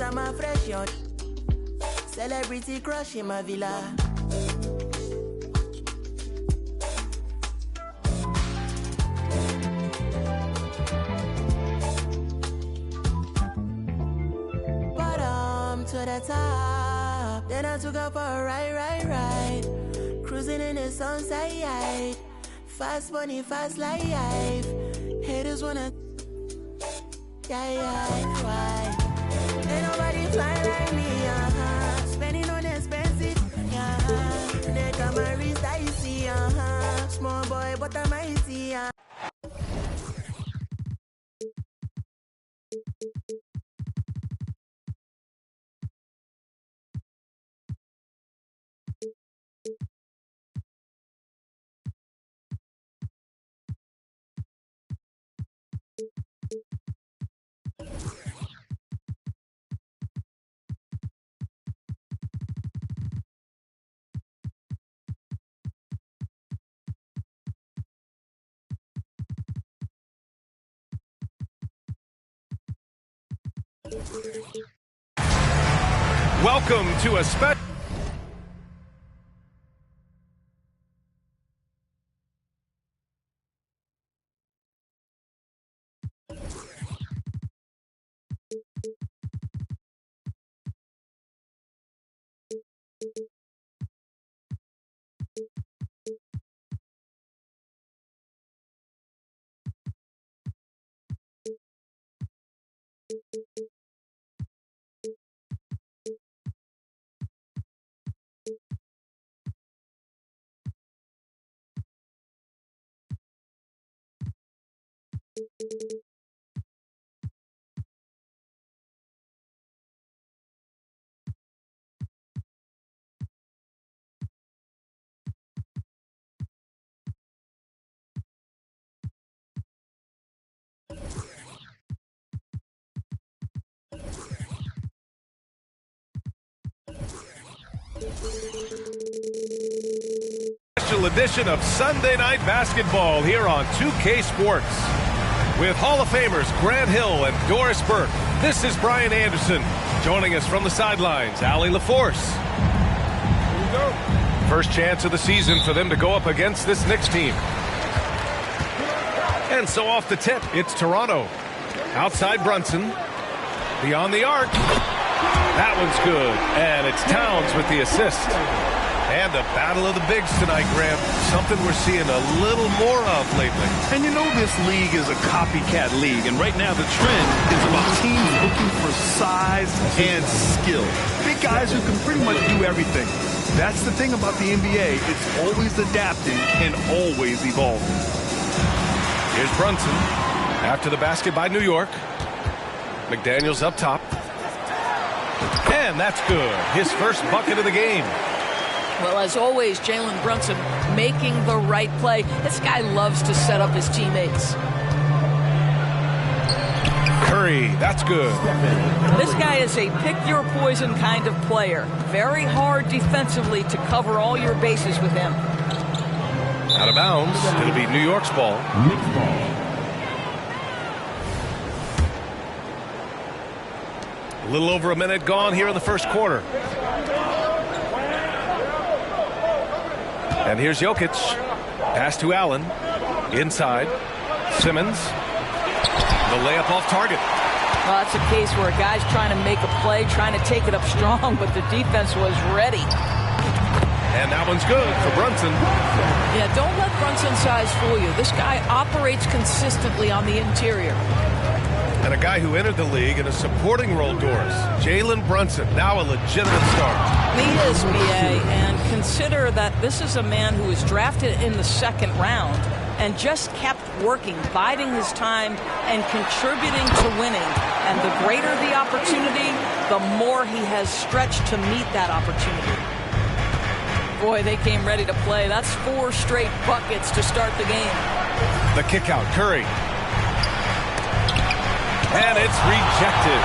I'm a fresh young celebrity crush in my villa. To the top, then I took up for a ride, cruising in the sunset, fast money, fast life, haters wanna, why? Ain't nobody fly like me, spending on expensive, they got my wrist icy, small boy but I'm mighty, Welcome to a special. Special edition of Sunday Night Basketball here on 2K Sports. With Hall of Famers Grant Hill and Doris Burke, this is Brian Anderson. Joining us from the sidelines, Allie LaForce. Here we go. First chance of the season for them to go up against this Knicks team. And so off the tip, it's Toronto. Outside Brunson. Beyond the arc. That one's good. And it's Towns with the assist. And the battle of the bigs tonight, Graham. Something we're seeing a little more of lately. And you know this league is a copycat league. And right now the trend is about teams looking for size and skill. Big guys who can pretty much do everything. That's the thing about the NBA. It's always adapting and always evolving. Here's Brunson. After the basket by New York. McDaniels up top. And that's good. His first bucket of the game. Well, as always, Jalen Brunson making the right play. This guy loves to set up his teammates. Curry, that's good. This guy is a pick-your-poison kind of player. Very hard defensively to cover all your bases with him. Out of bounds. It'll be New York's ball. A little over a minute gone here in the first quarter. And here's Jokic. Pass to Allen. Inside. Simmons. The layup off target. Well, that's a case where a guy's trying to make a play, trying to take it up strong, but the defense was ready. And that one's good for Brunson. Yeah, don't let Brunson's size fool you. This guy operates consistently on the interior. And a guy who entered the league in a supporting role, Doris. Jalen Brunson, now a legitimate star. He is, B.A., and consider that this is a man who was drafted in the second round and just kept working, biding his time, and contributing to winning. And the greater the opportunity, the more he has stretched to meet that opportunity. Boy, they came ready to play. That's 4 straight buckets to start the game. The kick out, Curry. And it's rejected.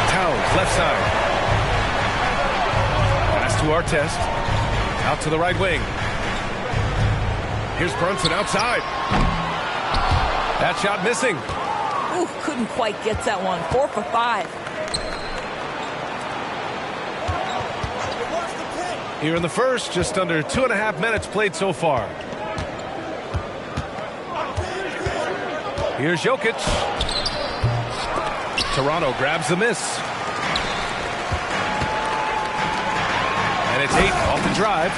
Towns, left side. Pass to Artest. Out to the right wing. Here's Brunson outside. That shot missing. Ooh, couldn't quite get that one. 4 for 5. Here in the first, just under 2.5 minutes played so far. Here's Jokic. Toronto grabs the miss. And it's 8 off the drive.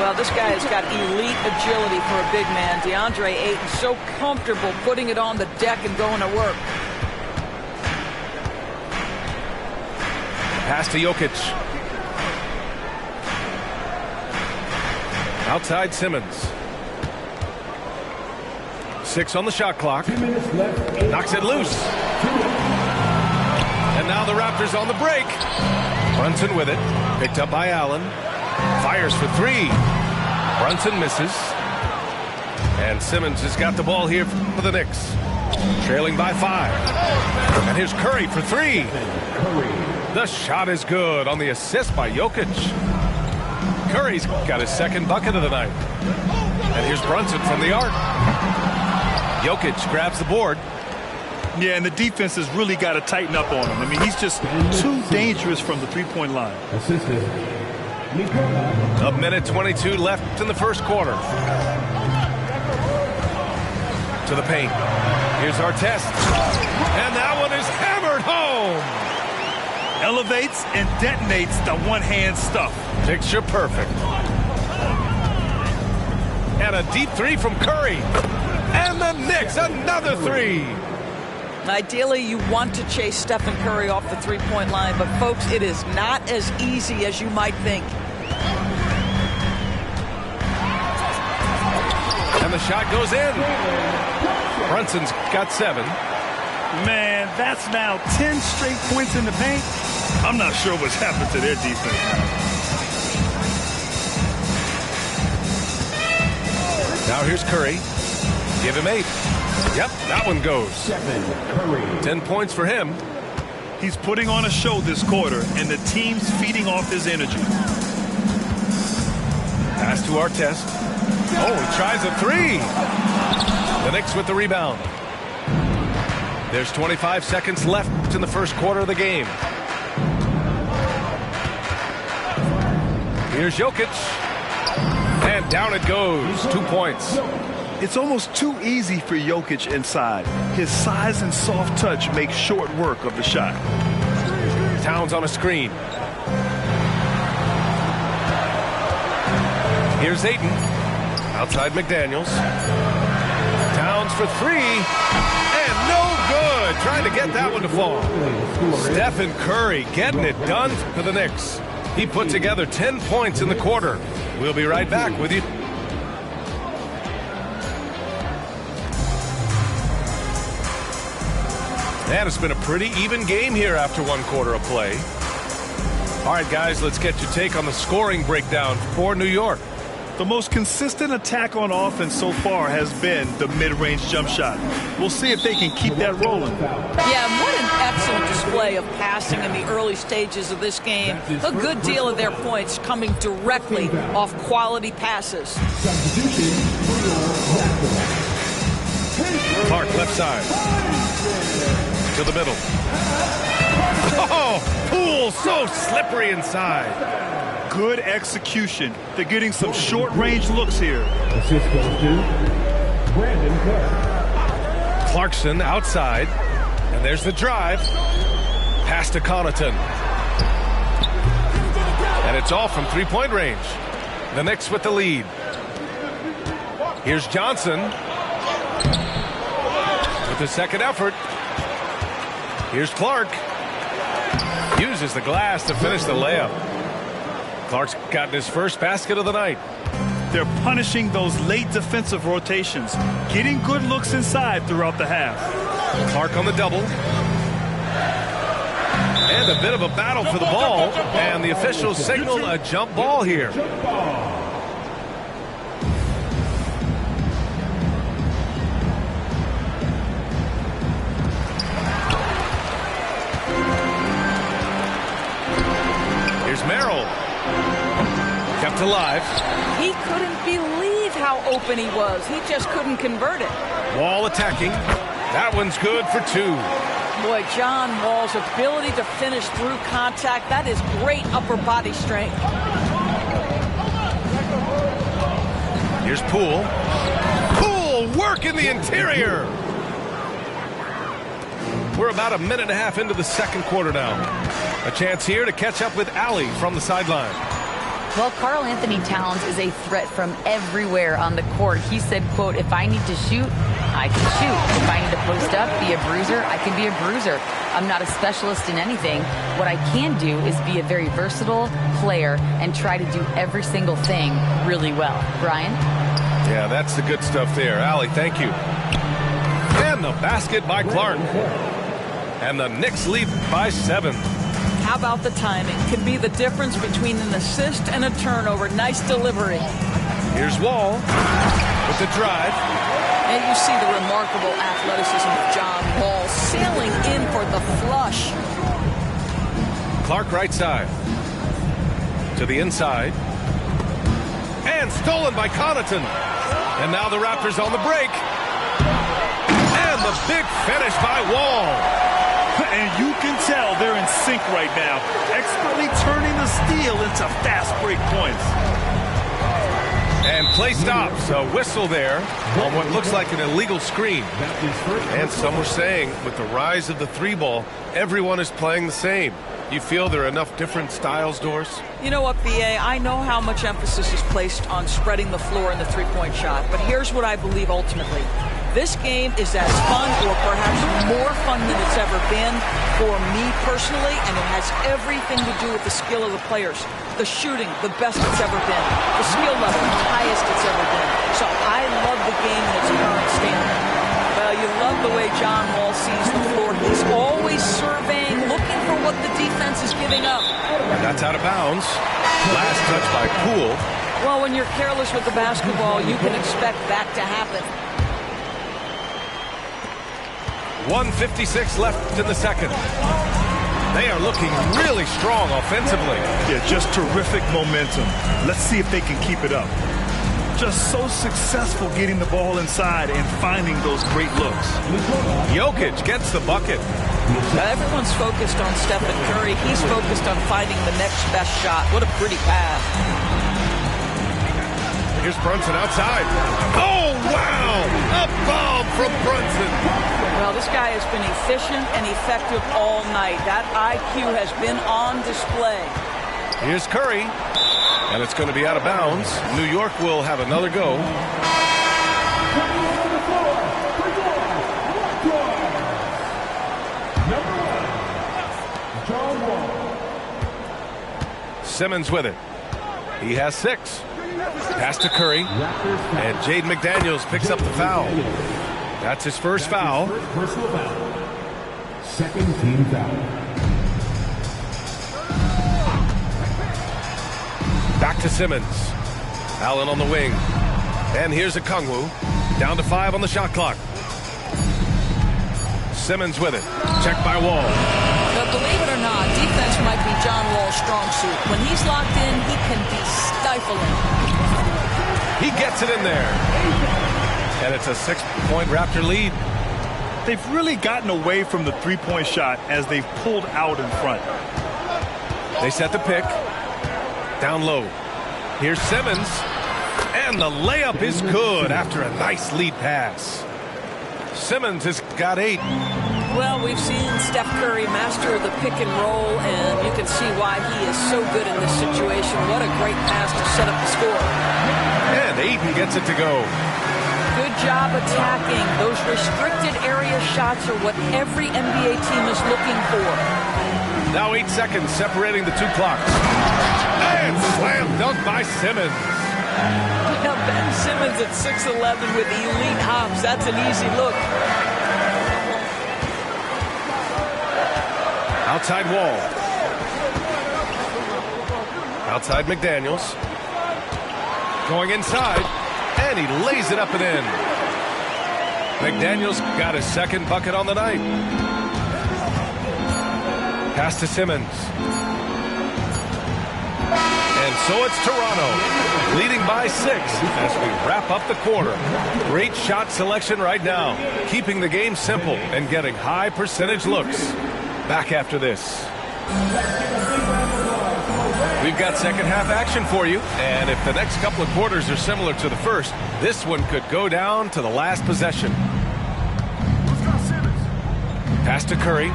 Well, this guy has got elite agility for a big man. DeAndre Ayton so comfortable putting it on the deck and going to work. Pass to Jokic. Outside Simmons. 6 on the shot clock. Knocks it loose. And now the Raptors on the break. Brunson with it. Picked up by Allen. Fires for 3. Brunson misses. And Simmons has got the ball here for the Knicks. Trailing by 5. And here's Curry for 3. The shot is good on the assist by Jokic. Curry's got his second bucket of the night. And here's Brunson from the arc. Jokic grabs the board. Yeah, and the defense has really got to tighten up on him. I mean, he's just too dangerous from the three-point line. A minute 22 left in the first quarter. To the paint. Here's Artest. And that one is hammered home. Elevates and detonates the one-hand stuff. Picture perfect. And a deep 3 from Curry. And the Knicks, another 3. Ideally, you want to chase Stephen Curry off the three-point line, but folks, it is not as easy as you might think. And the shot goes in. Brunson's got 7. Man, that's now 10 straight points in the paint. I'm not sure what's happened to their defense now. Now here's Curry. Give him 8. Yep, that one goes. 10 points for him. He's putting on a show this quarter, and the team's feeding off his energy. Pass to Artest. Oh, he tries a 3. The Knicks with the rebound. There's 25 seconds left in the first quarter of the game. Here's Jokic. And down it goes. 2 points. It's almost too easy for Jokic inside. His size and soft touch make short work of the shot. Towns on a screen. Here's Ayton. Outside McDaniels. Towns for 3. And no good. Trying to get that one to fall. Stephen Curry getting it done for the Knicks. He put together 10 points in the quarter. We'll be right back with you. And it's been a pretty even game here after 1 quarter of play. All right, guys, let's get your take on the scoring breakdown for New York. The most consistent attack on offense so far has been the mid-range jump shot. We'll see if they can keep that rolling. Yeah, what an excellent display of passing in the early stages of this game. A good deal of their points coming directly off quality passes. Clark left side. To the middle. Oh, Poole so slippery inside. Good execution. They're getting some short-range looks here. Assist goes to Brandon Clark. Clarkson outside. And there's the drive. Pass to Connaughton. And it's all from three-point range. The Knicks with the lead. Here's Johnson. With the second effort. Here's Clark. Uses the glass to finish the layup. Clark's gotten his first basket of the night. They're punishing those late defensive rotations, getting good looks inside throughout the half. Clark on the double. And a bit of a battle for the ball. And the officials signal a jump ball here. Merrill kept alive. He couldn't believe how open he was. He just couldn't convert it. Wall attacking. That one's good for 2. Boy, John Wall's ability to finish through contact, that is great upper body strength. Here's Poole. Poole work in the interior. We're about a minute and a half into the second quarter now. A chance here to catch up with Allie from the sideline. Well, Karl Anthony Towns is a threat from everywhere on the court. He said, quote, if I need to shoot, I can shoot. If I need to post up, be a bruiser, I can be a bruiser. I'm not a specialist in anything. What I can do is be a very versatile player and try to do every single thing really well. Brian? Yeah, that's the good stuff there. Allie, thank you. And the basket by Clark. And the Knicks lead by 7. How about the timing? Can be the difference between an assist and a turnover. Nice delivery. Here's Wall with the drive. And you see the remarkable athleticism of John Wall sailing in for the flush. Clark right side. To the inside. And stolen by Connaughton. And now the Raptors on the break. And the big finish by Wall. And you can tell they're in sync right now, expertly turning the steal into fast break points. And play stops. A whistle there on what looks like an illegal screen. And some were saying with the rise of the 3-ball, everyone is playing the same. You feel there are enough different styles, Doris? You know what, B.A.? I know how much emphasis is placed on spreading the floor in the three-point shot, but here's what I believe ultimately. This game is as fun or perhaps more fun than it's ever been for me personally, and it has everything to do with the skill of the players. The shooting, the best it's ever been. The skill level, the highest it's ever been. So I love the game in its current standard. Well, you love the way John Wall sees the floor. He's always surveying, looking for what the defense is giving up. And that's out of bounds. Last touch by Poole. Well, when you're careless with the basketball, you can expect that to happen. 1:56 left in the second. They are looking really strong offensively. Yeah, just terrific momentum. Let's see if they can keep it up. Just so successful getting the ball inside and finding those great looks. Jokic gets the bucket. Everyone's focused on Stephen Curry. He's focused on finding the next best shot. What a pretty pass. Here's Brunson outside. Oh, wow! A bomb from Brunson. Well, this guy has been efficient and effective all night. That IQ has been on display. Here's Curry. And it's going to be out of bounds. New York will have another go. Simmons with it. He has 6. Pass to Curry. And Jaden McDaniels picks up the foul. That's his first foul. Personal foul. Second team foul. Back to Simmons. Allen on the wing. And here's Okongwu. Down to 5 on the shot clock. Simmons with it. Checked by Wall. But believe it or not, defense might be John Wall's strong suit. When he's locked in, he can be stifling. He gets it in there. And it's a 6-point Raptor lead. They've really gotten away from the three-point shot as they've pulled out in front. They set the pick. Down low. Here's Simmons. And the layup is good after a nice lead pass. Simmons has got 8. Well, we've seen Steph Curry master the pick and roll, and you can see why he is so good in this situation. What a great pass to set up the score. And Ayton gets it to go. Good job attacking. Those restricted area shots are what every NBA team is looking for. Now 8 seconds separating the 2 clocks. And slam dunk by Simmons. Now Ben Simmons at 6'11" with elite hops. That's an easy look. Outside Wall. Outside McDaniels. Going inside. And he lays it up and in. McDaniels got his second bucket on the night. Pass to Simmons. And And so it's Toronto, leading by 6 as we wrap up the quarter. Great shot selection right now, keeping the game simple and getting high percentage looks. Back after this. We've got second half action for you, and if the next couple of quarters are similar to the first, this one could go down to the last possession. Pass to Curry.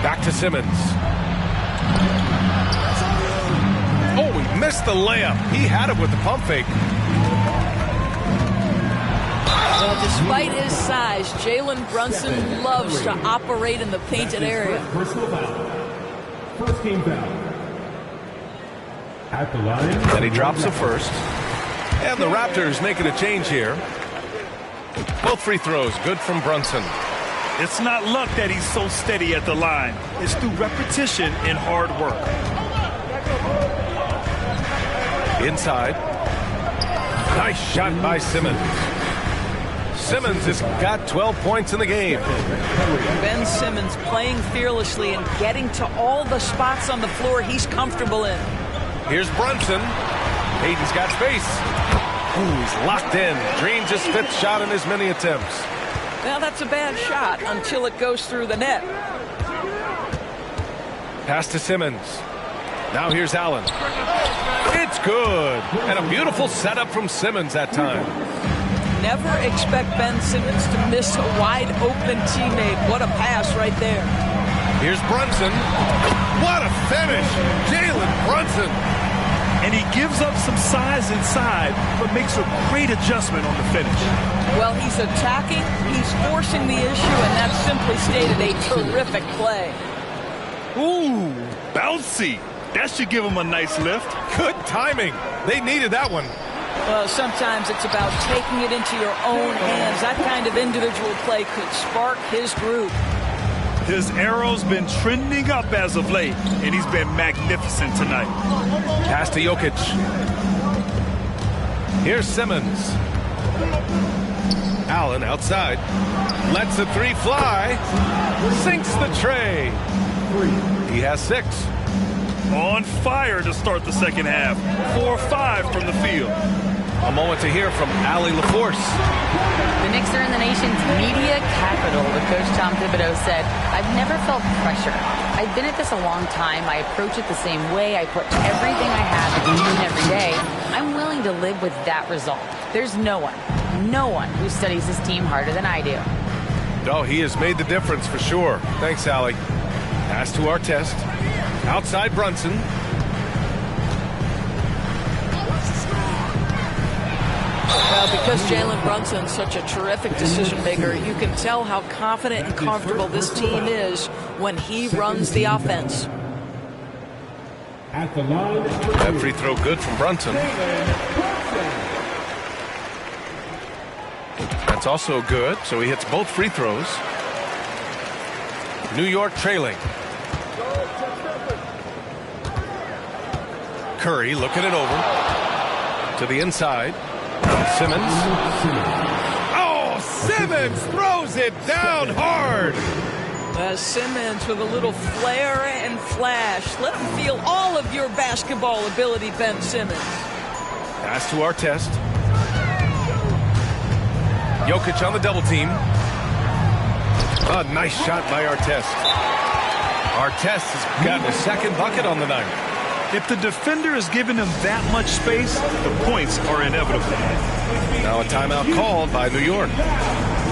Back to Simmons. Oh, he missed the layup. He had it with the pump fake. Well, despite his size, Jalen Brunson loves to operate in the painted area. Personal foul. First team foul. At the line. And he drops a first. And the Raptors making a change here. Both free throws good from Brunson. It's not luck that he's so steady at the line. It's through repetition and hard work. Inside. Nice shot by Simmons. Simmons has got 12 points in the game. Ben Simmons playing fearlessly and getting to all the spots on the floor he's comfortable in. Here's Brunson. Hayden's got space. Ooh, he's locked in. Dreams his 5th shot in as many attempts. Now that's a bad shot until it goes through the net. Pass to Simmons. Now here's Allen. It's good. And a beautiful setup from Simmons that time. Never expect Ben Simmons to miss a wide open teammate. What a pass right there. Here's Brunson. What a finish. Jalen Brunson. And he gives up some size inside, but makes a great adjustment on the finish. Well, he's attacking, he's forcing the issue, and that's simply stated a terrific play. Ooh, bouncy. That should give him a nice lift. Good timing. They needed that one. Well, sometimes it's about taking it into your own hands. That kind of individual play could spark his groove. His arrow's been trending up as of late, and he's been magnificent tonight. Pass to Jokic. Here's Simmons. Allen outside. Lets the 3 fly. Sinks the tray. He has 6. On fire to start the second half. 4-5 from the field. A moment to hear from Allie LaForce. The Knicks are in the nation's media capital, but Coach Tom Thibodeau said, I've never felt pressure. I've been at this a long time. I approach it the same way. I put everything I have into it every day. I'm willing to live with that result. There's no one who studies this team harder than I do. Oh, he has made the difference for sure. Thanks, Allie. Pass to Artest. Outside Brunson. Well, because Jalen Brunson's such a terrific decision maker, you can tell how confident and comfortable this team is when he runs the offense. At the line. That free throw good from Brunson. That's also good, so he hits both free throws. New York trailing. Curry looking it over to the inside. Simmons. Oh, Simmons throws it down hard. Simmons with a little flair and flash. Let him feel all of your basketball ability, Ben Simmons. Pass to Artest. Jokic on the double team. A nice shot by Artest. Artest has gotten a second bucket on the night. If the defender is giving him that much space, the points are inevitable. Now a timeout called by New York.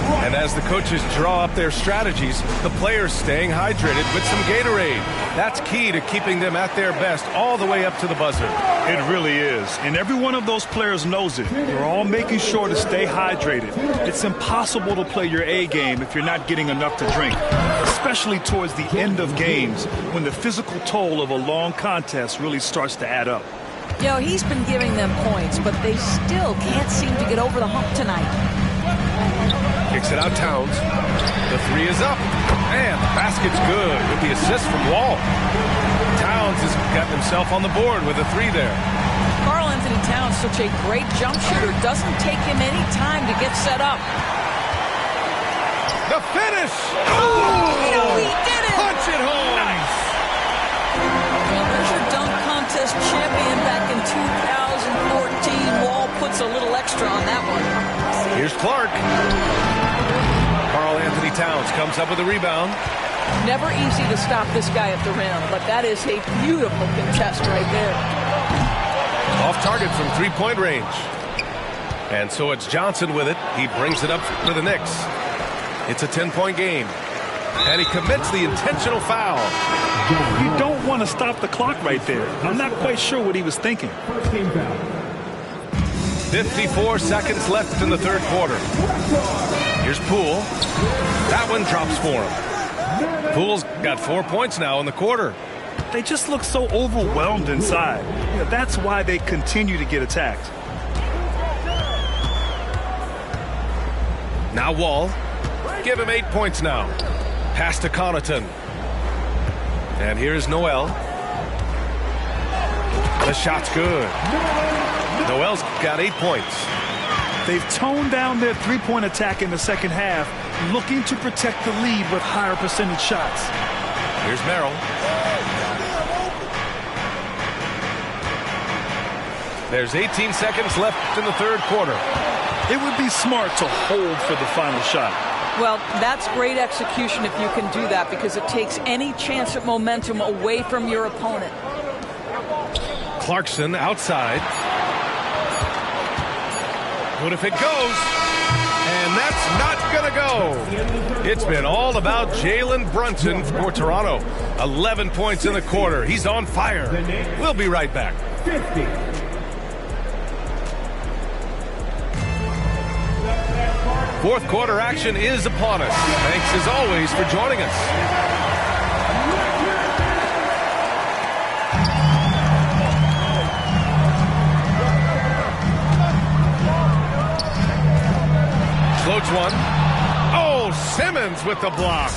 And as the coaches draw up their strategies, the players staying hydrated with some Gatorade. That's key to keeping them at their best all the way up to the buzzer. It really is. And every one of those players knows it. They're all making sure to stay hydrated. It's impossible to play your A game if you're not getting enough to drink, especially towards the end of games when the physical toll of a long contest really starts to add up. You know, he's been giving them points, but they still can't seem to get over the hump tonight. Kicks it out Towns. The 3 is up. And the basket's good with the assist from Wall. Towns has got himself on the board with a 3 there. Karl Anthony Towns, such a great jump shooter, doesn't take him any time to get set up. The finish! Oh, no, he did it! Punch it home! Nice! Clark. Karl Anthony Towns comes up with a rebound. Never easy to stop this guy at the rim, but that is a beautiful contest right there. Off target from three-point range. And so it's Johnson with it. He brings it up for the Knicks. It's a 10-point game. And he commits the intentional foul. You don't want to stop the clock right there. I'm not quite sure what he was thinking. 54 seconds left in the third quarter. Here's Poole. That one drops for him. Poole's got 4 points now in the quarter. They just look so overwhelmed inside. That's why they continue to get attacked. Now Wall. Give him 8 points now. Pass to Connaughton. And here's Noel. The shot's good. Noel's got 8 points. They've toned down their three-point attack in the second half, looking to protect the lead with higher percentage shots. Here's Merrill. There's 18 seconds left in the third quarter. It would be smart to hold for the final shot. Well, that's great execution if you can do that, because it takes any chance at momentum away from your opponent. Clarkson outside. What if it goes? And that's not going to go. It's been all about Jalen Brunson for Toronto. 11 points in the quarter. He's on fire. We'll be right back. 50. Fourth quarter action is upon us. Thanks as always for joining us. Floats one. Oh, Simmons with the block.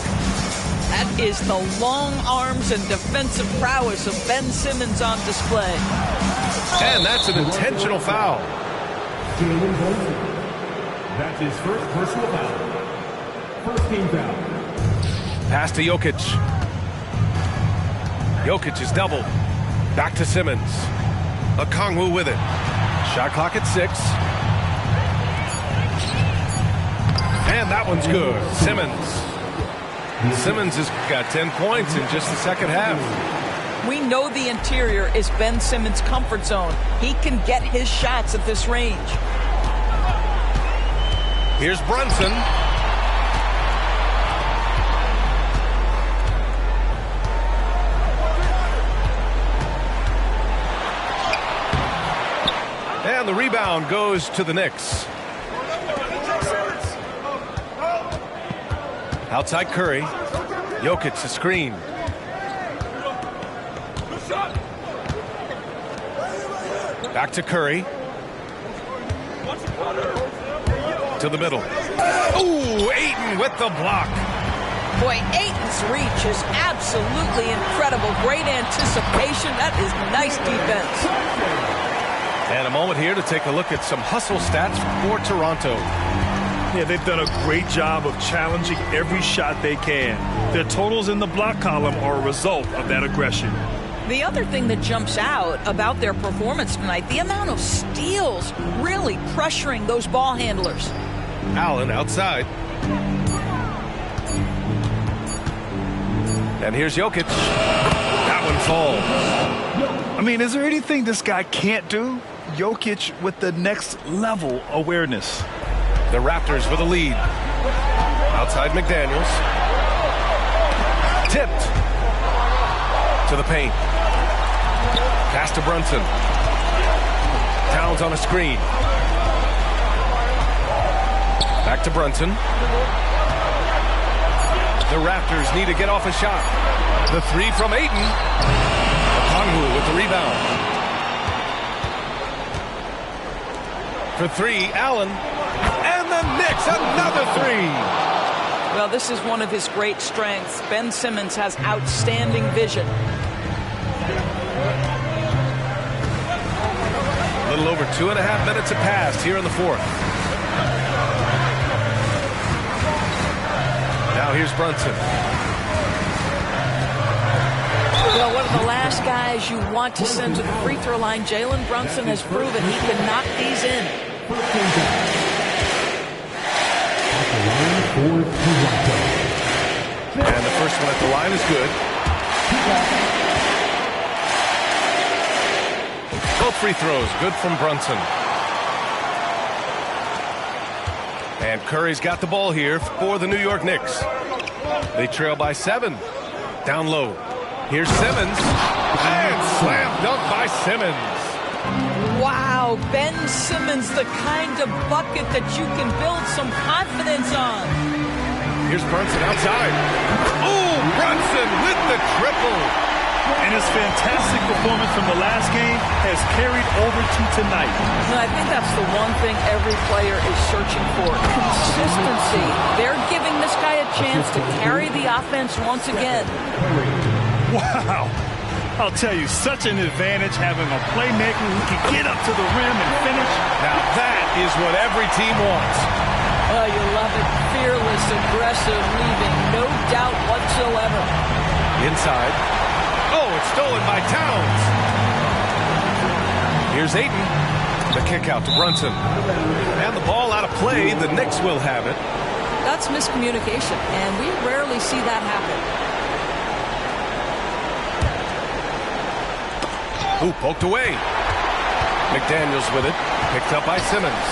That is the long arms and defensive prowess of Ben Simmons on display. And that's an intentional foul. Jalen Brunson. That's his first personal foul. First team foul. Pass to Jokic. Jokic is doubled. Back to Simmons. Okongwu with it. Shot clock at 6. And that one's good. Simmons has got 10 points in just the second half. We know the interior is Ben Simmons' comfort zone. He can get his shots at this range. Here's Brunson. And the rebound goes to the Knicks. Outside Curry. Jokic the screen. Back to Curry. To the middle. Ooh, Ayton with the block. Boy, Ayton's reach is absolutely incredible. Great anticipation. That is nice defense. And a moment here to take a look at some hustle stats for Toronto. Yeah, they've done a great job of challenging every shot they can. Their totals in the block column are a result of that aggression. The other thing that jumps out about their performance tonight, the amount of steals really pressuring those ball handlers. Allen outside. And here's Jokic. That one falls. I mean, is there anything this guy can't do? Jokic with the next level awareness. The Raptors with a lead. Outside McDaniels. Tipped. To the paint. Pass to Brunson. Towns on a screen. Back to Brunson. The Raptors need to get off a shot. The three from Ayton. Okongwu with the rebound. For three, Allen. And the Knicks, another three. Well, this is one of his great strengths. Ben Simmons has outstanding vision. A little over 2.5 minutes have passed here in the fourth. Now here's Brunson. Well, one of the last guys you want to send to the free throw line, Jalen Brunson has proven he can knock these in. for Toronto. And the first one at the line is good. Both free throws good from Brunson. And Curry's got the ball here for the New York Knicks. They trail by 7. Down low. Here's Simmons. And slam dunk by Simmons. Wow, Ben Simmons, the kind of bucket that you can build some confidence on. Here's Brunson outside. Oh, Brunson with the triple. And his fantastic performance from the last game has carried over to tonight. And I think that's the one thing every player is searching for. Consistency. They're giving this guy a chance to carry the offense once again. Wow. I'll tell you, such an advantage having a playmaker who can get up to the rim and finish. Now that is what every team wants. Oh, you love it. Fearless, aggressive, leaving no doubt whatsoever. Inside. Oh, it's stolen by Towns. Here's Ayton. The kick out to Brunson. And the ball out of play. The Knicks will have it. That's miscommunication, and we rarely see that happen. Ooh, poked away. McDaniels with it. Picked up by Simmons.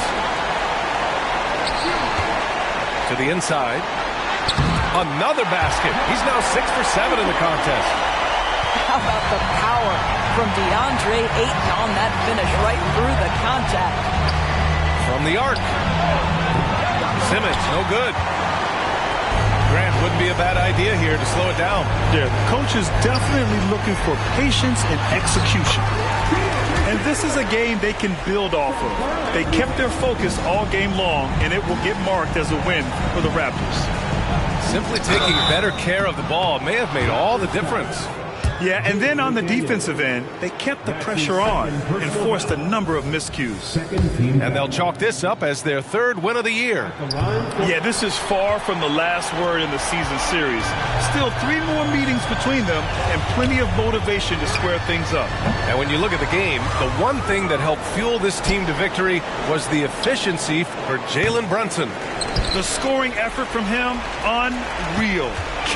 To the inside. Another basket. He's now 6 for 7 in the contest. How about the power from DeAndre Ayton on that finish right through the contact. From the arc. Simmons, no good. Grant, wouldn't be a bad idea here to slow it down. Yeah, the coach is definitely looking for patience and execution. And this is a game they can build off of. They kept their focus all game long, and it will get marked as a win for the Raptors. Simply taking better care of the ball may have made all the difference. Yeah, and then on the defensive end, they kept the pressure on and forced a number of miscues. And they'll chalk this up as their 3rd win of the year. Yeah, this is far from the last word in the season series. Still 3 more meetings between them and plenty of motivation to square things up. And when you look at the game, the one thing that helped fuel this team to victory was the efficiency for Jalen Brunson. The scoring effort from him, unreal.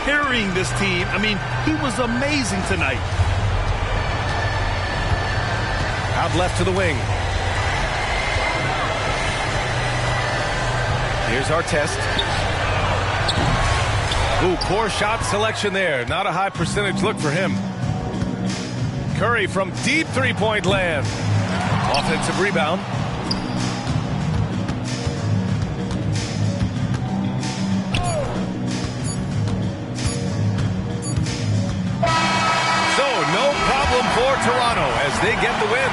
Carrying this team, I mean, he was amazing tonight. Out left to the wing. Here's our test. Ooh, poor shot selection there. Not a high percentage look for him. Curry from deep three-point land. Offensive rebound. For Toronto as they get the win.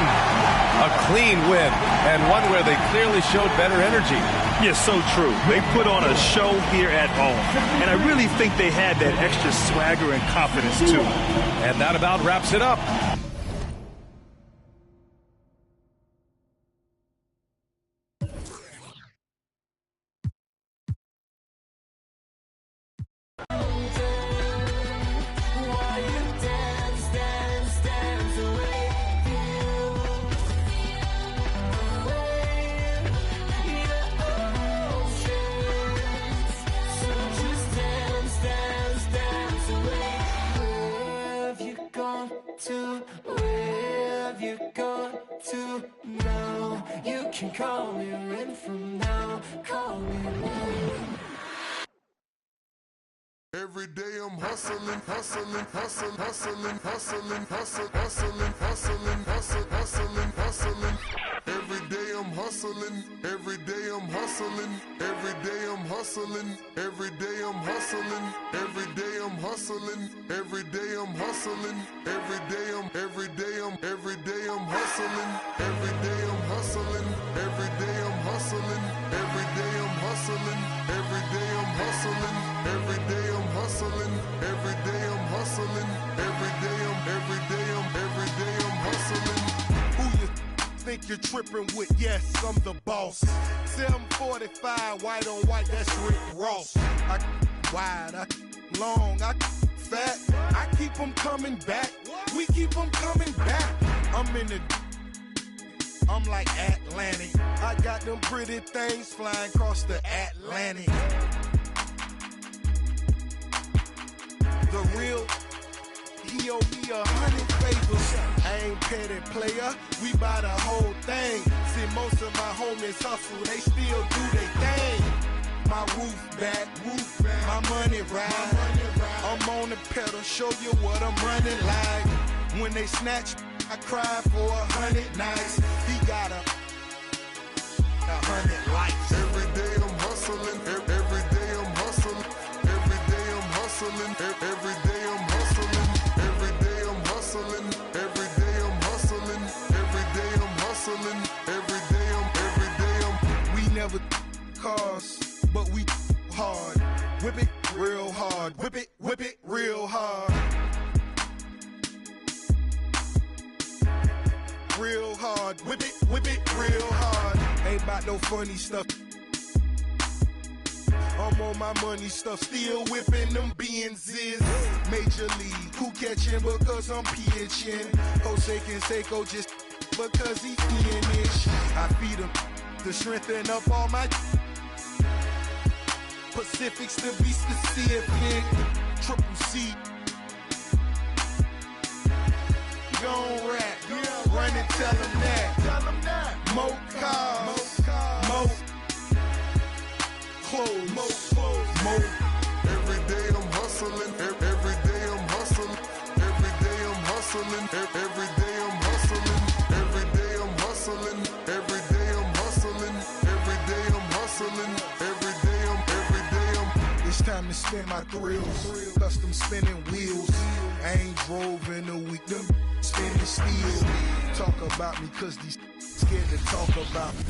A clean win and one where they clearly showed better energy. Yeah, so true. They put on a show here at home. And I really think they had that extra swagger and confidence too. And that about wraps it up. Where have you gone to now? You can call me in from now. Call me in. Every day I'm hustling, hustling, hustling, hustling, hustling, hustling, hustling, hustling, hustling, hustling, hustling. Every day I'm hustling, every day I'm hustling, every day I'm hustling, every day I'm hustling, every day I'm hustling, every day I'm hustling, every day I'm every day I'm every day I'm hustling, every day I'm hustling, every day I'm hustling, every day I'm hustling, every day I'm hustling, every day I'm hustling, every day I'm hustling, every day I'm every day I'm every day I'm hustling. Who you think you're tripping with? Yes, I'm the boss. 745 white on white, that's Rick Ross. I wide, I long, I fat. I keep them coming back. We keep them coming back. I'm like Atlantic. I got them pretty things flying across the Atlantic. The real, he owe me 100 favors. I ain't petty player, we buy the whole thing. See, most of my homies hustle, they still do their thing. My roof back, my money ride. I'm on the pedal, show you what I'm running like. When they snatch, I cry for 100 nights. He got 100 lights. Every day I'm hustling, every day I'm hustling, every day I'm hustling, every day I'm hustling, every day I'm hustling, every day I'm hustling, every day I'm hustling, every day I'm. We never cars, but we hard. Whip it real hard, whip it real hard. Real hard, whip it real hard. Ain't about no funny stuff. I'm on my money stuff, still whipping them Benzes. Major league, who catching because I'm pitching. Jose Canseco just because he finish. I feed him to strengthen up all my Pacifics to be specific. Triple C. Gon' rap, run and tell them that. More cars, more clothes, more. Every day I'm hustling, every day I'm hustling, every day I'm hustling, every day I'm hustling, every day I'm hustling, every day I'm hustling, every day I'm hustling, every day I'm. It's time to spin my thrills, custom spinning wheels. I ain't drove in a week, them spinning steel. Talk about me cause these scared to talk about me.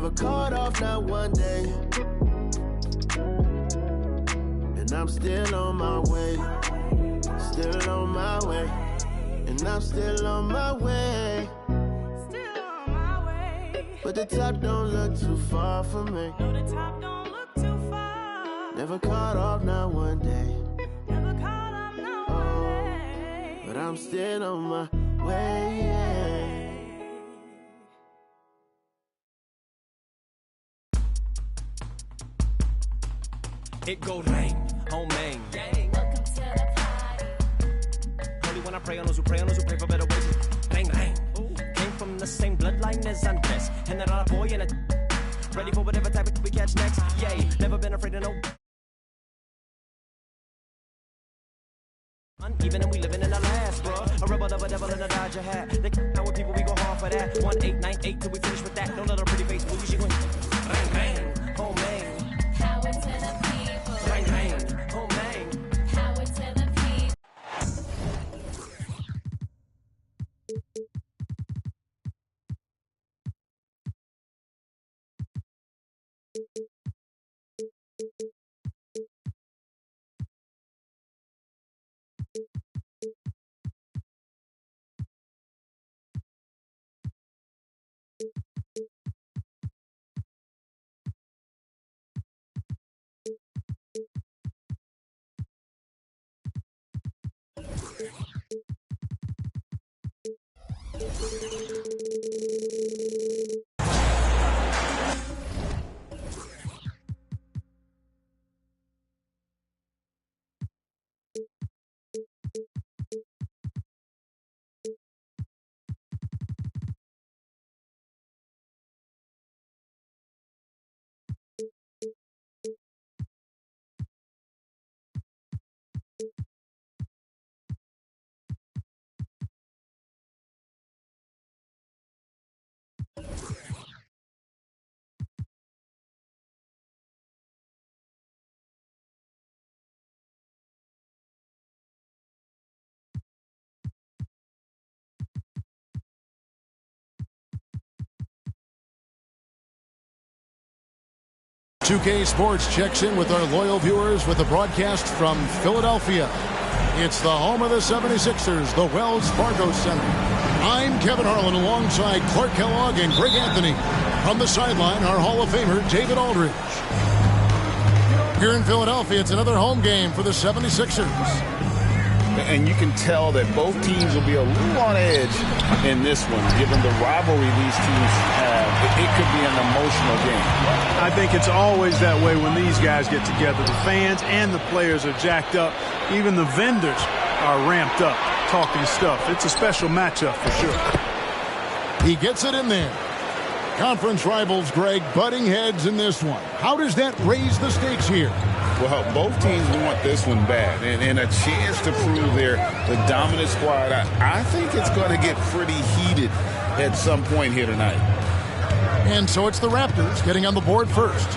Never caught off, not one day. And I'm still on my way. Still on my way. And I'm still on my way. Still on my way. But the top don't look too far from me. No, the top don't look too far. Never caught off, not one day. Never caught up, not one day. But I'm still on my way. It go rain, home main. Welcome to the party. Holy when I pray on those who pray for better ways. Bang, bang. Came from the same bloodline as Andres. And that other boy in a ready for whatever type of we catch next. Yay, never been afraid of no. Even if we living in the last, bro. A rebel of a devil in a Dodger hat. They know with people, we go hard for that. 1898 till we finish with that. Don't let her pretty face boogie, she gon' bang, bang, home main. Power to the people. Bang, bang, home main. Power to the people. .2K Sports checks in with our loyal viewers with a broadcast from Philadelphia. It's the home of the 76ers, the Wells Fargo Center. I'm Kevin Harlan alongside Clark Kellogg and Greg Anthony. From the sideline, our Hall of Famer, David Aldridge. Here in Philadelphia, it's another home game for the 76ers. And you can tell that both teams will be a little on edge in this one, given the rivalry these teams have. It could be an emotional game. I think it's always that way when these guys get together. The fans and the players are jacked up. Even the vendors are ramped up, talking stuff. It's a special matchup for sure. He gets it in there. Conference rivals, Greg, butting heads in this one. How does that raise the stakes here? Well, both teams want this one bad, and a chance to prove they're the dominant squad. I think it's going to get pretty heated at some point here tonight. And so it's the Raptors getting on the board first.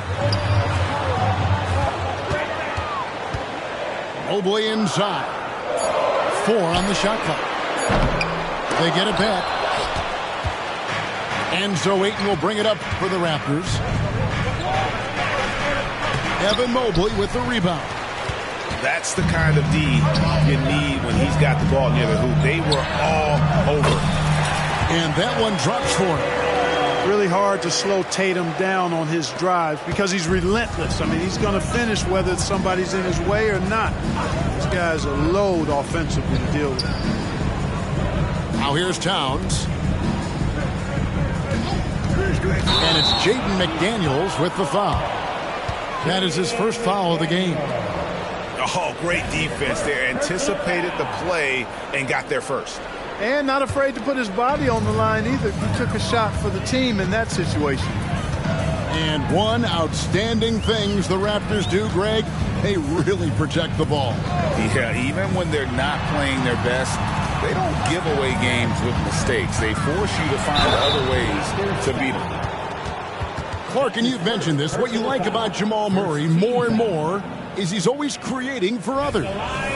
Mobley inside. 4 on the shot clock. They get it back. And so Ayton will bring it up for the Raptors. Evan Mobley with the rebound. That's the kind of D you need when he's got the ball near the hoop. They were all over. And that one drops for him. Really hard to slow Tatum down on his drives because he's relentless. I mean, he's going to finish whether somebody's in his way or not. This guy's a load offensively to deal with. Now here's Towns. And it's Jaden McDaniels with the foul. That is his first foul of the game. Oh, great defense there. Anticipated the play and got there first. And not afraid to put his body on the line either. He took a shot for the team in that situation. And one outstanding things the Raptors do, Greg, they really protect the ball. Yeah, even when they're not playing their best, they don't give away games with mistakes. They force you to find other ways to beat them. Clark, and you've mentioned this, what you like about Jamal Murray more and more is he's always creating for others.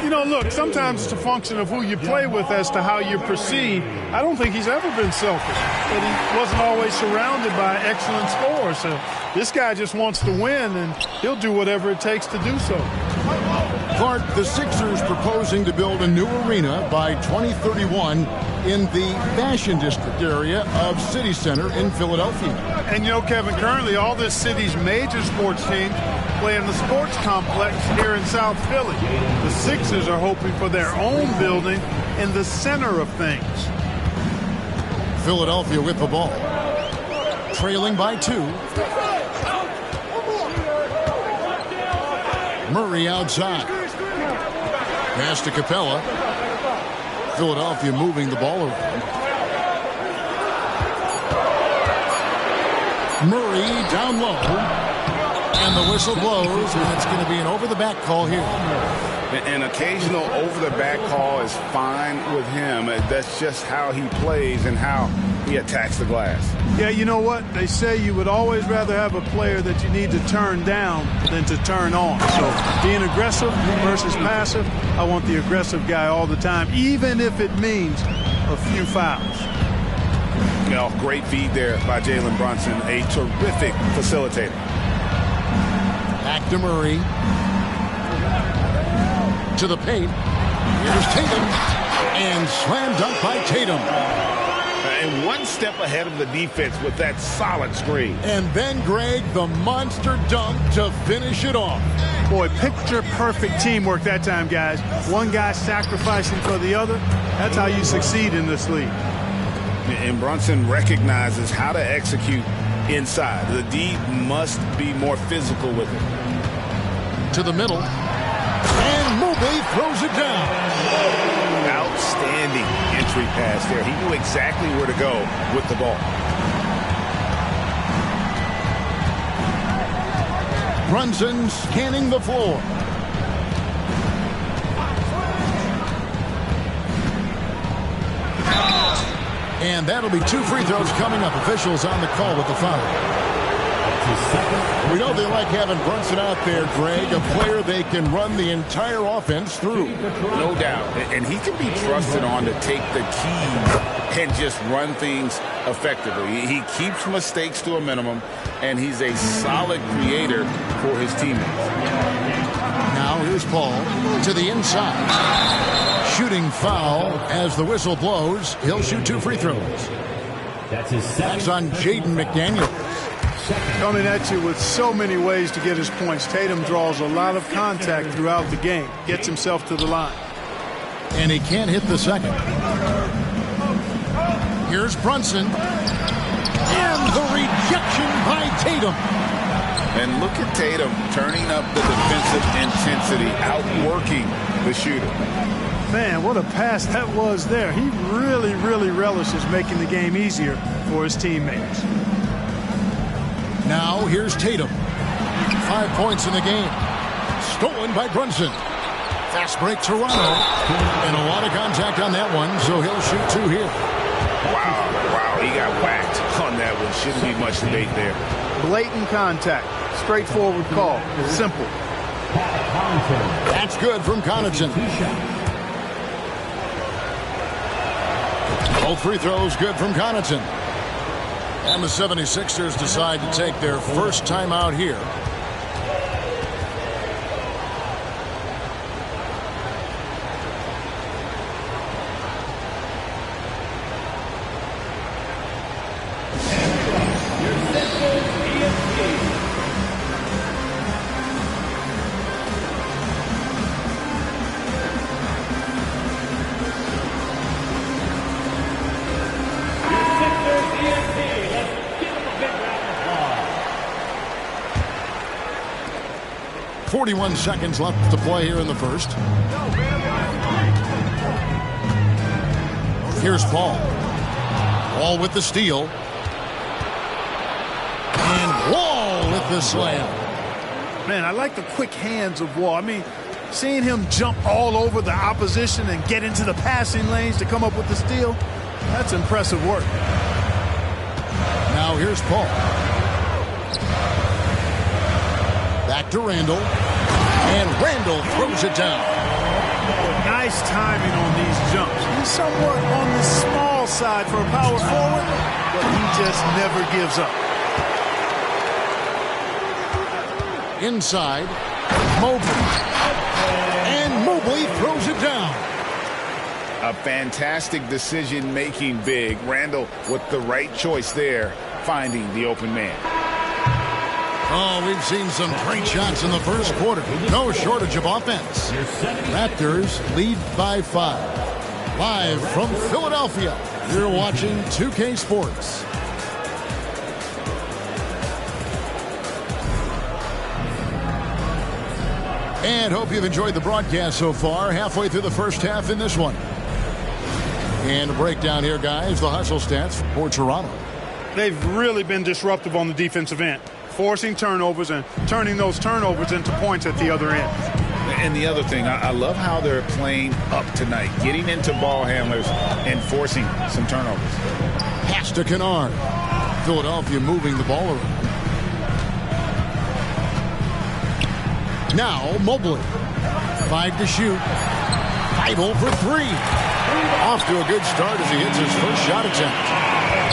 You know, look, sometimes it's a function of who you play with as to how you're perceived. I don't think he's ever been selfish, but he wasn't always surrounded by excellent scorers. So this guy just wants to win, and he'll do whatever it takes to do so. Clark, the Sixers proposing to build a new arena by 2031 in the Fashion District area of City Center in Philadelphia. And you know, Kevin, currently all this city's major sports teams play in the sports complex here in South Philly. The Sixers are hoping for their own building in the center of things. Philadelphia with the ball. Trailing by 2. Murray outside. Pass to Capella. Philadelphia moving the ball around. Murray down low. And the whistle blows, and it's going to be an over-the-back call here. An occasional over-the-back call is fine with him. That's just how he plays and how he attacks the glass. Yeah, you know what? They say you would always rather have a player that you need to turn down than to turn on. So being aggressive versus passive, I want the aggressive guy all the time, even if it means a few fouls. You know, great feed there by Jalen Brunson, a terrific facilitator. Back to Murray. To the paint. Here's Tatum. And slam dunk by Tatum. And one step ahead of the defense with that solid screen. And then, Greg, the monster dunk to finish it off. Boy, picture-perfect teamwork that time, guys. One guy sacrificing for the other. That's how you succeed in this league. And Brunson recognizes how to execute inside. The D must be more physical with it. To the middle. And Mobley throws it down. Outstanding entry pass there. He knew exactly where to go with the ball. Brunson scanning the floor. And that'll be 2 free throws coming up. Officials on the call with the foul. We know they like having Brunson out there, Greg, a player they can run the entire offense through. No doubt. And he can be trusted on to take the key and just run things effectively. He keeps mistakes to a minimum, and he's a solid creator for his teammates. Now here's Paul to the inside. Shooting foul as the whistle blows. He'll shoot 2 free throws. That's on Jaden McDaniels. Coming at you with so many ways to get his points. Tatum draws a lot of contact throughout the game. Gets himself to the line. And he can't hit the second. Here's Brunson. And the rejection by Tatum. And look at Tatum turning up the defensive intensity, outworking the shooter. Man, what a pass that was there. He really, really relishes making the game easier for his teammates. Now here's Tatum. 5 points in the game. Stolen by Brunson. Fast break Toronto. And a lot of contact on that one, so he'll shoot 2 here. Wow, he got whacked on that one. Shouldn't be much debate there. Blatant contact. Straightforward call. Simple. That's good from Connaughton. Both free throws good from Connaughton. And the 76ers decide to take their first time out here. .41 seconds left to play here in the first. Here's Paul. Wall with the steal. And Wall with the slam. Man, I like the quick hands of Wall. I mean, seeing him jump all over the opposition and get into the passing lanes to come up with the steal, that's impressive work. Now here's Paul. Back to Randall. And Randall throws it down. Nice timing on these jumps. He's somewhat on the small side for a power forward, but he just never gives up. Inside, Mobley. And Mobley throws it down. A fantastic decision-making big. Randall with the right choice there, finding the open man. Oh, we've seen some great shots in the first quarter. No shortage of offense. Raptors lead by 5. Live from Philadelphia, you're watching 2K Sports. And hope you've enjoyed the broadcast so far. Halfway through the first half in this one. And a breakdown here, guys. The hustle stats for Toronto. They've really been disruptive on the defensive end, forcing turnovers and turning those turnovers into points at the other end. And the other thing, I love how they're playing up tonight, getting into ball handlers and forcing some turnovers. Pass to Kennard. Philadelphia moving the ball around. Now Mobley. 5 to shoot. Idle for 3. Off to a good start as he hits his first shot attempt.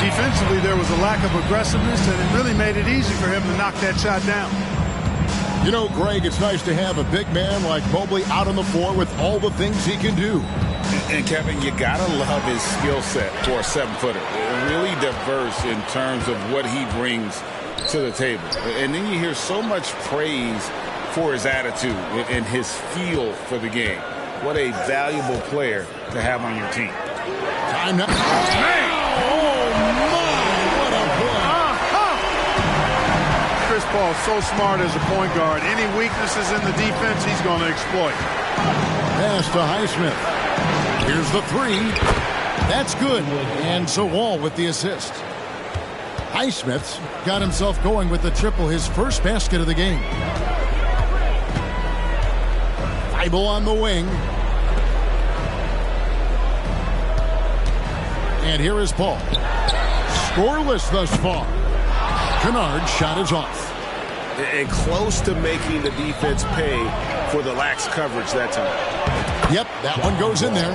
Defensively, there was a lack of aggressiveness, and it really made it easy for him to knock that shot down. You know, Greg, it's nice to have a big man like Mobley out on the floor with all the things he can do. And Kevin, you got to love his skill set for a 7-footer. Really diverse in terms of what he brings to the table. And then you hear so much praise for his attitude and his feel for the game. What a valuable player to have on your team. Time now. Oh, my, what a play. Chris Paul's so smart as a point guard. Any weaknesses in the defense, he's going to exploit. Pass to Highsmith. Here's the 3. That's good. And so Wall with the assist. Highsmith's got himself going with the triple, his first basket of the game. Bible on the wing. And here is Paul. Scoreless thus far. Kennard's shot is off. And close to making the defense pay for the lax coverage that time. Yep, that one goes in there.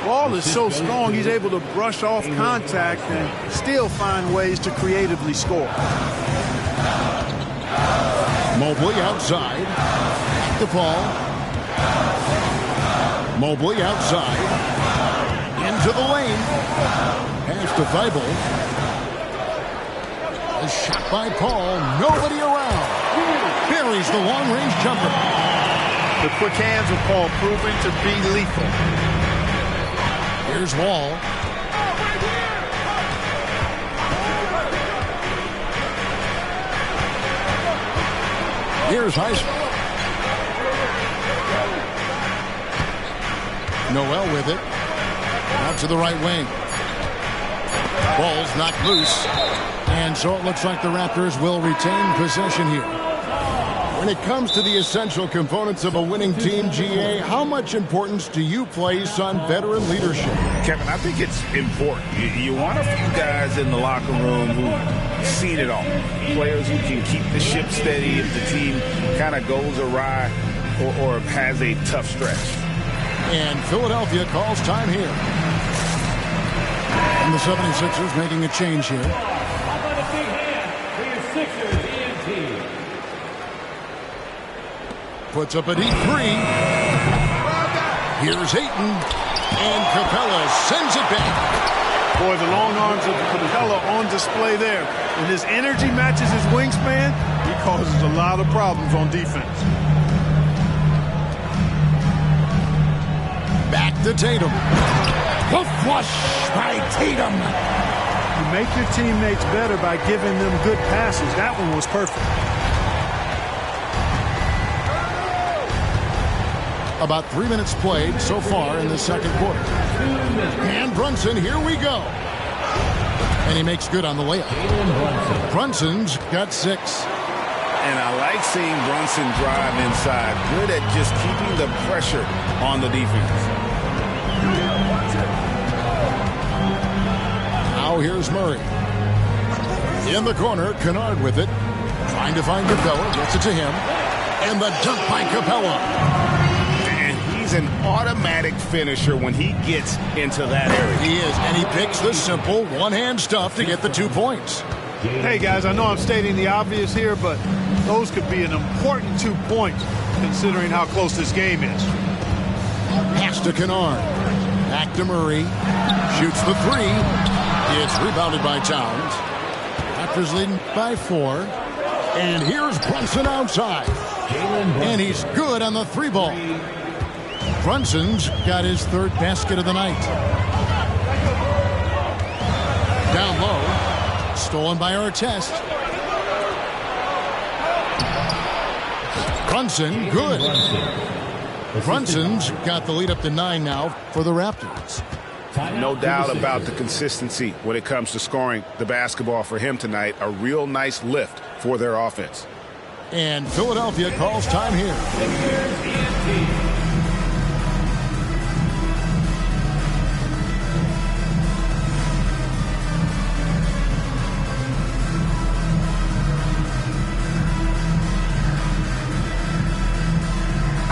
Wall is so strong, he's able to brush off contact and still find ways to creatively score. Mobley outside. The ball. Mobley outside. Into the lane. Pass to Weibel. A shot by Paul. Nobody around. Buries the long-range jumper. The quick hands of Paul proving to be lethal. Here's Wall. Here's Heisman. Noel with it. Out to the right wing. Ball's knocked loose. And so it looks like the Raptors will retain possession here. When it comes to the essential components of a winning team, GA, how much importance do you place on veteran leadership? Kevin, I think it's important. You want a few guys in the locker room who've seen it all. Players who can keep the ship steady if the team kind of goes awry or has a tough stretch. And Philadelphia calls time here. And the 76ers making a change here. How about a big hand for your Sixers EMT? Puts up a deep 3. Here's Ayton. And Capella sends it back. Boy, the long arms of Capella on display there. When his energy matches his wingspan, he causes a lot of problems on defense. Back to Tatum. The flush by Tatum. You make your teammates better by giving them good passes. That one was perfect. About 3 minutes played so far in the second quarter. And Brunson, here we go. And he makes good on the layup. Brunson's got 6. And I like seeing Brunson drive inside. Good at just keeping the pressure on the defense. Now here's Murray. In the corner, Kennard with it. Trying to find Capella. Gets it to him. And the dunk by Capella. And he's an automatic finisher when he gets into that area. He is, and he picks the simple one-hand stuff to get the 2 points. Hey, guys, I know I'm stating the obvious here, but those could be an important 2 points considering how close this game is. Pass to Kennard. Back to Murray. Shoots the 3. It's rebounded by Towns. Raptors leading by 4. And here's Brunson outside. And he's good on the 3 ball. Brunson's got his 3rd basket of the night. Down low. Stolen by Artest. Brunson, good. Brunson's got the lead up to 9 now for the Raptors. No doubt about the consistency when it comes to scoring the basketball for him tonight. A real nice lift for their offense. And Philadelphia calls time here.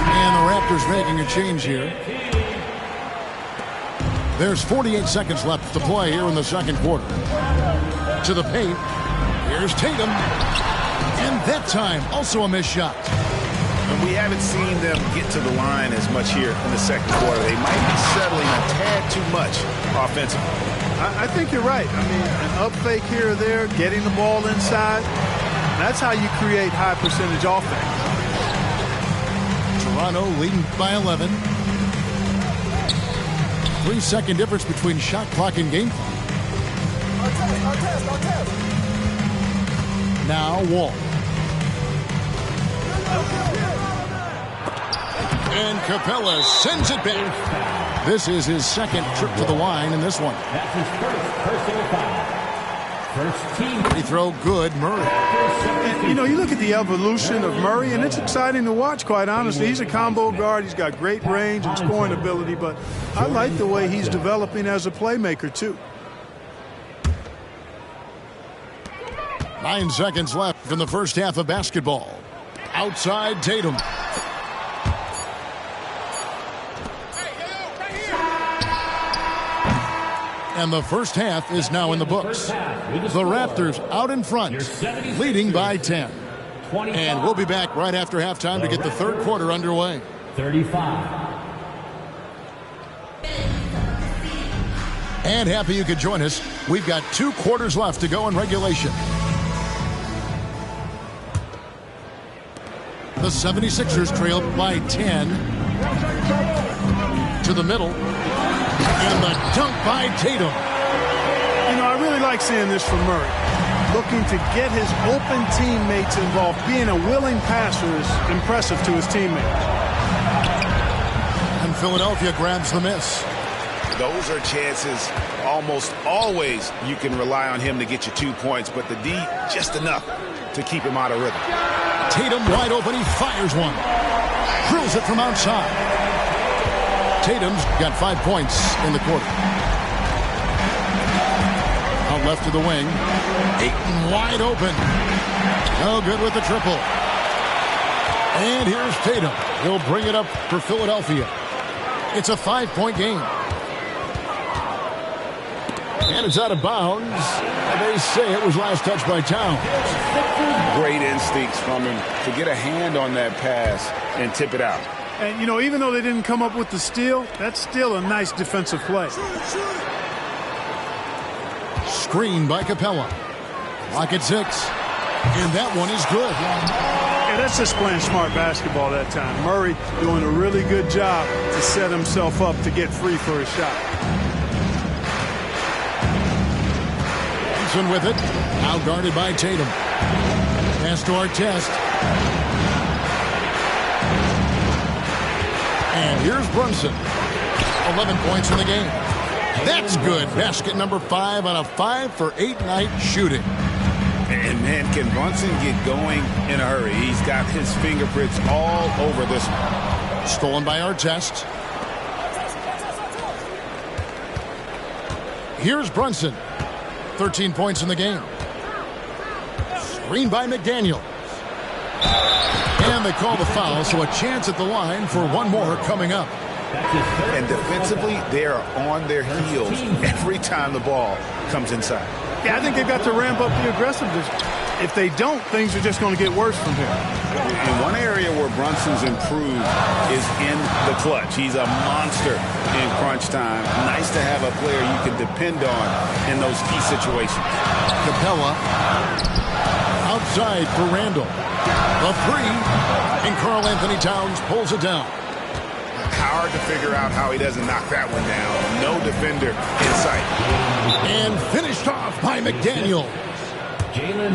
And the Raptors making a change here. There's 48 seconds left to play here in the second quarter. To the paint. Here's Tatum. And that time, also a missed shot. And we haven't seen them get to the line as much here in the second quarter. They might be settling a tad too much offensively. I think you're right. I mean, an up fake here or there, getting the ball inside, that's how you create high percentage offense. Toronto leading by 11. 3-second difference between shot clock and game clock. Now Wall. And Capella sends it back. This is his 2nd trip to the line in this one. That's his first personal foul. First team. Free throw good, Murray. And, you know, you look at the evolution of Murray, and it's exciting to watch, quite honestly. He's a combo guard. He's got great range and scoring ability, but I like the way he's developing as a playmaker, too. 9 seconds left in the first half of basketball. Outside Tatum. And the first half is now in the books. The Raptors out in front, leading by 10. And we'll be back right after halftime to get the third quarter underway. 35. And happy you could join us. We've got 2 quarters left to go in regulation. The 76ers trail by 10. To the middle. And the dunk by Tatum. You know, I really like seeing this from Murray. Looking to get his open teammates involved. Being a willing passer is impressive to his teammates. And Philadelphia grabs the miss. Those are chances almost always you can rely on him to get you 2 points, but the D just enough to keep him out of rhythm. Tatum wide open, he fires one. Drills it from outside. Tatum's got 5 points in the quarter. Out left to the wing. Ayton wide open. No good with the triple. And here's Tatum. He'll bring it up for Philadelphia. It's a 5-point game. And it's out of bounds. They say it was last touched by Towns. Great instincts from him to get a hand on that pass and tip it out. And, you know, even though they didn't come up with the steal, that's still a nice defensive play. Screen by Capella. Clock at 6. And that one is good. Yeah, that's just playing smart basketball that time. Murray doing a really good job to set himself up to get free for his shot. With it, now guarded by Tatum. Pass to Artest. And here's Brunson. 11 points in the game. That's good. Basket number 5 on a 5-for-8 night shooting. And man, can Brunson get going in a hurry? He's got his fingerprints all over this one. Stolen by Artest. Here's Brunson. 13 points in the game. Screen by McDaniel. And they call the foul, so a chance at the line for one more coming up. And defensively, they are on their heels every time the ball comes inside. Yeah, I think they've got to ramp up the aggressiveness. If they don't, things are just going to get worse from here. And one area where Brunson's improved is in the clutch. He's a monster in crunch time. Nice to have a player you can depend on in those key situations. Capella outside for Randall. The three, and Karl Anthony Towns pulls it down. Hard to figure out how he doesn't knock that one down. No defender in sight. And finished off by McDaniel.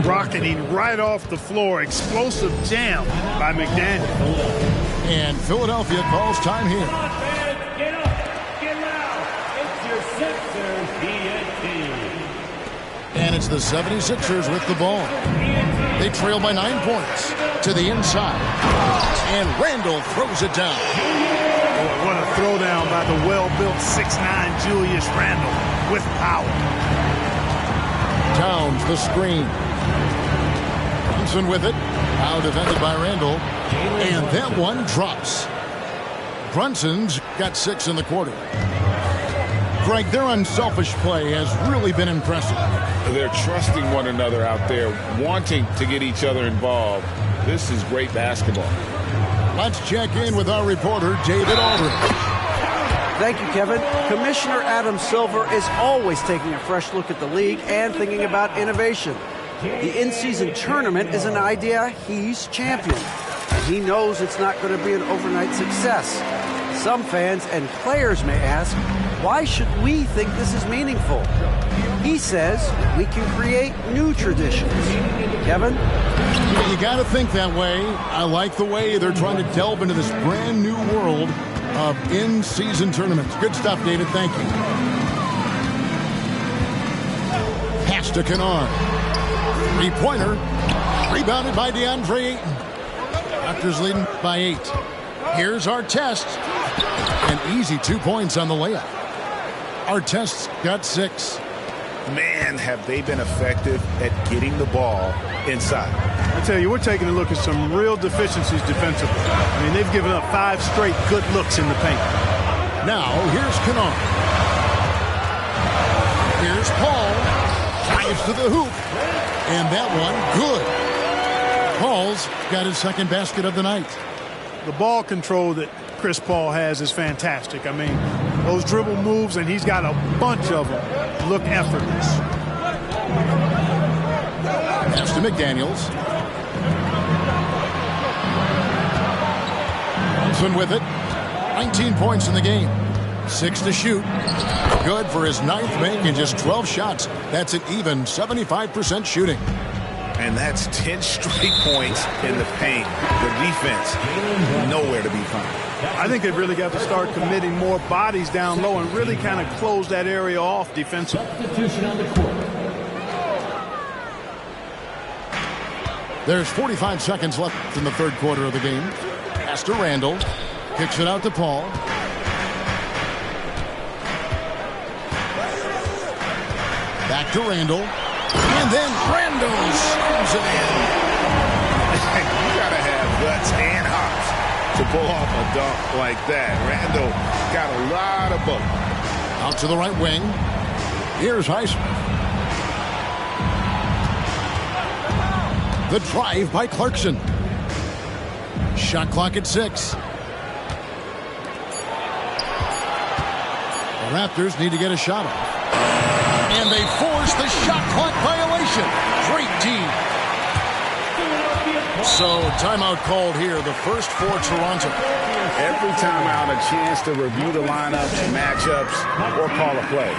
Rocketing right off the floor. Explosive jam by McDaniel. And Philadelphia calls time here. Get up, get loud. It's your Sixers ENT. And it's the 76ers with the ball. They trail by 9 points to the inside. And Randall throws it down. Oh, what a throwdown by the well-built 6'9" Julius Randle with power. Towns the screen. Brunson with it. Now defended by Randall. And that one drops. Brunson's got 6 in the quarter. Greg, their unselfish play has really been impressive. They're trusting one another out there, wanting to get each other involved. This is great basketball. Let's check in with our reporter, David Aldridge. Thank you, Kevin. Commissioner Adam Silver is always taking a fresh look at the league and thinking about innovation. The in-season tournament is an idea he's championed, and he knows it's not going to be an overnight success. Some fans and players may ask, why should we think this is meaningful? He says we can create new traditions. Kevin? You got to think that way. I like the way they're trying to delve into this brand new world of in-season tournaments. Good stuff, David. Thank you. Pass to Kennard. Three-pointer. Rebounded by DeAndre Ayton. Raptors leading by 8. Here's our test. An easy 2 points on the layup. Our test's got 6. Man, have they been effective at getting the ball inside. I tell you, we're taking a look at some real deficiencies defensively. I mean, they've given up 5 straight good looks in the paint. Now, here's Kennard. Here's Paul. Drives to the hoop. And that one, good. Paul's got his second basket of the night. The ball control that Chris Paul has is fantastic. I mean, those dribble moves, and he's got a bunch of them, look effortless. Pass to McDaniels. Brunson with it. 19 points in the game. 6 to shoot. Good for his 9th make in just 12 shots. That's an even 75% shooting. And that's 10 straight points in the paint. The defense, nowhere to be found. I think they've really got to start committing more bodies down low and really kind of close that area off defensively. Substitution on the court. There's 45 seconds left in the third quarter of the game. Pass to Randall. Kicks it out to Paul. Back to Randall. And then Randall slams it in. You got to have guts and hops to pull off a dunk like that. Randall got a lot of both. Out to the right wing. Here's Highsmith. The drive by Clarkson. Shot clock at 6. The Raptors need to get a shot off. And they force the shot clock violation. Great team. So timeout called here, the first for Toronto. Every timeout a chance to review the lineups, matchups, or call a play.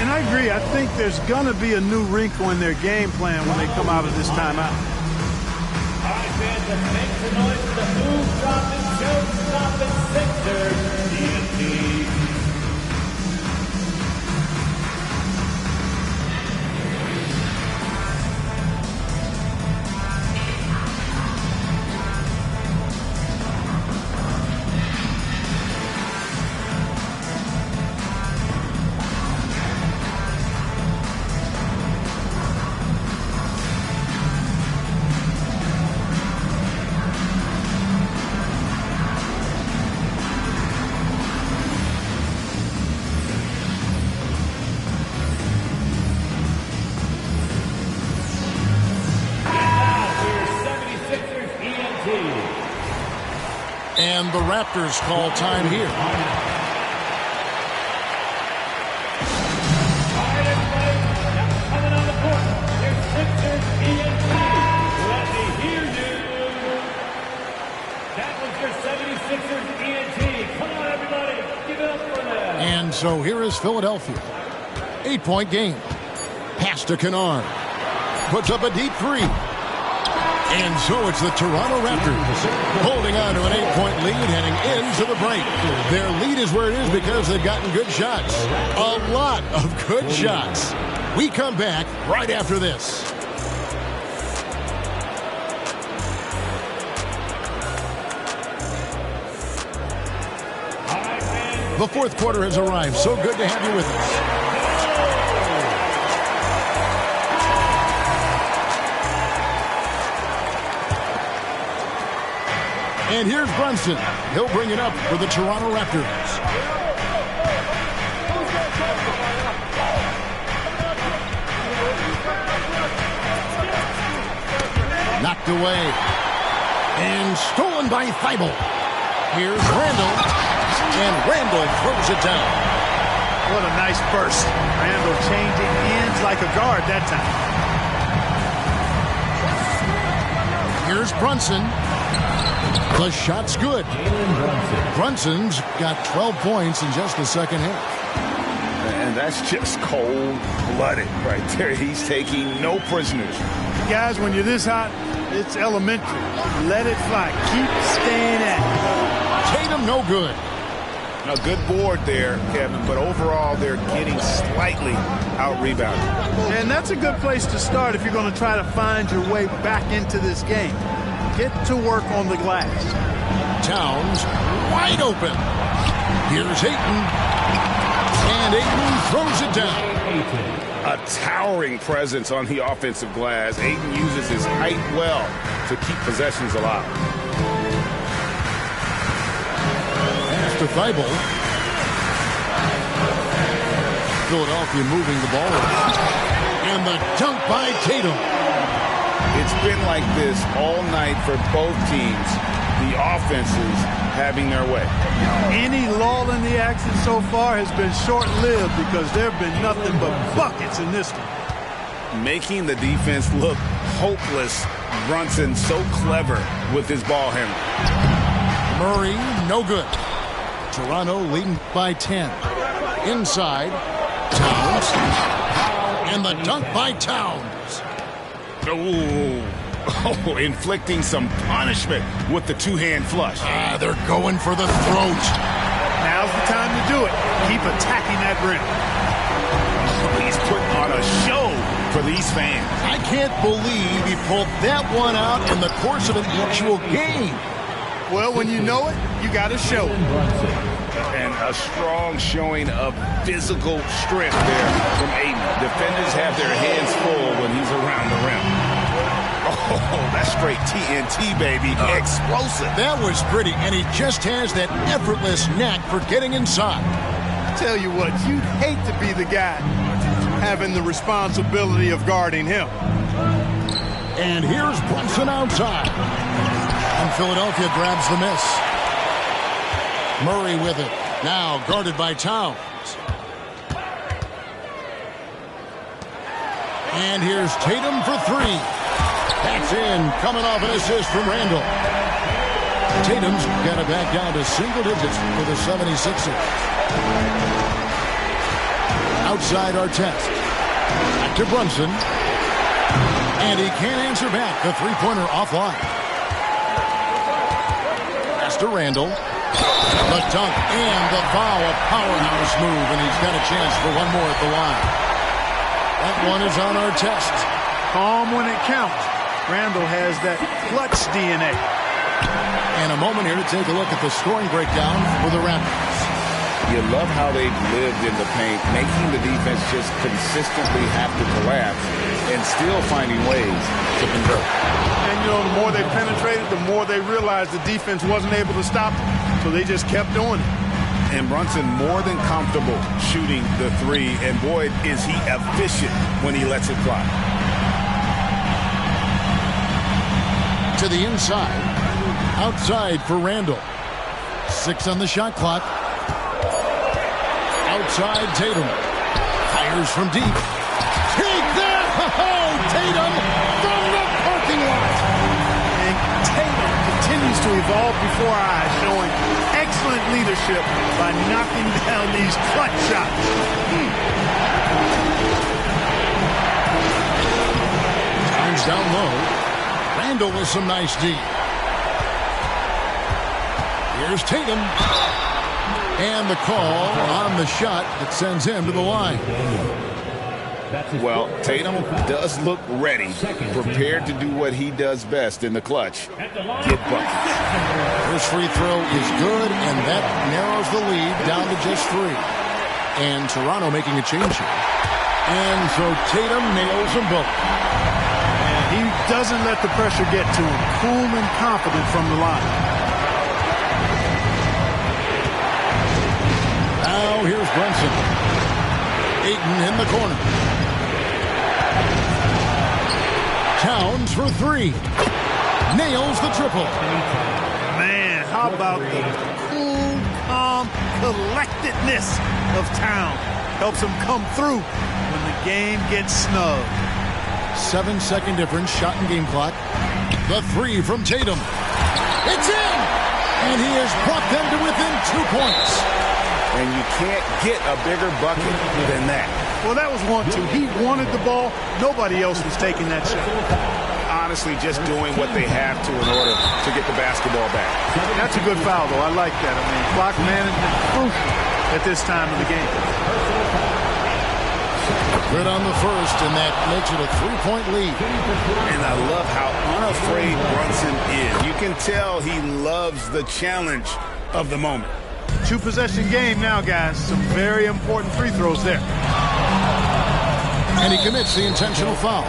And I agree. I think there's going to be a new wrinkle in their game plan when they come out of this timeout. All right, fans, let's make some noise for the move-dropping, show-stopping Sixers, TNT. And the Raptors call time here. Coming on the court, there's Sixers TNT. Let me hear you. That was your 76ers TNT. Come on, everybody. Give it up for them. And so here is Philadelphia. 8-point game. Pass to Kennard. Puts up a deep three. And so it's the Toronto Raptors holding on to an 8-point lead heading into the break. Their lead is where it is because they've gotten good shots. A lot of good shots. We come back right after this. The fourth quarter has arrived. So good to have you with us. And here's Brunson. He'll bring it up for the Toronto Raptors. Knocked away. And stolen by Thibault. Here's Randall. And Randall throws it down. What a nice burst. Randall changing ends like a guard that time. Here's Brunson. The shot's good. Brunson's got 12 points in just the second half. And that's just cold-blooded right there. He's taking no prisoners. Guys, when you're this hot, it's elementary. Let it fly. Keep staying at it. Tatum, no good. A good board there, Kevin, but overall they're getting slightly out-rebounded. And that's a good place to start if you're going to try to find your way back into this game. Get to work on the glass. Towns wide open. Here's Ayton. And Ayton throws it down. A towering presence on the offensive glass. Ayton uses his height well to keep possessions alive. Pass to Thibault. Philadelphia moving the ball. And the dunk by Tatum. It's been like this all night for both teams. The offenses having their way. Any lull in the action so far has been short-lived because there have been nothing but buckets in this one. Making the defense look hopeless. Brunson so clever with his ball handling. Murray, no good. Toronto leading by 10. Inside, Towns. And the dunk by Towns. Oh, inflicting some punishment with the two-hand flush. They're going for the throat. Now's the time to do it. Keep attacking that rim. He's putting on a show for these fans. I can't believe he pulled that one out in the course of an actual game. Well, when you know it, you got to show it. And a strong showing of physical strength there from Ayton. Defenders have their hands full when he's around the rim. Oh, that's straight TNT, baby. Explosive. That was pretty, and he just has that effortless knack for getting inside. Tell you what, you'd hate to be the guy having the responsibility of guarding him. And here's Brunson outside. And Philadelphia grabs the miss. Murray with it. Now guarded by Towns. And here's Tatum for three. That's in, coming off an assist from Randall. Tatum's got it back down to single digits for the 76ers. Outside Artest. Back to Brunson. And he can't answer back. The three-pointer offline. Pass to Randall. The dunk and the foul. A powerhouse move, and he's got a chance for one more at the line. That one is on Artest. Calm when it counts. Randall has that clutch DNA. And a moment here to take a look at the scoring breakdown for the Raptors. You love how they've lived in the paint, making the defense just consistently have to collapse and still finding ways to convert. And, you know, the more they penetrated, the more they realized the defense wasn't able to stop them. So they just kept doing it. And Brunson more than comfortable shooting the three. And, boy, is he efficient when he lets it fly. To the inside. Outside for Randall. 6 on the shot clock. Outside Tatum. Fires from deep. Take that! Oh, Tatum from the parking lot. And Tatum continues to evolve before our eyes, showing excellent leadership by knocking down these clutch shots. Turns down low. Randall with some nice D. Here's Tatum. And the call on the shot that sends him to the line. Well, Tatum does look ready, prepared to do what he does best in the clutch. Get buckets. First free throw is good, and that narrows the lead down to just 3. And Toronto making a change here. And so Tatum nails them both. And he doesn't let the pressure get to him. Cool and confident from the line. Now here's Brunson. Ayton in the corner. Towns for 3. Nails the triple. Man, how about the cool, calm collectedness of Town? Helps him come through when the game gets snug. 7-second difference, shot and game clock. The 3 from Tatum. It's in! And he has brought them to within 2 points. And you can't get a bigger bucket than that. Well, that was 1-2. He wanted the ball. Nobody else was taking that shot. Honestly, just doing what they have to in order to get the basketball back. That's a good foul, though. I like that. I mean, clock management crucial at this time of the game. Good on the first, and that makes it a 3-point lead. And I love how unafraid Brunson is. You can tell he loves the challenge of the moment. 2-possession game now, guys. Some very important free throws there. And he commits the intentional foul.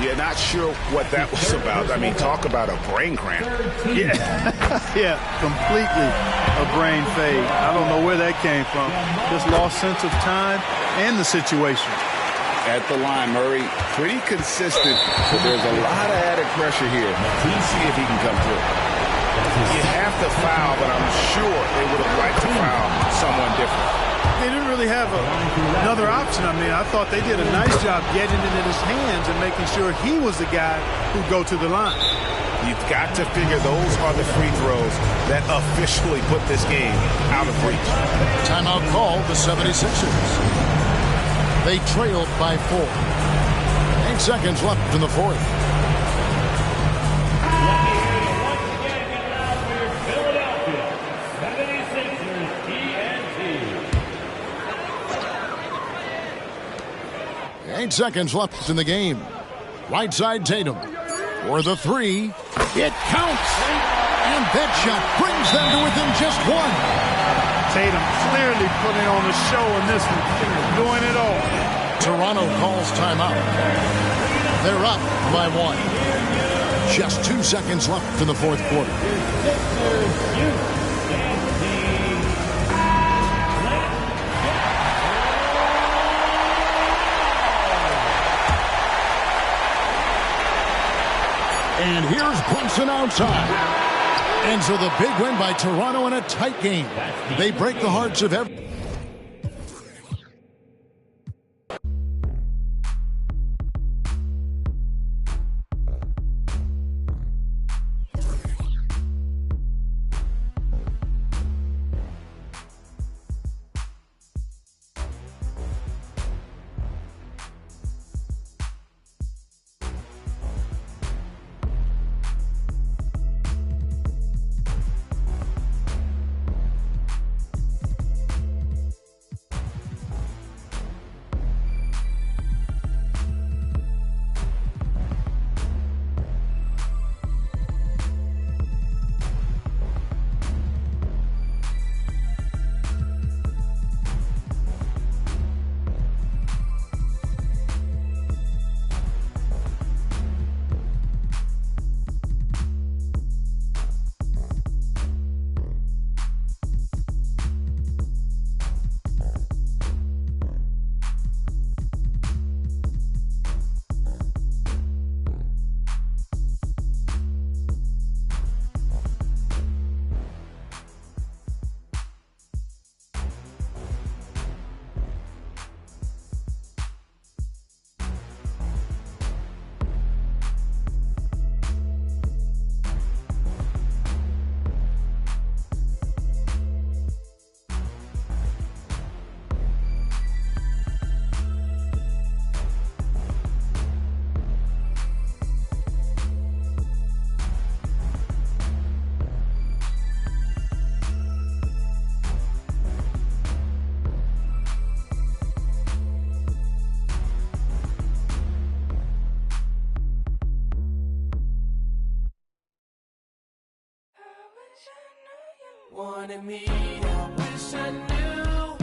Yeah, not sure what that was about. I mean, talk about a brain cramp. Yeah, yeah, completely a brain fade. I don't know where that came from. Just lost sense of time and the situation. At the line, Murray, pretty consistent, but there's a lot of added pressure here. Let's see if he can come through. You have to foul, but I'm sure they would have liked to foul someone different. They didn't really have another option. I mean, I thought they did a nice job getting it in his hands and making sure he was the guy who'd go to the line. You've got to figure those are the free throws that officially put this game out of reach. Timeout called the 76ers. They trailed by 4. 8 seconds left in the fourth. 8 seconds left in the game. Right side Tatum. For the 3. It counts. And that shot brings them to within just 1. Tatum clearly putting on a show in this one. Doing it all. Toronto calls timeout. They're up by 1. Just 2 seconds left in the fourth quarter. And here's Brunson outside. And so the big win by Toronto in a tight game. They break the hearts of everyone. wanted me. I wish I knew.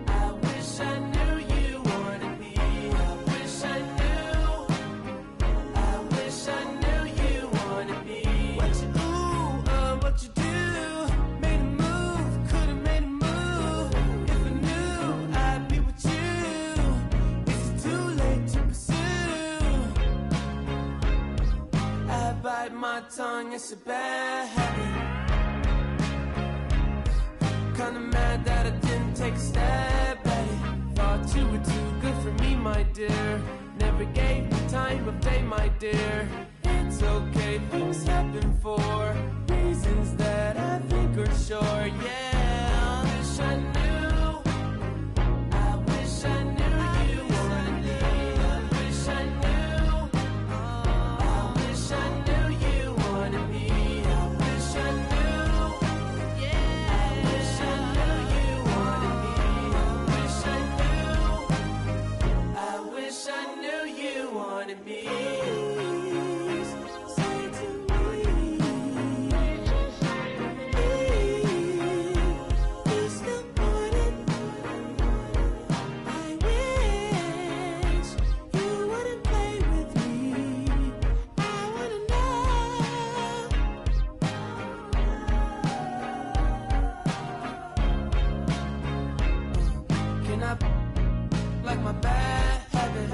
I wish I knew you wanted me. I wish I knew. I wish I knew you wanted me. What you do, what you do. Made a move, could've made a move. If I knew I'd be with you. Is it too late to pursue? I bite my tongue, it's a bad habit. Kinda mad that I didn't take a step at it. Thought you were too good for me, my dear. Never gave me time of day, my dear. It's okay, things happen for reasons that I think are sure. Yeah, I wish I knew. I wish I knew you wanted me. I wish I knew. I wish I knew you wanted me. I wish I knew. Yeah, I wish I knew you wanted me. I wish I knew. I wish I knew you wanted me. Say to me, it's the morning. I wish you wouldn't play with me. I wanna know. Can I like my bad habit?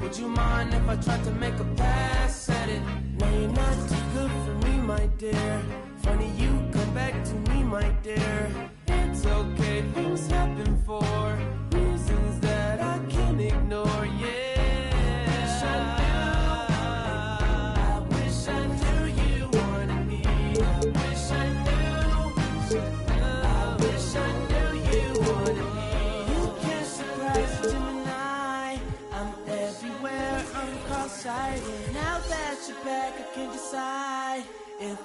Would you mind if I tried to make a pass at it? No, you're not too good for me, my dear. Funny you come back to me, my dear. It's okay, things happen for reasons that I can't ignore. Yeah. I wish I knew you wanted me. I wish I knew. I wish I knew you wanted me. You can't surprise Gemini. I'm everywhere, I'm cross-sighted. Now that you're back, I can decide if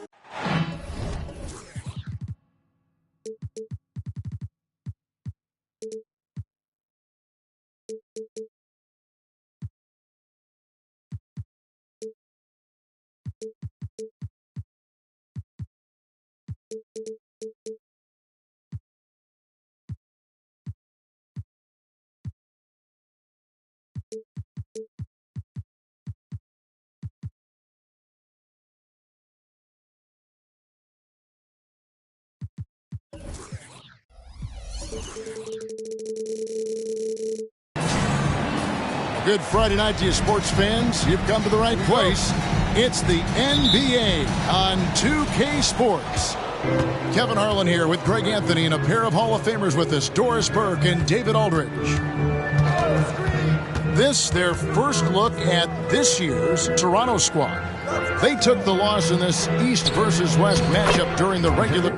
Good Friday night to you, sports fans. You've come to the right place. It's the NBA on 2K Sports. Kevin Harlan here with Greg Anthony and a pair of Hall of Famers with us, Doris Burke and David Aldridge. This, their first look at this year's Toronto squad. They took the loss in this East versus West matchup during the regular...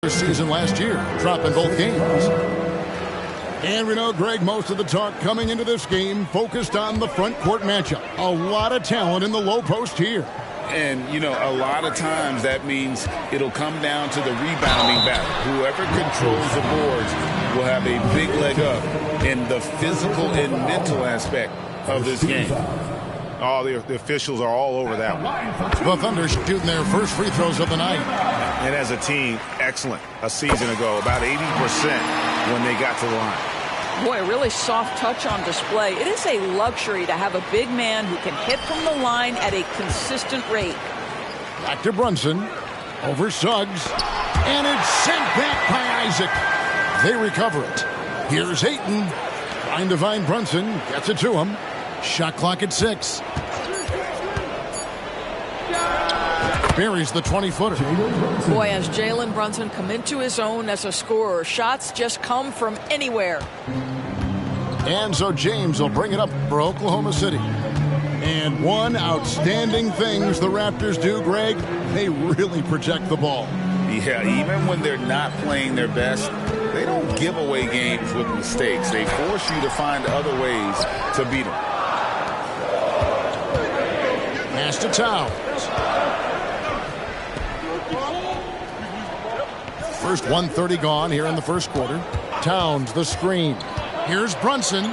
season last year, dropping both games. And we know, Greg, most of the talk coming into this game focused on the front court matchup. A lot of talent in the low post here. And, you know, a lot of times that means it'll come down to the rebounding battle. Whoever controls the boards will have a big leg up in the physical and mental aspect of this game. Oh, the officials are all over that one. The Thunder shooting their first free throws of the night. And as a team, excellent. A season ago, about 80% when they got to the line. Boy, a really soft touch on display. It is a luxury to have a big man who can hit from the line at a consistent rate. Back to Brunson. Over Suggs. And it's sent back by Isaac. They recover it. Here's Ayton. Trying to find Brunson. Gets it to him. Shot clock at 6. buries the 20-footer. Boy, has Jalen Brunson come into his own as a scorer. Shots just come from anywhere. And so James will bring it up for Oklahoma City. And one outstanding things the Raptors do, Greg, they really protect the ball. Yeah, even when they're not playing their best, they don't give away games with mistakes. They force you to find other ways to beat them. Pass to Towns. First 1:30 gone here in the first quarter. Towns, the screen. Here's Brunson.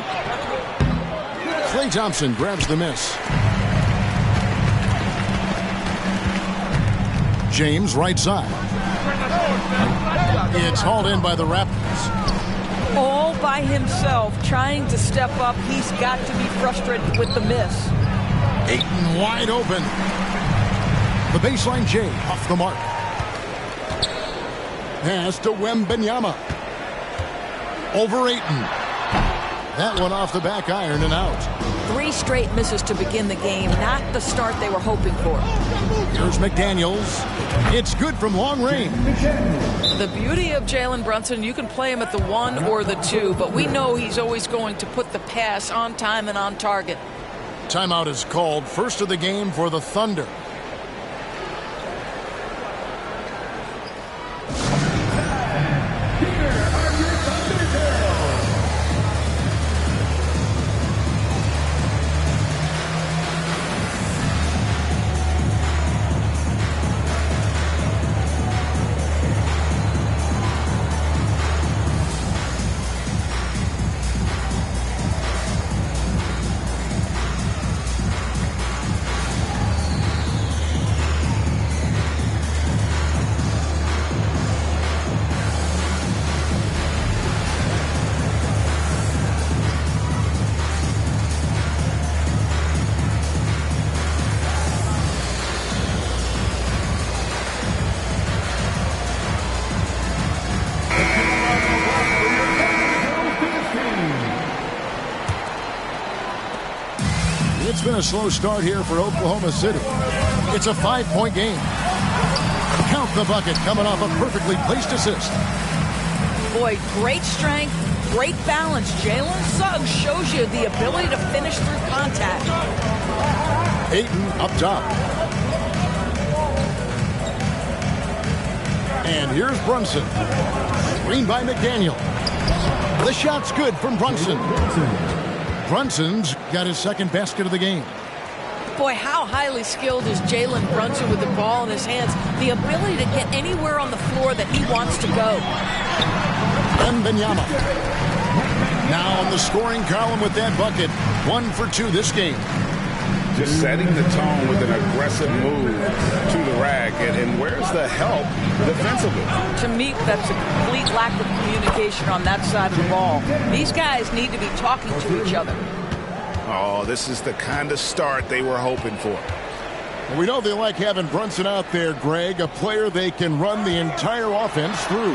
Klay Thompson grabs the miss. James, right side. It's hauled in by the Raptors. All by himself, trying to step up. He's got to be frustrated with the miss. Ayton wide open. The baseline J off the mark. Pass to Wembanyama. Over Ayton. That one off the back iron and out. 3 straight misses to begin the game. Not the start they were hoping for. Here's McDaniels. It's good from long range. The beauty of Jalen Brunson, you can play him at the 1 or the 2, but we know he's always going to put the pass on time and on target. Timeout is called. First of the game for the Thunder. It's been a slow start here for Oklahoma City. It's a 5-point game. Count the bucket coming off a perfectly placed assist. Boy, great strength, great balance. Jalen Suggs shows you the ability to finish through contact. Ayton up top. And here's Brunson. Screen by McDaniel. The shot's good from Brunson. Brunson's got his second basket of the game. Boy, how highly skilled is Jalen Brunson with the ball in his hands. The ability to get anywhere on the floor that he wants to go. Wembanyama. Now on the scoring column with that bucket. 1 for 2 this game. Just setting the tone with an aggressive move to the rack. And where's the help defensively? To me, that's a complete lack of communication on that side of the ball. These guys need to be talking to each other. Oh, this is the kind of start they were hoping for. We know they like having Brunson out there, Greg, a player they can run the entire offense through.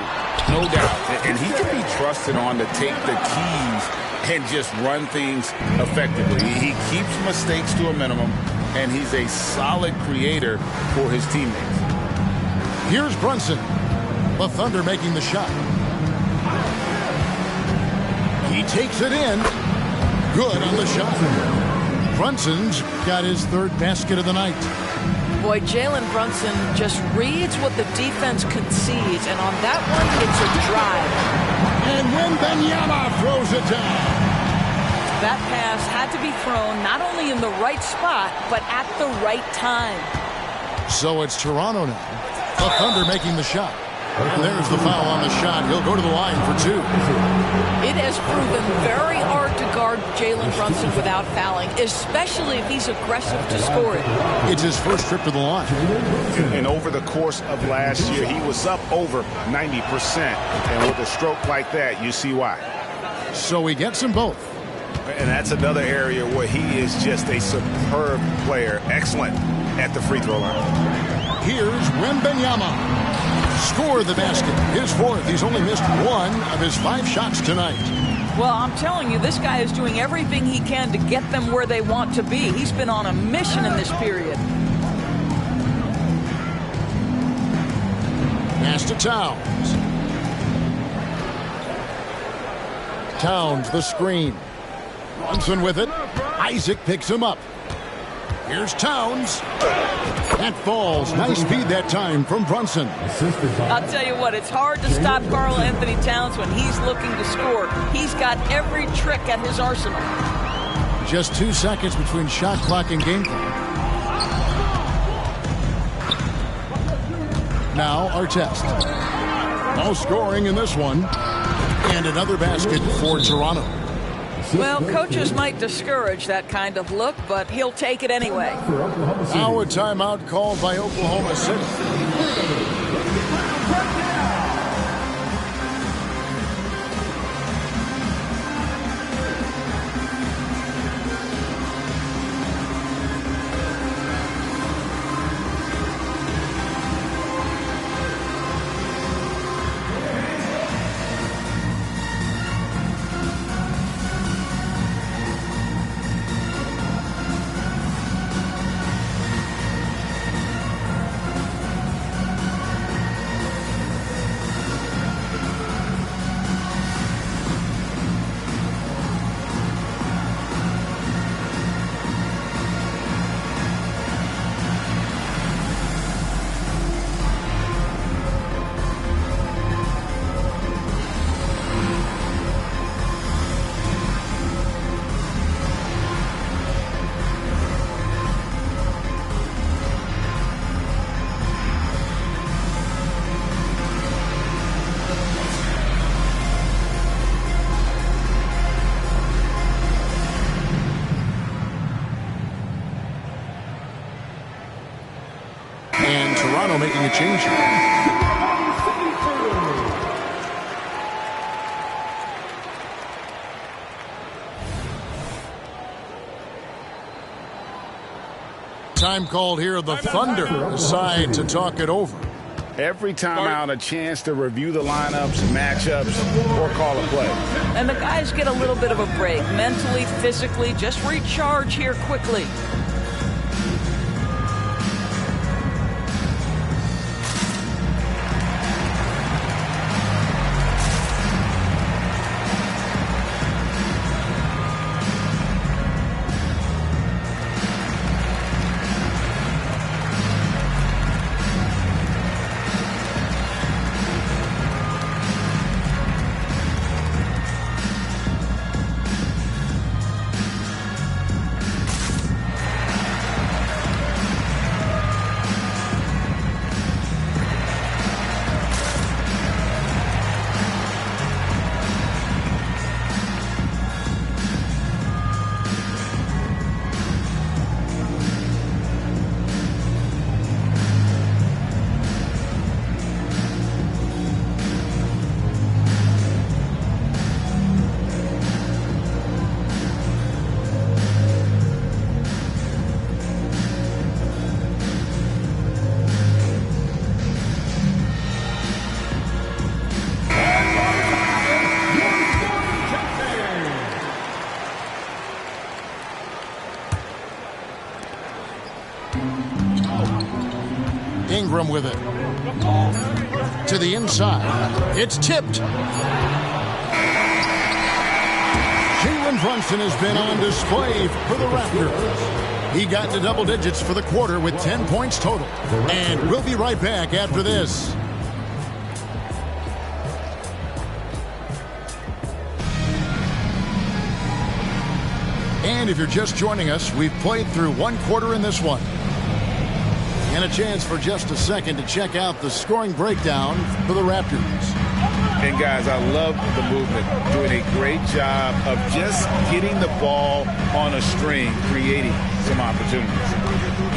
No doubt. And he can be trusted on to take the keys and just run things effectively. He keeps mistakes to a minimum, and he's a solid creator for his teammates. Here's Brunson. The Thunder making the shot. He takes it in. Good on the shot. Brunson's got his third basket of the night. Boy, Jalen Brunson just reads what the defense concedes, and on that one, it's a drive. And Wembanyama throws it down. That pass had to be thrown not only in the right spot, but at the right time. So it's Toronto now. The Thunder making the shot. And there's the foul on the shot. He'll go to the line for 2. It has proven very hard to guard Jalen Brunson without fouling, especially if he's aggressive to score it. It's his first trip to the line. And over the course of last year, he was up over 90%. And with a stroke like that, you see why. So he gets them both. And that's another area where he is just a superb player. Excellent at the free throw line. Here's Wembanyama. Score the basket. His fourth. He's only missed 1 of his 5 shots tonight. Well, I'm telling you, this guy is doing everything he can to get them where they want to be. He's been on a mission in this period. Pass to Towns. Towns, the screen. Brunson with it. Isaac picks him up. Here's Towns. That falls. Nice speed that time from Brunson. I'll tell you what, it's hard to stop Karl Anthony Towns when he's looking to score. He's got every trick at his arsenal. Just 2 seconds between shot clock and game clock. Now our test. No scoring in this one. And another basket for Toronto. Well, coaches might discourage that kind of look, but he'll take it anyway. Now a timeout called by Oklahoma City. And Toronto making a change here. Time called here. The Thunder decide to talk it over. Every time out, a chance to review the lineups, matchups, or call a play. And the guys get a little bit of a break, mentally, physically, just recharge here quickly. Ingram with it. To the inside. It's tipped. Jalen Brunson has been on display for the Raptors. He got to double digits for the quarter with 10 points total. And we'll be right back after this. And if you're just joining us, we've played through one quarter in this one. And a chance for just a second to check out the scoring breakdown for the Raptors. And guys, I love the movement. Doing a great job of just getting the ball on a string, creating some opportunities.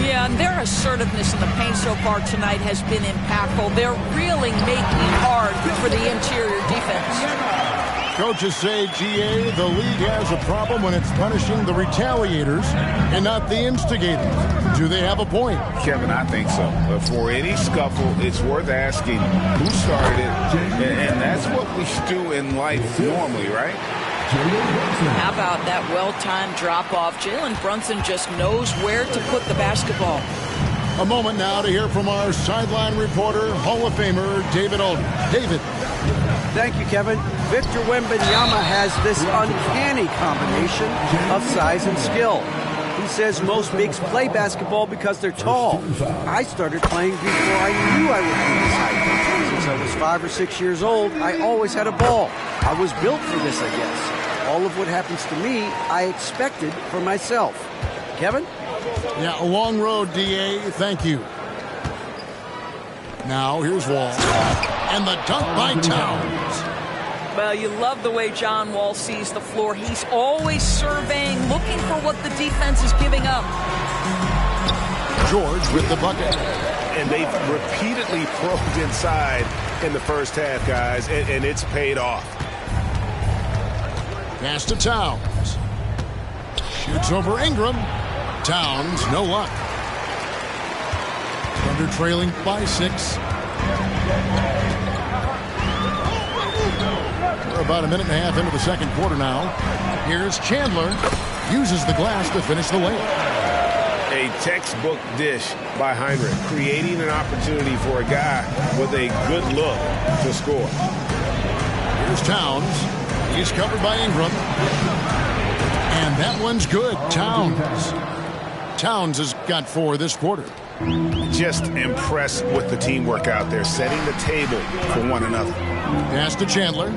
Yeah, and their assertiveness in the paint so far tonight has been impactful. They're really making it hard for the interior defense. Coaches say, GA, the league has a problem when it's punishing the retaliators and not the instigators. Do they have a point? Kevin, I think so. But for any scuffle, it's worth asking who started it, and that's what we do in life normally, right? How about that well-timed drop-off? Jalen Brunson just knows where to put the basketball. A moment now to hear from our sideline reporter, Hall of Famer David Alden. David. Thank you, Kevin. Victor Wembanyama has this uncanny combination of size and skill. He says most bigs play basketball because they're tall. I started playing before I knew I would be this height. Since I was 5 or 6 years old, I always had a ball. I was built for this, I guess. All of what happens to me, I expected for myself. Kevin? Yeah, a long road, D.A. Thank you. Now, here's Wall. And the dunk by Towns. Well, you love the way John Wall sees the floor. He's always surveying, looking for what the defense is giving up. George with the bucket. And they've repeatedly probed inside in the first half, guys, and it's paid off. Pass to Towns. Shoots over Ingram. Towns, no luck. Thunder trailing by 6. We're about a minute and a half into the second quarter now. Here's Chandler. Uses the glass to finish the layup. A textbook dish by Heinrich, creating an opportunity for a guy with a good look to score. Here's Towns. He's covered by Ingram. And that one's good. Towns has got 4 this quarter. Just impressed with the teamwork out there, setting the table for one another. Pass to Chandler.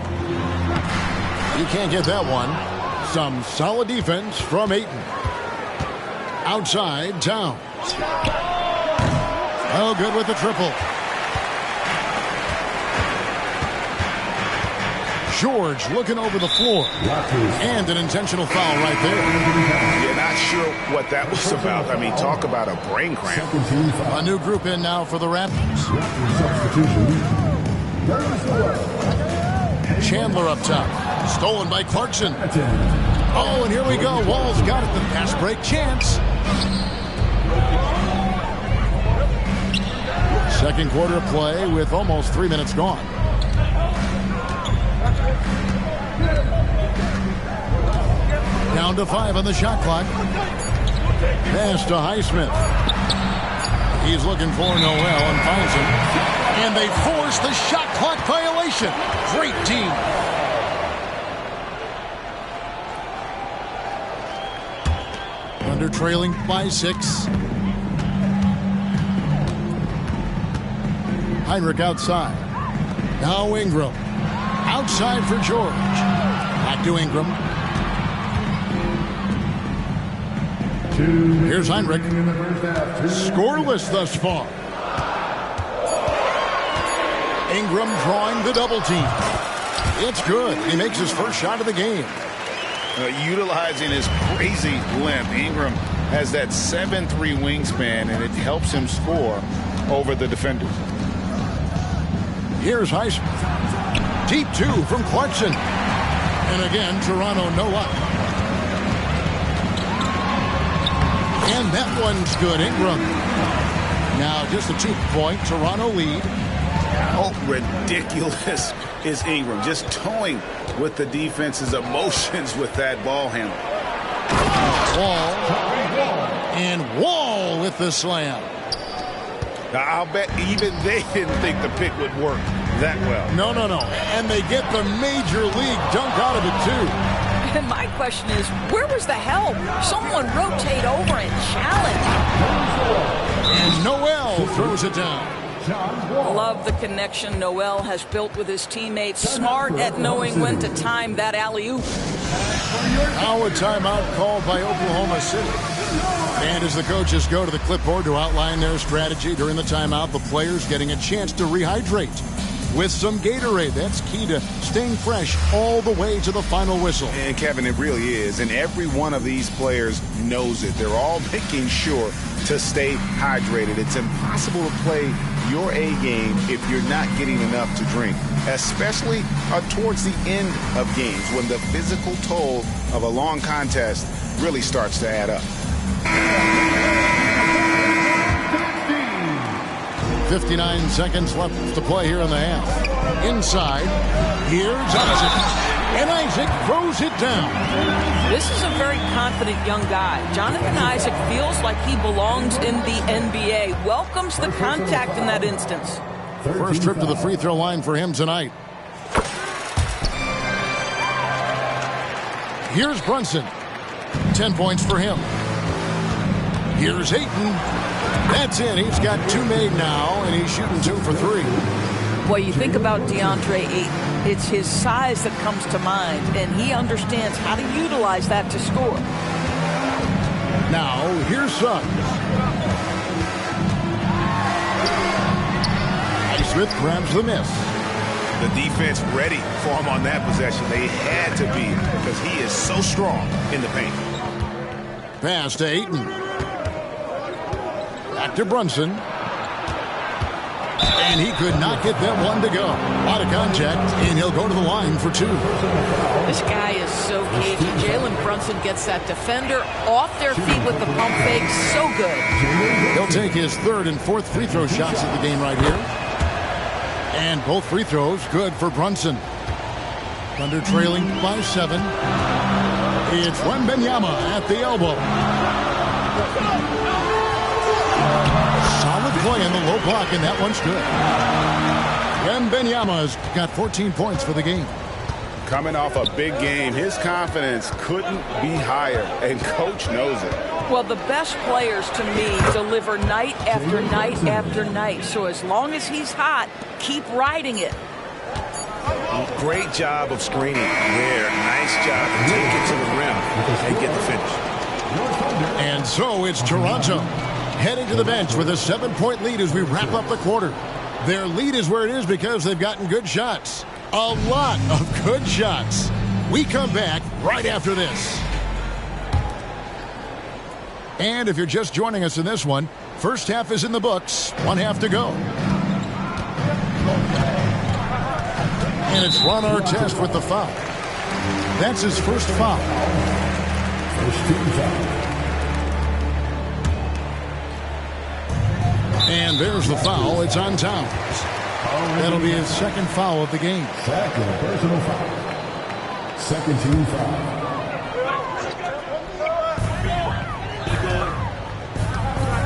You can't get that one. Some solid defense from Ayton. Outside, Towns. Oh, good with the triple. George looking over the floor. And an intentional foul right there. You're not sure what that was about. I mean, talk about a brain cramp. A new group in now for the Raptors. Chandler up top. Stolen by Clarkson. Oh, and here we go. Wall's got it. The pass break chance. Second quarter of play with almost 3 minutes gone. Down to 5 on the shot clock. Pass to Highsmith. He's looking for Noel and finds him. And they force the shot clock violation. Great team. Thunder trailing by 6. Heinrich outside. Now Ingram. Outside for George. Back to Ingram. Here's Heinrich. Scoreless thus far. Ingram drawing the double team. It's good. He makes his first shot of the game. Utilizing his crazy length, Ingram has that 7'3" wingspan, and it helps him score over the defenders. Here's Highsmith. Deep 2 from Clarkson. And again, Toronto no luck. And that one's good. Ingram. Now just a 2-point Toronto lead. Oh, ridiculous is Ingram. Just toying with the defense's emotions with that ball handle. Wall. And Wall with the slam. Now, I'll bet even they didn't think the pick would work that well. No. And they get the major league dunk out of it, too. And my question is, where was the help? Someone rotate over and challenge. And Noel throws it down. Love the connection Noel has built with his teammates. Smart at knowing when to time that alley-oop. Now a timeout called by Oklahoma City. And as the coaches go to the clipboard to outline their strategy during the timeout, the players getting a chance to rehydrate with some Gatorade. That's key to staying fresh all the way to the final whistle. And Kevin, it really is. And every one of these players knows it. They're all making sure to stay hydrated. It's impossible to play your A game if you're not getting enough to drink, especially towards the end of games when the physical toll of a long contest really starts to add up. 59 seconds left to play here in the half. Inside, here's Johnson. And Isaac throws it down. This is a very confident young guy. Jonathan Isaac feels like he belongs in the NBA. Welcomes the contact in that instance. First trip to the free throw line for him tonight. Here's Brunson. 10 points for him. Here's Ayton. That's in. He's got 2 made now, and he's shooting 2 for 3. Boy, you think about DeAndre Ayton. It's his size that comes to mind, and he understands how to utilize that to score. Now, here's Suggs. Smith grabs the miss. The defense ready for him on that possession. They had to be because he is so strong in the paint. Pass to Ayton. Back to Brunson. And he could not get that one to go. A lot of contact, and he'll go to the line for 2. This guy is so cagey. Jalen Brunson gets that defender off their feet with the pump fake. So good. He'll take his 3rd and 4th free throw shots at the game right here. And both free throws good for Brunson. Thunder trailing by 7. It's Wembanyama at the elbow. Solid play in the low block, and that one's good. Wembanyama's got 14 points for the game. Coming off a big game, his confidence couldn't be higher, and coach knows it. Well, the best players, to me, deliver night after night after night. So as long as he's hot, keep riding it. Great job of screening there. Nice job to take it to the rim and get the finish. And so it's Toronto heading to the bench with a 7-point lead as we wrap up the quarter. Their lead is where it is because they've gotten good shots. A lot of good shots. We come back right after this. And if you're just joining us in this one, first half is in the books. 1 half to go. And it's Ron Artest with the foul. That's his first foul. First team foul. And there's the foul. It's on Towns. That'll be his 2nd foul of the game. 2nd personal foul. 2nd team foul.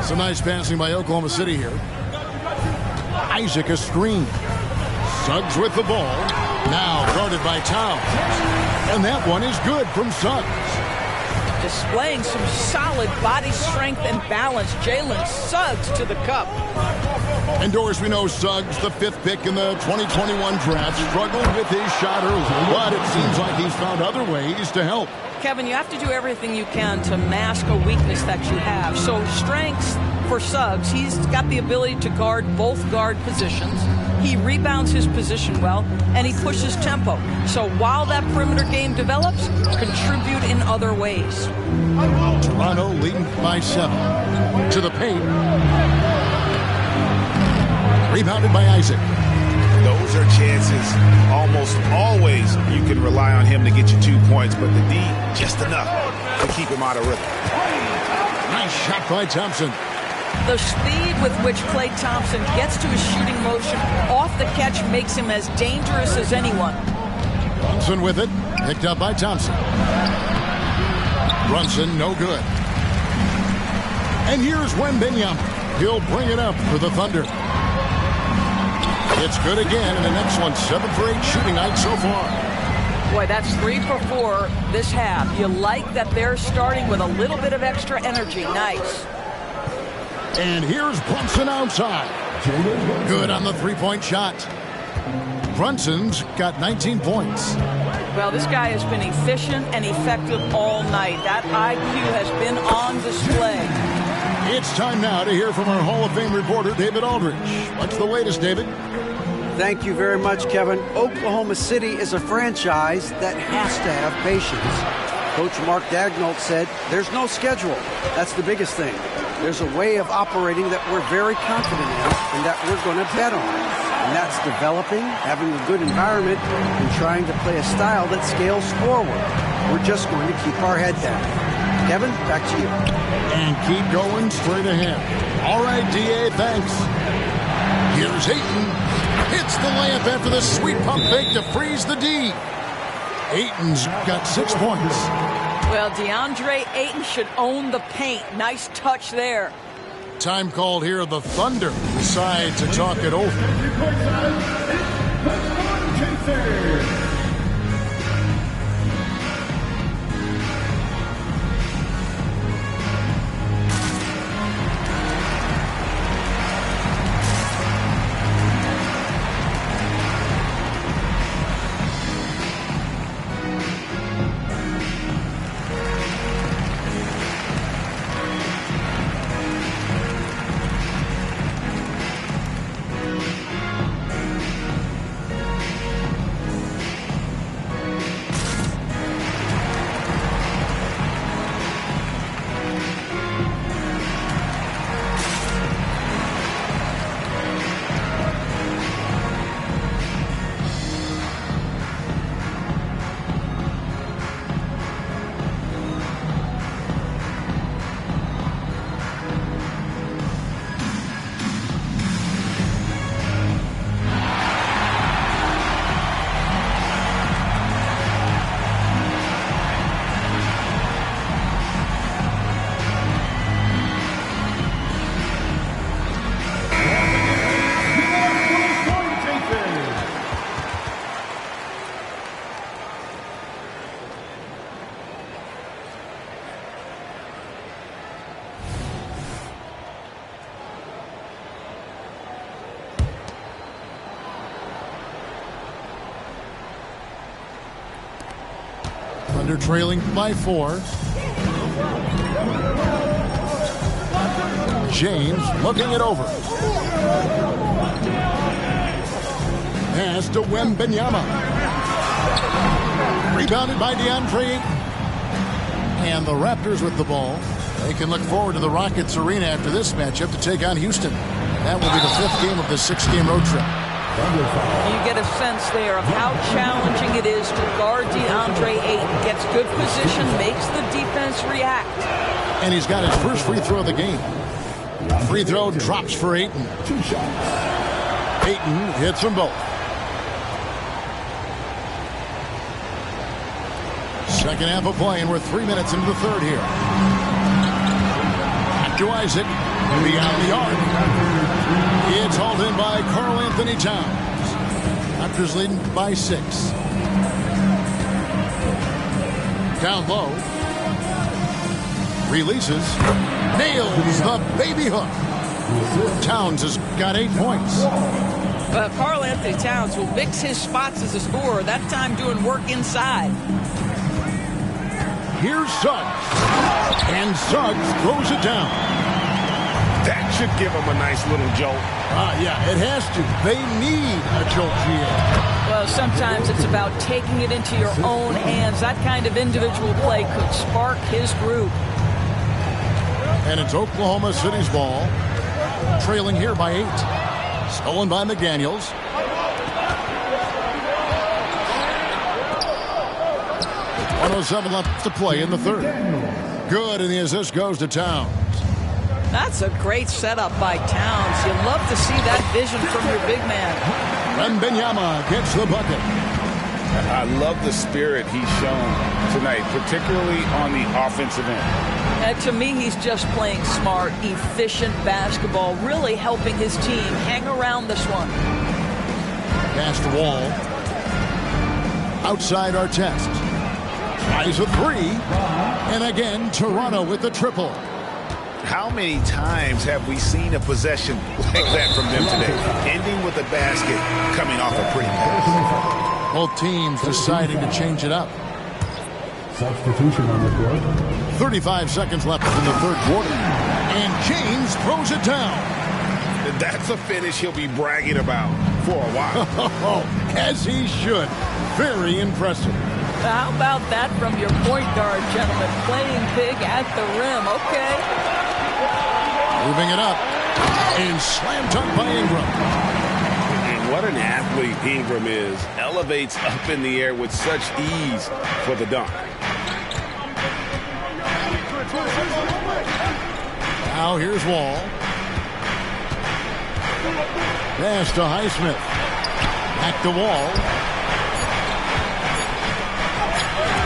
Some nice passing by Oklahoma City here. Isaac a screen. Suggs with the ball. Now guarded by Towns. And that one is good from Suggs. Displaying some solid body strength and balance. Jalen Suggs to the cup. And Doris, we know Suggs, the 5th pick in the 2021 draft, struggled with his shot early, but it seems like he's found other ways to help. Kevin, you have to do everything you can to mask a weakness that you have. So strengths for Suggs, he's got the ability to guard both guard positions. He rebounds his position well, and he pushes tempo. So while that perimeter game develops, contribute in other ways. Toronto leading by 7. To the paint. Rebounded by Isaac. Those are chances almost always you can rely on him to get you 2 points, but the D, just enough to keep him out of rhythm. Nice shot by Thompson. The speed with which Klay Thompson gets to his shooting motion off the catch makes him as dangerous as anyone. Brunson with it. Picked up by Thompson. Brunson, no good. And here's Wembanyama. He'll bring it up for the Thunder. It's good again, and the next one, 7 for 8 shooting night so far. Boy, that's 3 for 4 this half. You like that they're starting with a little bit of extra energy. Nice. And here's Brunson outside. Good on the 3-point shot. Brunson's got 19 points. Well, this guy has been efficient and effective all night. That IQ has been on display. It's time now to hear from our Hall of Fame reporter, David Aldridge. What's the latest, David? Thank you very much, Kevin. Oklahoma City is a franchise that has to have patience. Coach Mark Daigneault said, there's no schedule. That's the biggest thing. There's a way of operating that we're very confident in and that we're going to bet on. And that's developing, having a good environment, and trying to play a style that scales forward. We're just going to keep our head down. Kevin, back to you. And keep going straight ahead. All right, D.A., thanks. Here's Ayton. Hits the layup after the sweet pump fake to freeze the D. Ayton's got 6 points. Well, DeAndre Ayton should own the paint. Nice touch there. Time called here. The Thunder decide to talk it over. Thunder trailing by 4. James looking it over. Pass to Wembanyama. Rebounded by DeAndre Ayton. And the Raptors with the ball. They can look forward to the Rockets Arena after this matchup to take on Houston. That will be the 5th game of the 6-game road trip. You get a sense there of how challenging it is to guard DeAndre Ayton. Gets good position, makes the defense react. And he's got his first free throw of the game. Free throw drops for Ayton. 2 shots. Ayton hits them both. Second half of play, and we're 3 minutes into the third here. Back to Isaac. Beyond the arc. It's hauled in by Karl Anthony Towns. Raptors leading by 6. Down low. Releases. Nails the baby hook. Towns has got 8 points. But Karl Anthony Towns will mix his spots as a scorer, that time doing work inside. Here's Suggs. And Suggs throws it down. That should give him a nice little jolt. Yeah, it has to. They need a jolt here. Well, sometimes it's about taking it into your own hands. That kind of individual play could spark his group. And it's Oklahoma City's ball. Trailing here by 8. Stolen by McDaniels. .107 left to play in the third. Good, and the assist goes to Towns. That's a great setup by Towns. You love to see that vision from your big man. Wembanyama gets the bucket. I love the spirit he's shown tonight, particularly on the offensive end. And to me, he's just playing smart, efficient basketball, really helping his team hang around this one. Pass to Wall. Outside our test. Tries a 3. And again, Toronto with the triple. How many times have we seen a possession like that from them today? Ending with a basket, coming off a pretty pass. Both teams deciding to change it up. Substitution on the court. 35 seconds left in the third quarter. And James throws it down. That's a finish he'll be bragging about for a while. As he should. Very impressive. How about that from your point guard, gentlemen? Playing big at the rim. Okay. Moving it up. And slam dunk by Ingram. And what an athlete Ingram is. Elevates up in the air with such ease for the dunk. Now here's Wall. Pass to Highsmith. Back to Wall.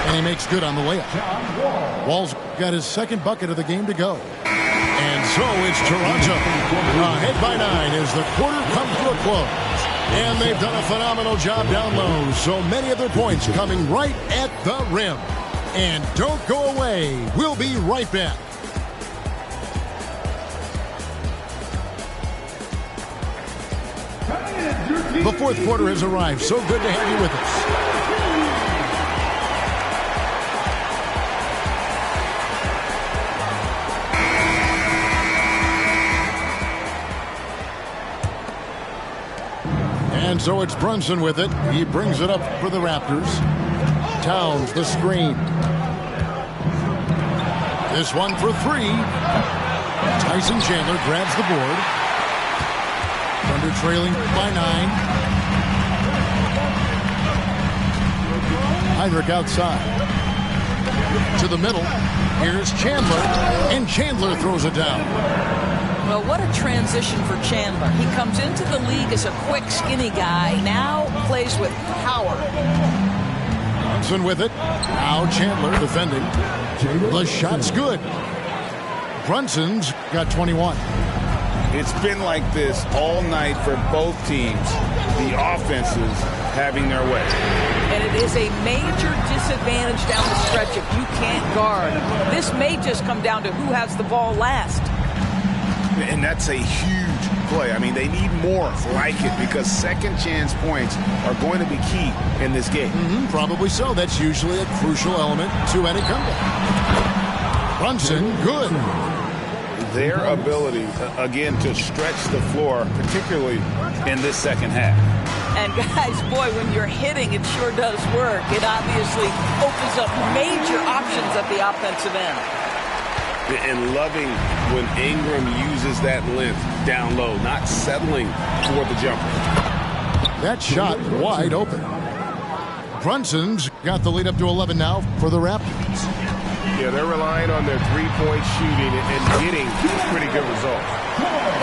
And he makes good on the layup. Wall's got his second bucket of the game to go. And so it's Toronto. Ahead by 9 as the quarter comes to a close. And they've done a phenomenal job down low. So many of their points coming right at the rim. And don't go away. We'll be right back. The fourth quarter has arrived. So good to have you with us. And so it's Brunson with it. He brings it up for the Raptors. Towns, the screen. This one for 3. Tyson Chandler grabs the board. Thunder trailing by 9. Heinrich outside. To the middle. Here's Chandler. And Chandler throws it down. Well, what a transition for Chandler. He comes into the league as a quick, skinny guy. Now plays with power. Brunson with it. Now Chandler defending. The shot's good. Brunson's got 21. It's been like this all night for both teams. The offenses having their way. And it is a major disadvantage down the stretch if you can't guard. This may just come down to who has the ball last. And that's a huge play. I mean, they need more like it because second chance points are going to be key in this game. Probably so. That's usually a crucial element to any comeback. Brunson, good. Their ability, again, to stretch the floor, particularly in this second half. And guys, boy, when you're hitting, it sure does work. It obviously opens up major options at the offensive end. And loving when Ingram uses that length down low, not settling for the jumper. That shot wide open. Brunson's got the lead up to 11 now for the Raptors. Yeah, they're relying on their three-point shooting and getting pretty good results.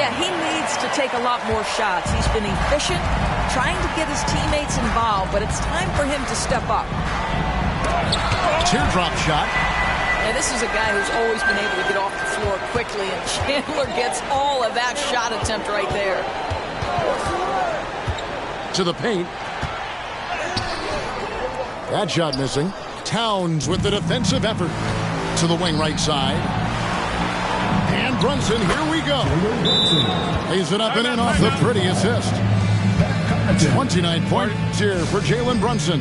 Yeah, he needs to take a lot more shots. He's been efficient, trying to get his teammates involved, but it's time for him to step up. Teardrop shot. Yeah, this is a guy who's always been able to get off the floor quickly, and Chandler gets all of that shot attempt right there. To the paint. That shot missing. Towns with the defensive effort. To the wing right side. And Brunson, here we go. Lays it up and in off the pretty assist. 29 points here for Jalen Brunson.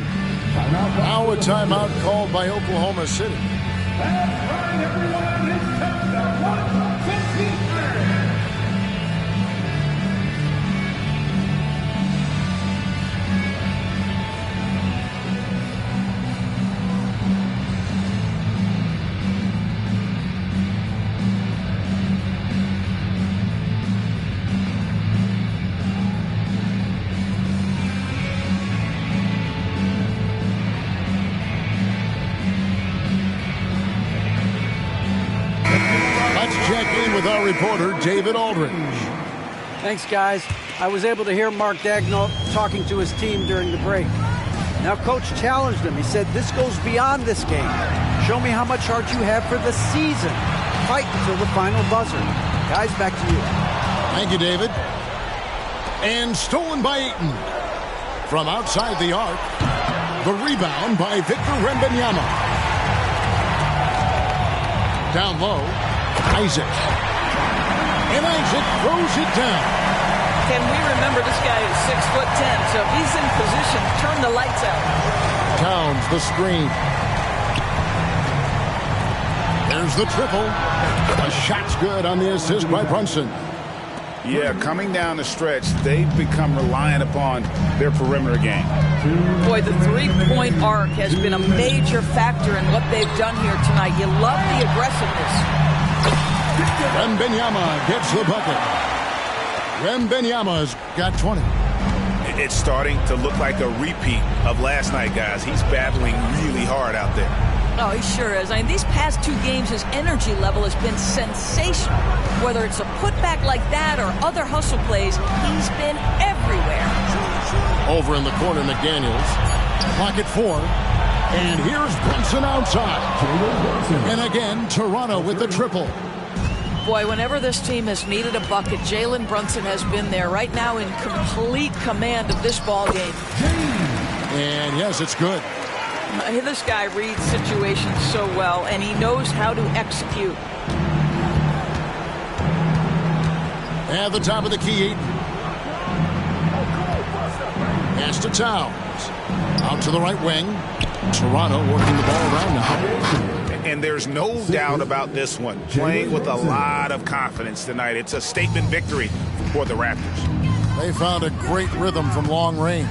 Now a timeout called by Oklahoma City. That's right, everyone. It's time to 1:53. With our reporter, David Aldridge. Thanks, guys. I was able to hear Mark Daigneault talking to his team during the break. Now, Coach challenged him. He said, this goes beyond this game. Show me how much heart you have for the season. Fight until the final buzzer. Guys, back to you. Thank you, David. And stolen by Ayton. From outside the arc, the rebound by Victor Wembanyama. Down low, Isaac. And Isaac throws it down. Can we remember this guy is 6'10", so if he's in position, turn the lights out. Towns, the screen. There's the triple. The shot's good on the assist by Brunson. Yeah, coming down the stretch, they've become reliant upon their perimeter game. Boy, the three-point arc has been a major factor in what they've done here tonight. You love the aggressiveness. Wembanyama gets the bucket. Wembanyama's got 20. It's starting to look like a repeat of last night, guys. He's battling really hard out there. Oh, he sure is. I mean, these past two games, his energy level has been sensational. Whether it's a putback like that or other hustle plays, he's been everywhere. Over in the corner, McDaniels. Clock at 4. And here's Brunson outside. And again, Toronto with the triple. Boy, whenever this team has needed a bucket, Jalen Brunson has been there right now in complete command of this ball game. And yes, it's good. This guy reads situations so well, and he knows how to execute. At the top of the key, pass to Towns. Out to the right wing. Toronto working the ball around now. And there's no doubt about this one. Playing with a lot of confidence tonight. It's a statement victory for the Raptors. They found a great rhythm from long range.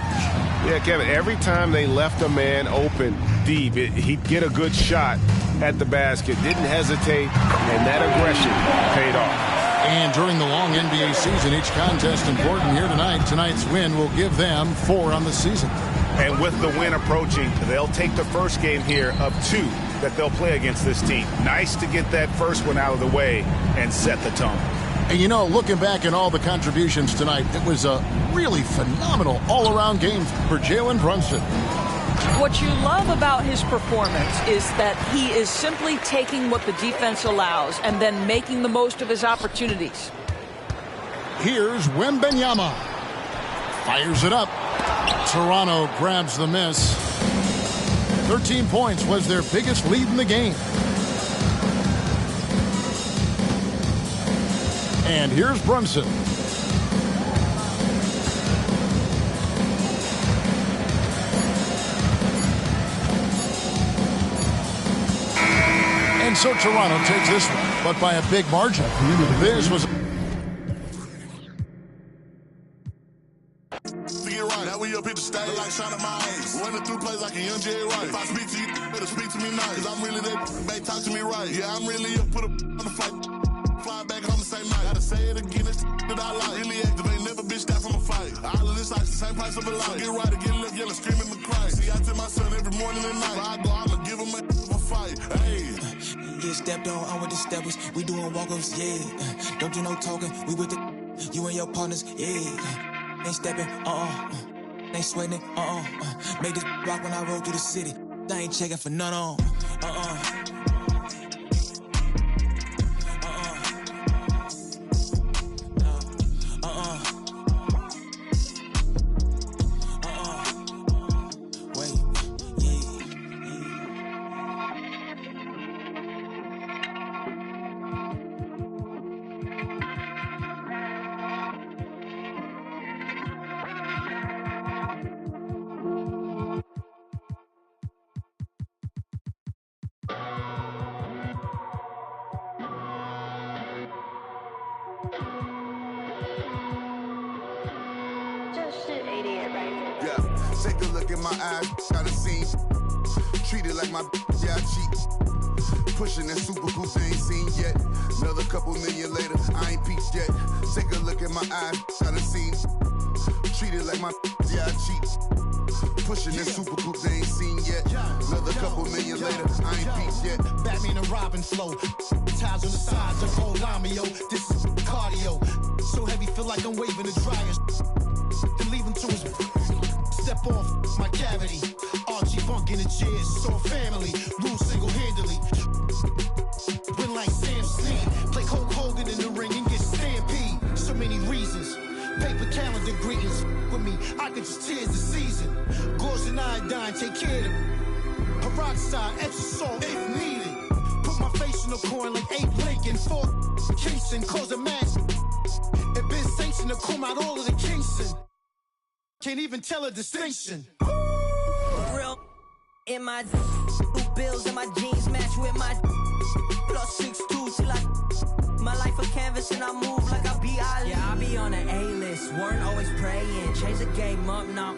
Yeah, Kevin, every time they left a man open deep, he'd get a good shot at the basket. Didn't hesitate, and that aggression paid off. And during the long NBA season, each contest important here tonight. Tonight's win will give them 4 on the season. And with the win approaching, they'll take the first game here of 2 that they'll play against this team. Nice to get that first one out of the way and set the tone. And you know, looking back at all the contributions tonight, it was a really phenomenal all-around game for Jalen Brunson. What you love about his performance is that he is simply taking what the defense allows and then making the most of his opportunities. Here's Wembanyama. Fires it up. Toronto grabs the miss. 13 points was their biggest lead in the game. And here's Brunson. And so Toronto takes this one, but by a big margin. This was... Running through plays like a young Jerry Rice. If I speak to you, better speak to me nice. Cause I'm really that, babe, talk to me right. Yeah, I'm really up, put a on the flight. Fly back home the same night. Gotta say it again, it's that I like. Really active, ain't never bitch down from a fight. All of this like the same price of a life. So get right or get left, yelling, screaming and crying. See, I tell my son every morning and night. If I go, I'ma give him a fight. Hey. Get stepped on, I'm with the steppers. We doing walk-ups, yeah. Don't do no talking, we with the you and your partners, yeah. Ain't stepping, ain't sweating, Made this rock when I rode through the city. I ain't checking for none on, Yeah, take a look at my eyes, got a scene. Treated like my yeah, I cheat. Pushing that super cool, they ain't seen yet. Another couple million later, I ain't peaked yet. Take a look at my eyes, got a scene. Treated like my yeah, I cheat. Pushing that super cool, they ain't seen yet. Another couple million later, I ain't peaked yet. Batman and Robin flow. Ties on the sides of old Lamio. This is cardio. So heavy, feel like I'm waving the dryer. Then leave him to his step off my cavity. Archie Funk in the chairs, so family. Rule single-handedly. Win like Sam Snead. Play Hulk Hogan in the ring and get stampede. So many reasons. Paper calendar greetings with me. I could just tears the season. Gauze and iodine, take care of them. Peroxide, extra salt if needed. Put my face in the coin like Abe Lincoln. 4 Kingston, cause a match. It been sanctioned to come out all of the Kingston. Can't even tell a distinction. Real in my bills and my jeans match with my plus 6'2" till I my life a canvas and I move like I be Ali. Yeah, I be on the A-list, weren't always praying. Change the game up now.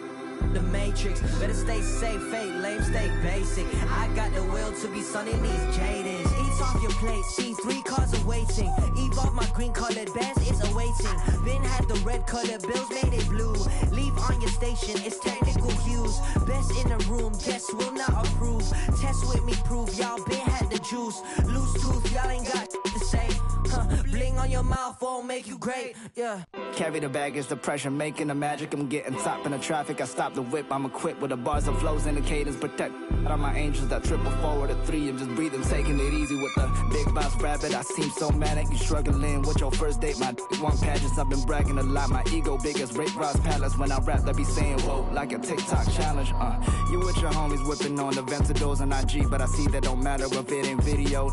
The Matrix, better stay safe, fake, lame, stay basic. I got the will to be sunning these Jadens. Eat off your plate, see 3 cars awaiting. Evolve my green colored bands, it's awaiting. Been had the red colored bills, made it blue. Leave on your station, it's technical hues. Best in the room, guests will not approve. Test with me, prove y'all been had the juice. Loose tooth, y'all ain't got to say. Bling on your mouth, or won't make you great. Yeah. Carry the baggage, the pressure, making the magic. I'm getting top in the traffic. I stop the whip, I'm equipped with the bars and flows and the cadence. Protect all my angels that triple forward at 3 and just breathe. I'm taking it easy with the big boss rabbit. I seem so manic. You struggling with your first date. My one pageants, I've been bragging a lot. My ego big as Rick Ross Palace. When I rap, they be saying whoa like a TikTok challenge. You with your homies whipping on the Ventadors and IG, but I see that don't matter if it ain't video.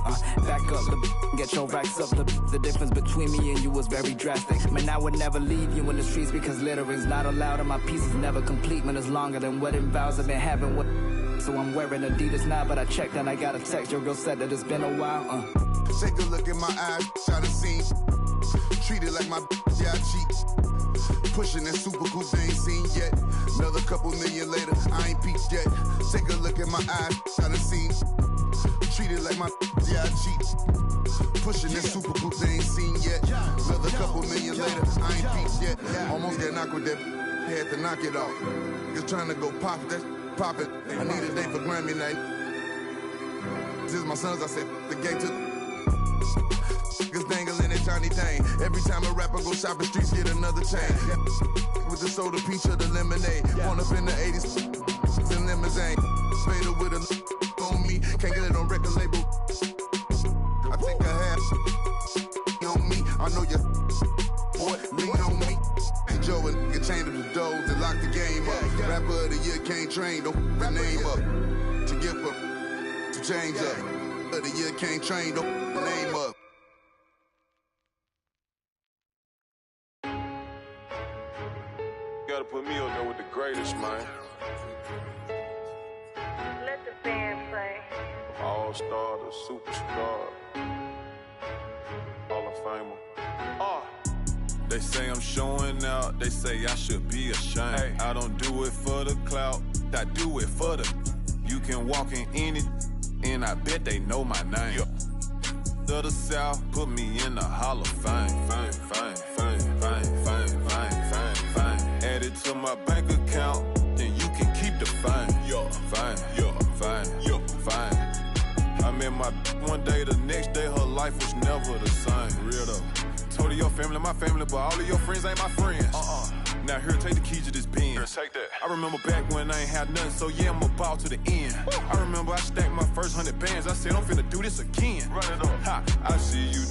Back up, get your racks up. The difference between me and you was very drastic. Man, I would never leave you in the streets because littering's not allowed and my piece is never complete. Man, it's longer than wedding vows I've been having with. So I'm wearing Adidas now, but I checked and I got a text. Your girl said that it's been a while. Take a look at my eyes, try to see. Treat it like my yeah, I cheat. Pushing that super cool, they ain't seen yet. Another couple million later, I ain't peaked yet. Take a look at my eyes, try to see. Treat it like my yeah, I cheat. Pushing that super cool, they ain't seen yet. Another couple million later, I ain't peaked yet. Almost got knocked with that, had to knock it off. Just trying to go pop that, pop it. I need a day for Grammy night. This is my sons, I said, the gate to niggas dangling that Johnny Dang. Every time a rapper go shopping, streets get another chain. With the soda, peach, or the lemonade. Born up in the 80s, in limousine. Fader with a on me, can't get it on record label. I think I have on me, I know you boy, lean on me. And Joe and nigga chained up the doors and lock the game up. Rapper of the year can't train, don't the name up. To give up, to change up. Of the year can't train, don't the name up. Gotta put me on there with the greatest, man. Let the band play. All-star, the superstar, Hall of Famer. They say I'm showing out, they say I should be ashamed. Hey. I don't do it for the clout, I do it for the. You can walk in any, and I bet they know my name. Yeah. Of the South, put me in the Hall of Fame. Fame, fame, fame, fame, fame, fame, fame, fame. Add it to my bank account, then you can keep the fame. Yo, fame, yo, fame, yo, fame. I met my one day, the next day her life was never the same. Real though. Told her your family, my family, but all of your friends ain't my friends. Now here, take the keys to this Benz. Here, take that. I remember back when I ain't had nothing, so yeah, I'm about to the end. Woo. I remember I stacked my first 100 bands. I said, I'm finna do this again. Run it up. Ha, I see you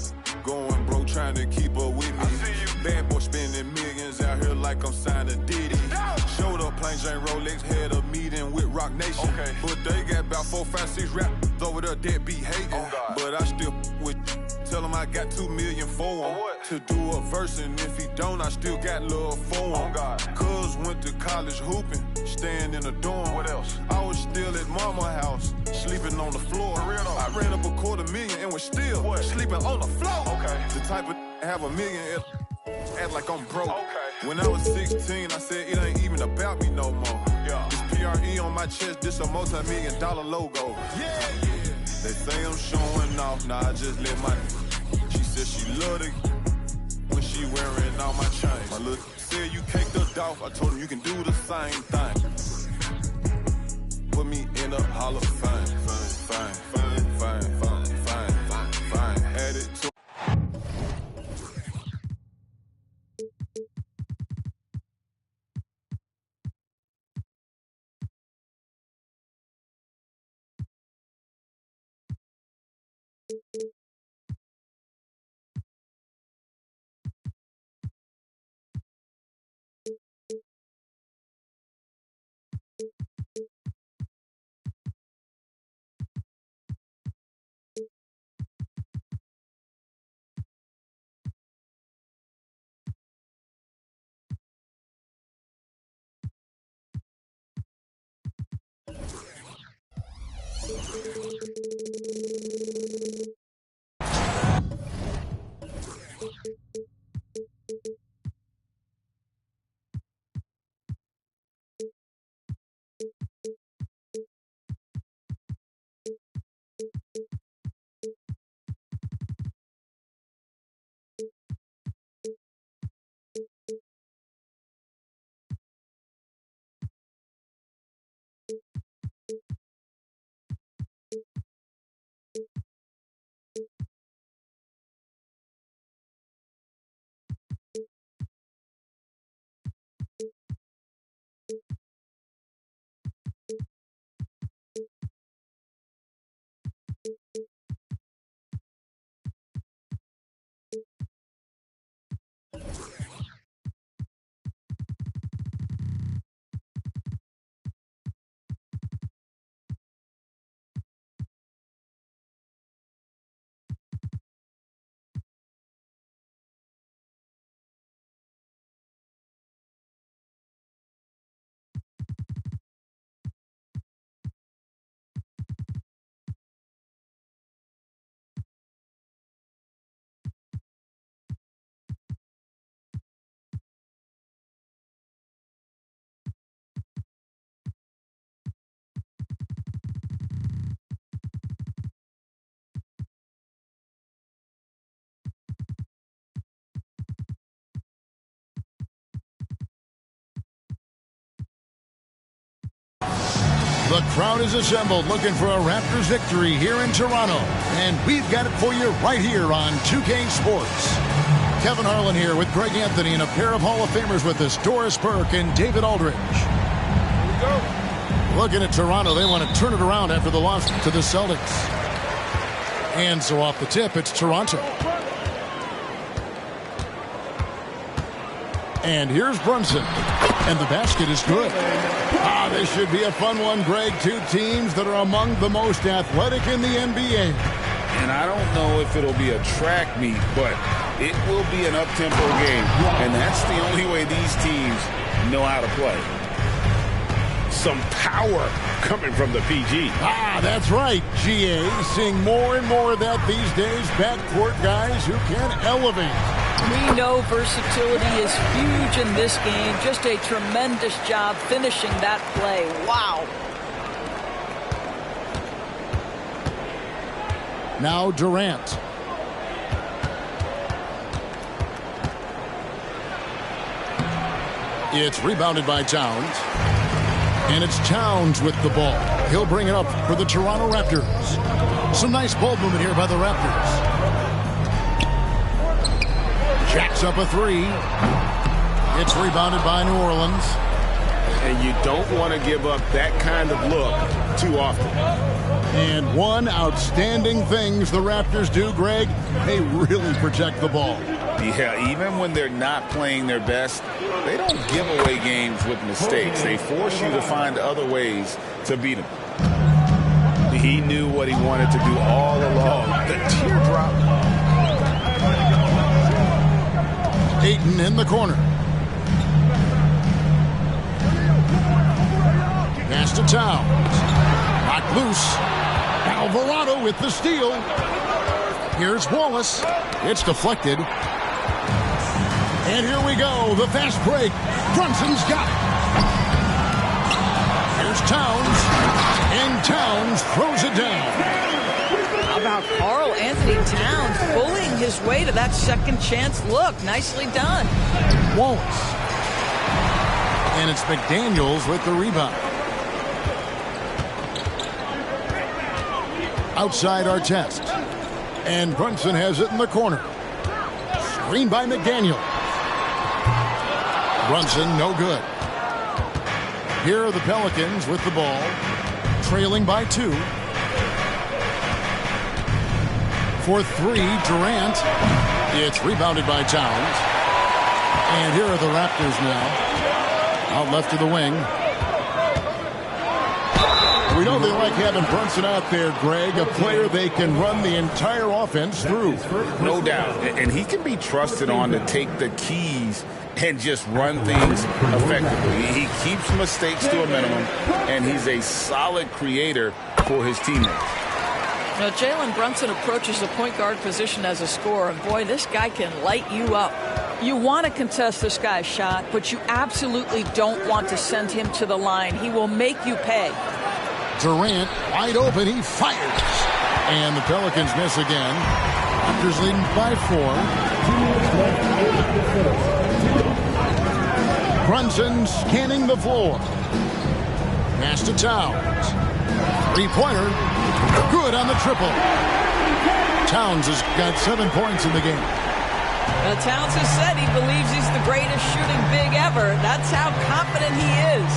going broke, trying to keep up with me. I see you. Bad boy spending millions out here like I'm signed a Diddy. No. Showed up, plain Jane Rolex, had a meeting with Rock Nation. Okay. But they got about 4, 5, 6 rappers over there that be hating. Oh, but I still with tell him I got 2 million for him. To do a verse, and if he don't, I still got love for him. Oh, God. Cuz went to college hooping, staying in a dorm. What else? I was still at mama's house, sleeping on the floor. For real though? I ran up $250,000 and was still sleeping on the floor. Okay. The type of have $1 million act like I'm broke. Okay. When I was 16, I said it ain't even about me no more. Yeah. This PRE on my chest, this a multi-million-dollar logo. Yeah. They say I'm showing off, nah, I just let my. She said she loved it when she wearing all my chains. My little said you caked her off, I told him you can do the same thing. Put me in the Hall of Fame, fame, fame, fame, fame, fame, fame, fame. Add it to The crowd is assembled looking for a Raptors victory here in Toronto. And we've got it for you right here on 2K Sports. Kevin Harlan here with Greg Anthony and a pair of Hall of Famers with us, Doris Burke and David Aldridge. Here we go. Looking at Toronto, they want to turn it around after the loss to the Celtics. And so off the tip, it's Toronto. And here's Brunson. And the basket is good. This should be a fun one, Greg. Two teams that are among the most athletic in the NBA. And I don't know if it'll be a track meet, but it will be an up-tempo game. And that's the only way these teams know how to play. Some power coming from the PG. That's right, GA. Seeing more and more of that these days. Backcourt guys who can elevate. We know versatility is huge in this game. Just a tremendous job finishing that play. Wow. Now Durant. It's rebounded by Towns. And it's Towns with the ball. He'll bring it up for the Toronto Raptors. Some nice ball movement here by the Raptors. Jacks up a three. It's rebounded by New Orleans. And you don't want to give up that kind of look too often. And one outstanding things the Raptors do, Greg, they really protect the ball. Yeah, even when they're not playing their best, they don't give away games with mistakes. They force you to find other ways to beat them. He knew what he wanted to do all along. The teardrop. Ayton in the corner. Pass to Towns. Knocked loose. Alvarado with the steal. Here's Wallace. It's deflected. And here we go. The fast break. Brunson's got it. Here's Towns. And Towns throws it down. How about Karl Anthony Towns bullying his way to that second chance look? Nicely done. Wallace. And it's McDaniels with the rebound. Outside Artest. And Brunson has it in the corner. Screen by McDaniel. Brunson, no good. Here are the Pelicans with the ball. Trailing by 2. For 3, Durant. It's rebounded by Towns. And here are the Raptors now. Out left of the wing. We know they like having Brunson out there, Greg, a player they can run the entire offense through. No doubt. And he can be trusted on to take the keys and just run things effectively. He keeps mistakes to a minimum, and he's a solid creator for his teammates. Now, Jalen Brunson approaches the point guard position as a scorer, and boy, this guy can light you up. You want to contest this guy's shot, but you absolutely don't want to send him to the line. He will make you pay. Durant, wide open, he fires. And the Pelicans miss again. Raptors leading by 4. Brunson scanning the floor. Pass to Towns. Three-pointer. Good on the triple. Towns has got 7 points in the game. Towns has said he believes he's the greatest shooting big ever. That's how confident he is.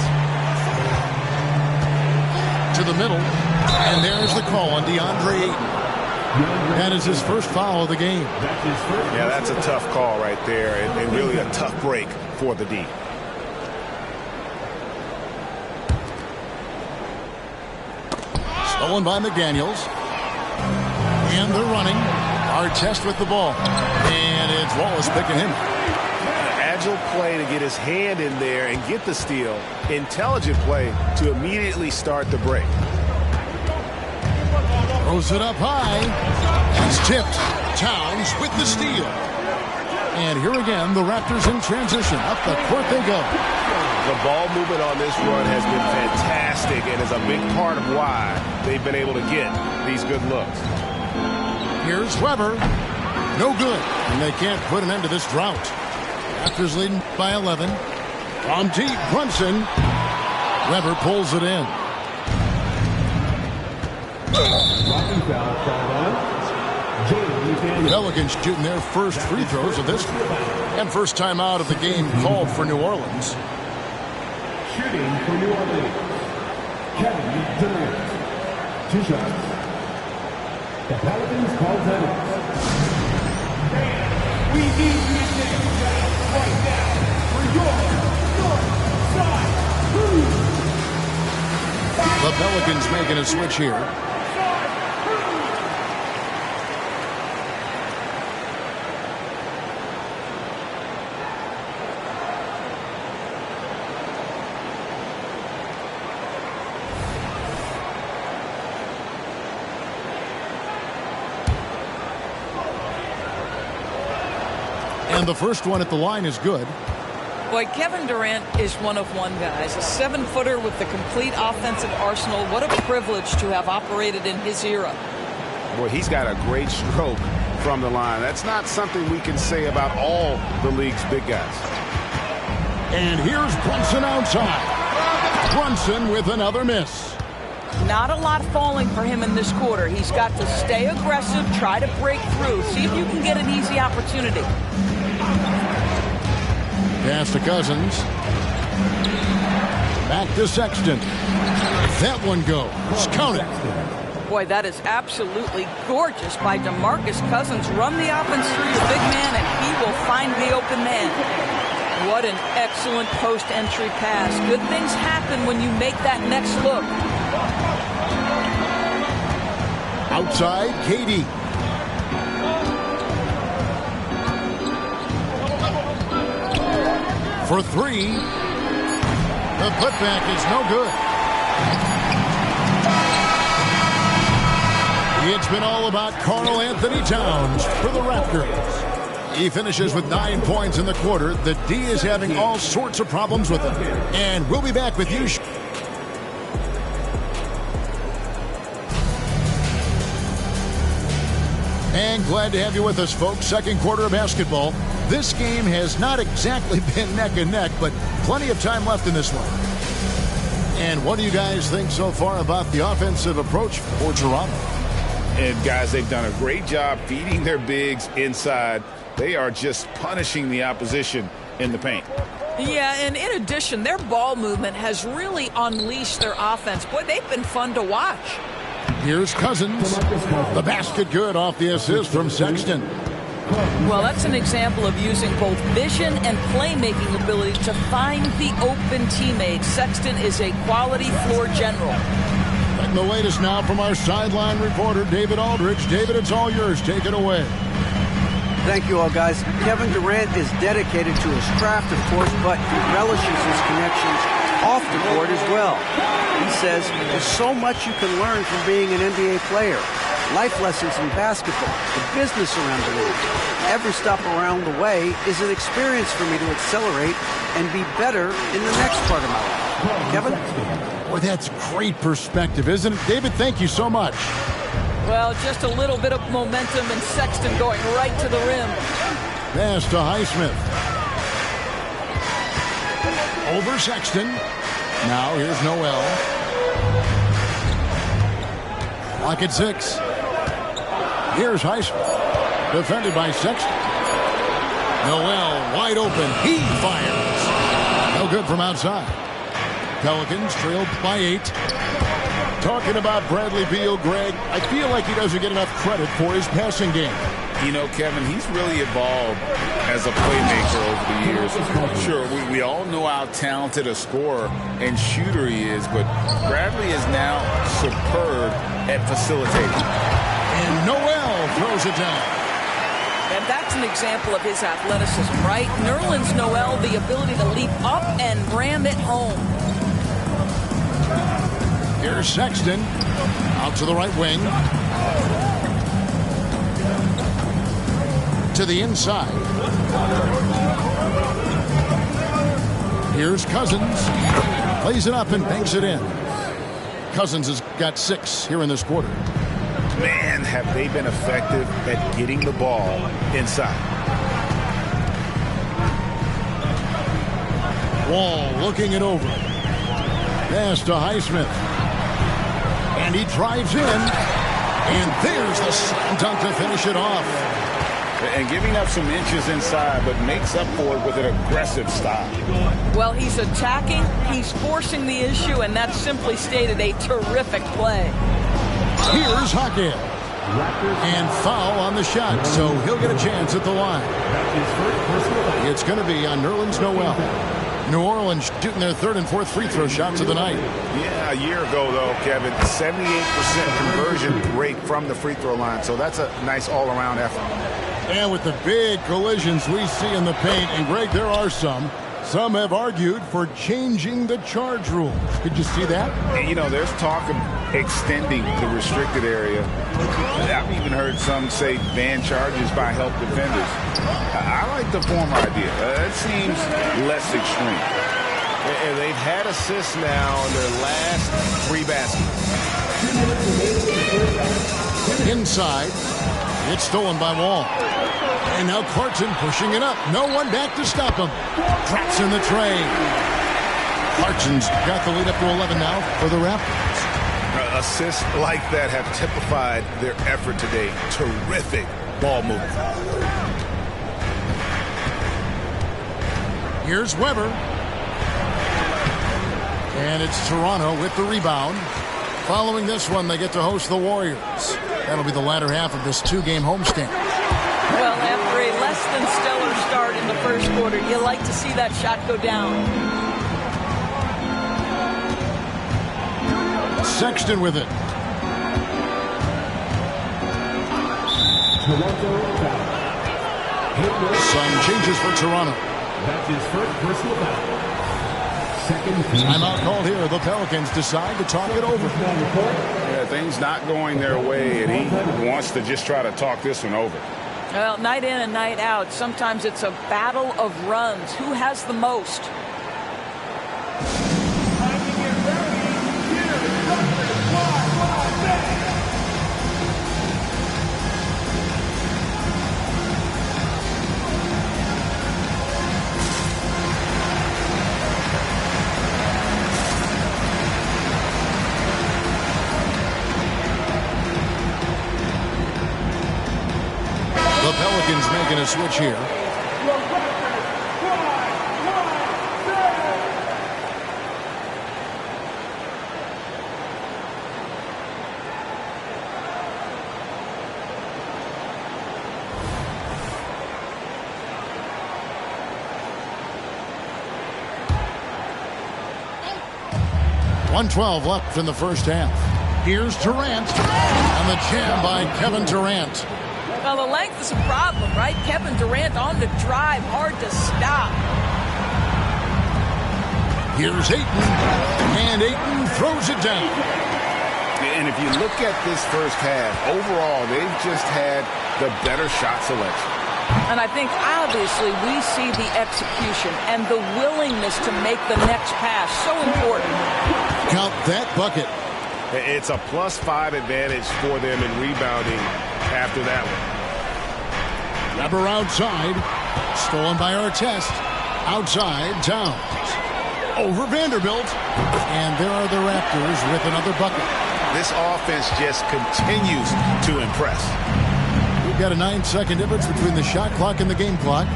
To the middle. And there's the call on DeAndre Ayton. That is his first foul of the game. Yeah, that's a tough call right there, and really a tough break for the D. Stolen by McDaniels. And they're running. Artest with the ball. And it's Wallace picking him. An agile play to get his hand in there and get the steal. Intelligent play to immediately start the break. Throws it up high. It's tipped. Towns with the steal. And here again, the Raptors in transition. Up the court they go. The ball movement on this run has been fantastic and is a big part of why they've been able to get these good looks. Here's Weber. No good. And they can't put an end to this drought. Raptors leading by 11. From deep, Brunson. Weber pulls it in. Pelicans shooting their first free throws of this game. And first time out of the game called for New Orleans. Shooting for New Orleans, Kevin Durant. 2 shots. The Pelicans call timeout. We need you to take a shot right now for your North Side Crew. The Pelicans making a switch here. And the first one at the line is good. Boy, Kevin Durant is one of one, guys. A 7-footer with the complete offensive arsenal. What a privilege to have operated in his era. Boy, he's got a great stroke from the line. That's not something we can say about all the league's big guys. And here's Brunson outside. Brunson with another miss. Not a lot falling for him in this quarter. He's got to stay aggressive, try to break through, see if you can get an easy opportunity. Pass to Cousins. Back to Sexton. That one goes. Counted. Boy, that is absolutely gorgeous by DeMarcus Cousins. Run the offense through your big man, and he will find the open man. What an excellent post-entry pass. Good things happen when you make that next look. Outside, KD. For 3. The putback is no good. It's been all about Karl Anthony Towns for the Raptors. He finishes with 9 points in the quarter. The D is having all sorts of problems with him. And we'll be back with you. And glad to have you with us, folks. Second quarter of basketball. This game has not exactly been neck and neck, but plenty of time left in this one. And what do you guys think so far about the offensive approach for Toronto? And guys, they've done a great job feeding their bigs inside. They are just punishing the opposition in the paint. Yeah, and in addition, their ball movement has really unleashed their offense. Boy, they've been fun to watch. Here's Cousins. The basket good off the assist from Sexton. Well, that's an example of using both vision and playmaking ability to find the open teammate. Sexton is a quality floor general. And the latest now from our sideline reporter, David Aldridge. David, it's all yours. Take it away. Thank you all, guys. Kevin Durant is dedicated to his craft, of course, but he relishes his connections off the court as well. He says there's so much you can learn from being an NBA player. Life lessons in basketball, the business around the league. Every stop around the way is an experience for me to accelerate and be better in the next part of my life. Kevin? Boy, that's great perspective, isn't it? David, thank you so much. Well, just a little bit of momentum and Sexton going right to the rim. Pass to Highsmith. Over Sexton. Now here's Noel. Lock at 6. Here's Highsmith. Defended by Sexton. Noel wide open. He fires. No good from outside. Pelicans trailed by 8. Talking about Bradley Beal, Greg, I feel like he doesn't get enough credit for his passing game. You know, Kevin, he's really evolved as a playmaker over the years. Sure, we all know how talented a scorer and shooter he is, but Bradley is now superb at facilitating. And Noel throws it down. And that's an example of his athleticism, right? Nerlens Noel, the ability to leap up and ram it home. Here's Sexton. Out to the right wing. To the inside. Here's Cousins. Plays it up and banks it in. Cousins has got 6 here in this quarter. Man, have they been effective at getting the ball inside. Wall looking it over. Pass to Highsmith. And he drives in. And there's the slam dunk to finish it off. And giving up some inches inside, but makes up for it with an aggressive style. Well, he's attacking, he's forcing the issue, and that's simply stated a terrific play. Here's Hackett. And foul on the shot, so he'll get a chance at the line. It's going to be on Nerlens Noel. New Orleans shooting their third and fourth free throw shots of the night. Yeah, a year ago, though, Kevin, 78% conversion rate from the free throw line, so that's a nice all-around effort. And with the big collisions we see in the paint, and Greg, there are some have argued for changing the charge rules. Could you see that? And, you know, there's talk of extending the restricted area. I've even heard some say ban charges by help defenders. I like the former idea. It seems less extreme. And they've had assists now on their last 3 baskets. Inside. It's stolen by Wall. And now Clarkson pushing it up. No one back to stop him. Traps in the tray. Clarkson's got the lead up to 11 now for the Raptors. Assists like that have typified their effort today. Terrific ball movement. Here's Weber. And it's Toronto with the rebound. Following this one, they get to host the Warriors. That'll be the latter half of this 2-game homestand. Well, after a less than stellar start in the first quarter, you like to see that shot go down. Sexton with it. Some changes for Toronto. That's his first personal foul. Timeout called here. The Pelicans decide to talk it over. Yeah, things not going their way, and he wants to just try to talk this one over. Well, night in and night out, sometimes it's a battle of runs. Who has the most? The Pelicans making a switch here. .112 left in the first half. Here's Durant. And the jam by Kevin Durant. Well, the length is a problem, right? Kevin Durant on the drive, hard to stop. Here's Ayton, and Ayton throws it down. And if you look at this first half, overall, they've just had the better shot selection. And I think, obviously, we see the execution and the willingness to make the next pass so important. Count that bucket. It's a +5 advantage for them in rebounding after that one. Weber outside. Stolen by Artest. Outside, Towns. Over Vanderbilt. And there are the Raptors with another bucket. This offense just continues to impress. We've got a 9-second difference between the shot clock and the game clock.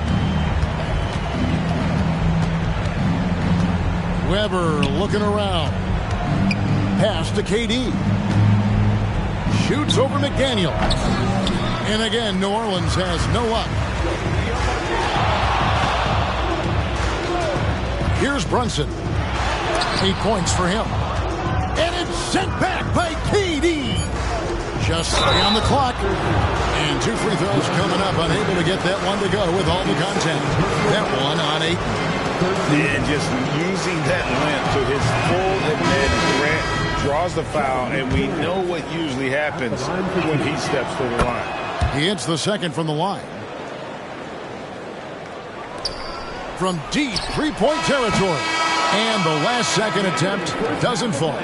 Weber looking around. Pass to KD. Shoots over McDaniel. And again, New Orleans has no luck. Here's Brunson. 8 points for him. And it's sent back by KD. Just 3 on the clock. And 2 free throws coming up. Unable to get that one to go with all the content. That one on 8. And just using that length to his full advantage. Durant draws the foul, and we know what usually happens when he steps to the line. He hits the second from the line. From deep 3-point territory. And the last second attempt doesn't fall.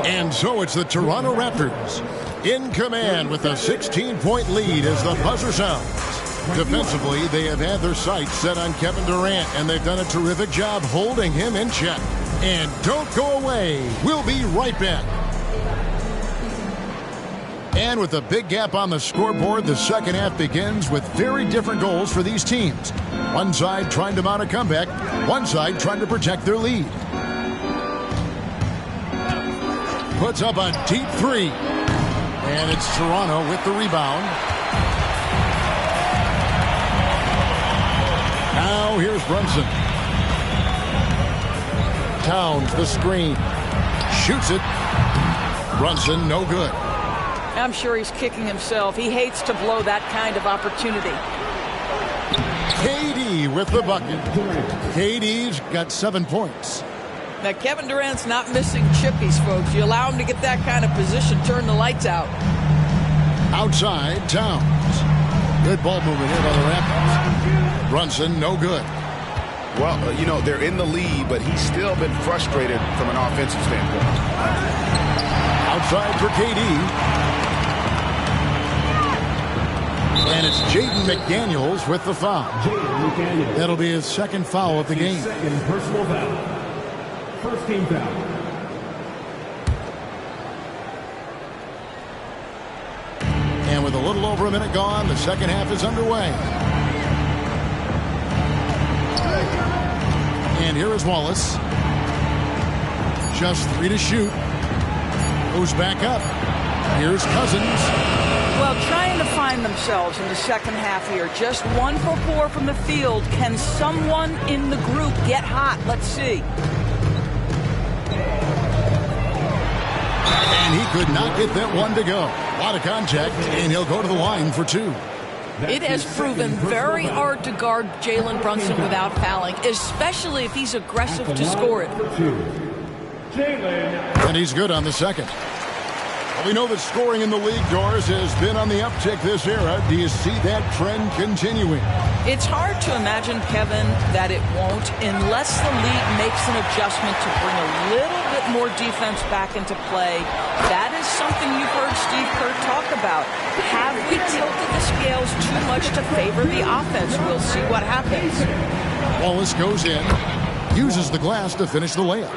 And so it's the Toronto Raptors in command with a 16-point lead as the buzzer sounds. Defensively, they have had their sights set on Kevin Durant, and they've done a terrific job holding him in check. And don't go away. We'll be right back. And with a big gap on the scoreboard, the second half begins with very different goals for these teams. One side trying to mount a comeback, one side trying to protect their lead. Puts up a deep three. And it's Toronto with the rebound. Now here's Brunson. Towns the screen. Shoots it. Brunson no good. I'm sure he's kicking himself. He hates to blow that kind of opportunity. KD with the bucket. KD's got 7 points. Now, Kevin Durant's not missing chippies, folks. You allow him to get that kind of position, turn the lights out. Outside, Towns. Good ball movement here by the Raptors. Brunson, no good. Well, you know, they're in the lead, but he's still been frustrated from an offensive standpoint. Outside for KD. And it's Jaden McDaniels with the foul. That'll be his second foul of the game. Second personal foul. First team foul. And with a little over a minute gone, the second half is underway. And here is Wallace. Just 3 to shoot. Goes back up. Here's Cousins. Well, trying to find themselves in the second half here. Just 1 for 4 from the field. Can someone in the group get hot? Let's see. And he could not get that one to go. A lot of contact, and he'll go to the line for 2. It has proven very hard to guard Jalen Brunson without fouling, especially if he's aggressive to score it. And he's good on the second. We know that scoring in the league, Doris, has been on the uptick this era. Do you see that trend continuing? It's hard to imagine, Kevin, that it won't unless the league makes an adjustment to bring a little bit more defense back into play. That is something you've heard Steve Kerr talk about. Have we tilted the scales too much to favor the offense? We'll see what happens. Wallace goes in, uses the glass to finish the layup.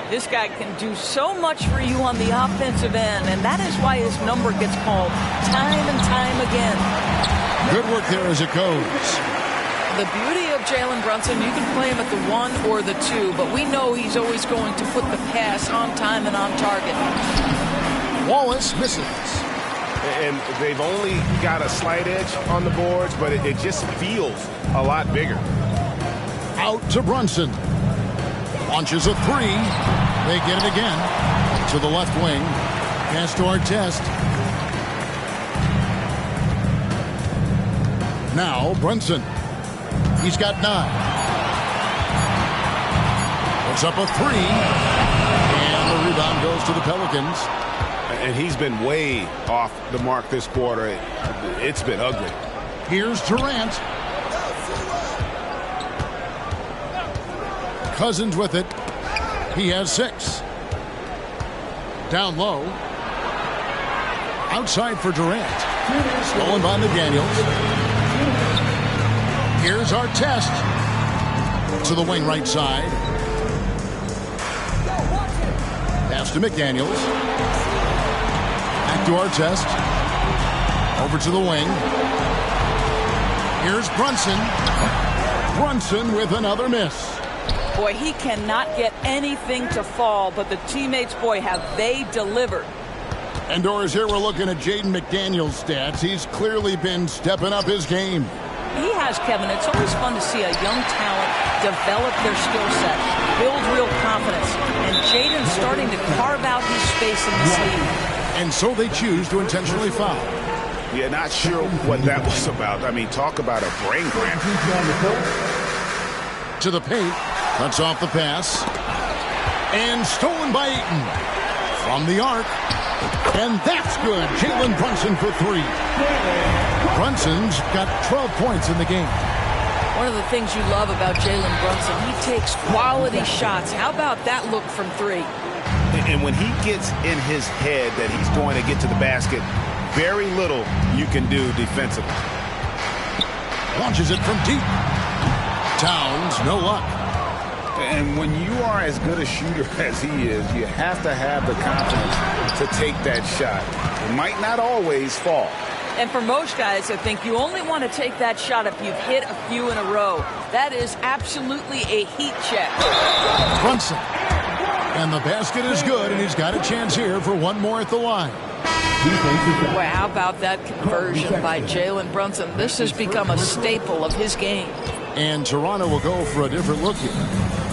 This guy can do so much for you on the offensive end, and that is why his number gets called time and time again. Good work there as it goes. The beauty of Jalen Brunson, you can play him at the 1 or the 2, but we know he's always going to put the pass on time and on target. Wallace misses. And they've only got a slight edge on the boards, but it just feels a lot bigger. Out to Brunson. Launches a 3. They get it again. To the left wing. Pass to Artest. Now Brunson. He's got 9. Puts up a 3. And the rebound goes to the Pelicans. And he's been way off the mark this quarter. It's been ugly. Here's Durant. Cousins with it. He has 6. Down low. Outside for Durant. Stolen by McDaniels. Here's Artest. To the wing right side. Pass to McDaniels. Back to Artest. Over to the wing. Here's Brunson. Brunson with another miss. Boy, he cannot get anything to fall, but the teammates, boy, have they delivered. And Doris, here we're looking at Jaden McDaniels' stats. He's clearly been stepping up his game. He has, Kevin. It's always fun to see a young talent develop their skill set, build real confidence, and Jaden's starting to carve out his space in this league. And so they choose to intentionally foul. Yeah, not sure what that was about. I mean, talk about a brain cramp. To the paint. Cuts off the pass. And stolen by Ayton. From the arc. And that's good. Jalen Brunson for 3. Brunson's got 12 points in the game. One of the things you love about Jalen Brunson, he takes quality shots. How about that look from 3? And when he gets in his head that he's going to get to the basket, very little you can do defensively. Launches it from deep. Towns, no luck. And when you are as good a shooter as he is, you have to have the confidence to take that shot. It might not always fall. And for most guys, I think you only want to take that shot if you've hit a few in a row. That is absolutely a heat check. Brunson. And the basket is good, and he's got a chance here for one more at the line. Well, how about that conversion by Jalen Brunson? This has become a staple of his game. And Toronto will go for a different look here.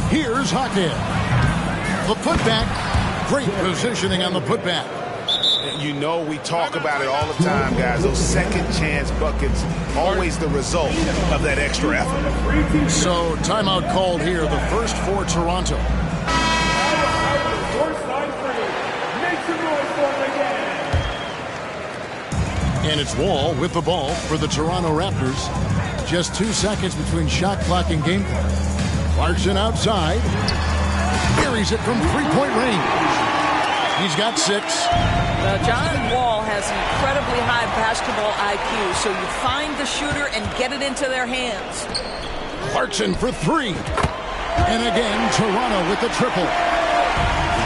Here's Hackett. The putback. Great positioning on the putback. You know, we talk about it all the time, guys. Those second chance buckets, always the result of that extra effort. So, timeout called here, the first for Toronto. And it's Wall with the ball for the Toronto Raptors. Just 2 seconds between shot clock and game clock. Clarkson outside. Carries it from three-point range. He's got 6. John Wall has an incredibly high basketball IQ, so you find the shooter and get it into their hands. Clarkson for 3. And again, Toronto with the triple.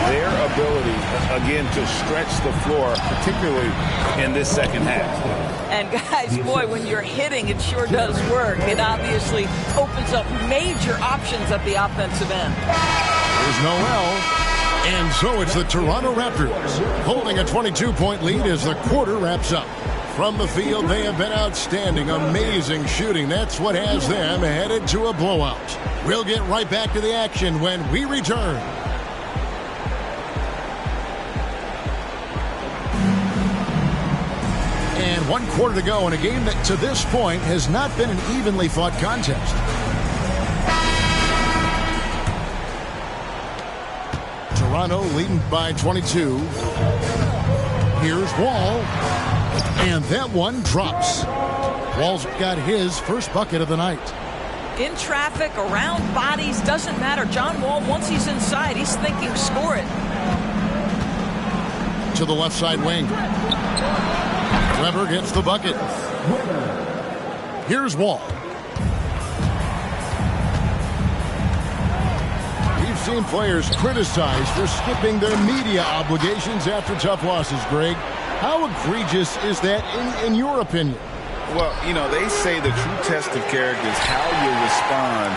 Their ability, again, to stretch the floor, particularly in this second half. And guys, boy, when you're hitting, it sure does work. It obviously opens up major options at the offensive end. There's Noel. And so it's the Toronto Raptors holding a 22-point lead as the quarter wraps up. From the field, they have been outstanding, amazing shooting. That's what has them headed to a blowout. We'll get right back to the action when we return. And 1 quarter to go in a game that to this point has not been an evenly fought contest. Toronto leading by 22. Here's Wall. And that one drops. Wall's got his first bucket of the night. In traffic, around bodies, doesn't matter. John Wall, once he's inside, he's thinking score it. To the left side wing. Weber gets the bucket. Here's Wall. We've seen players criticized for skipping their media obligations after tough losses, Greg. How egregious is that in your opinion? Well, you know, they say the true test of character is how you respond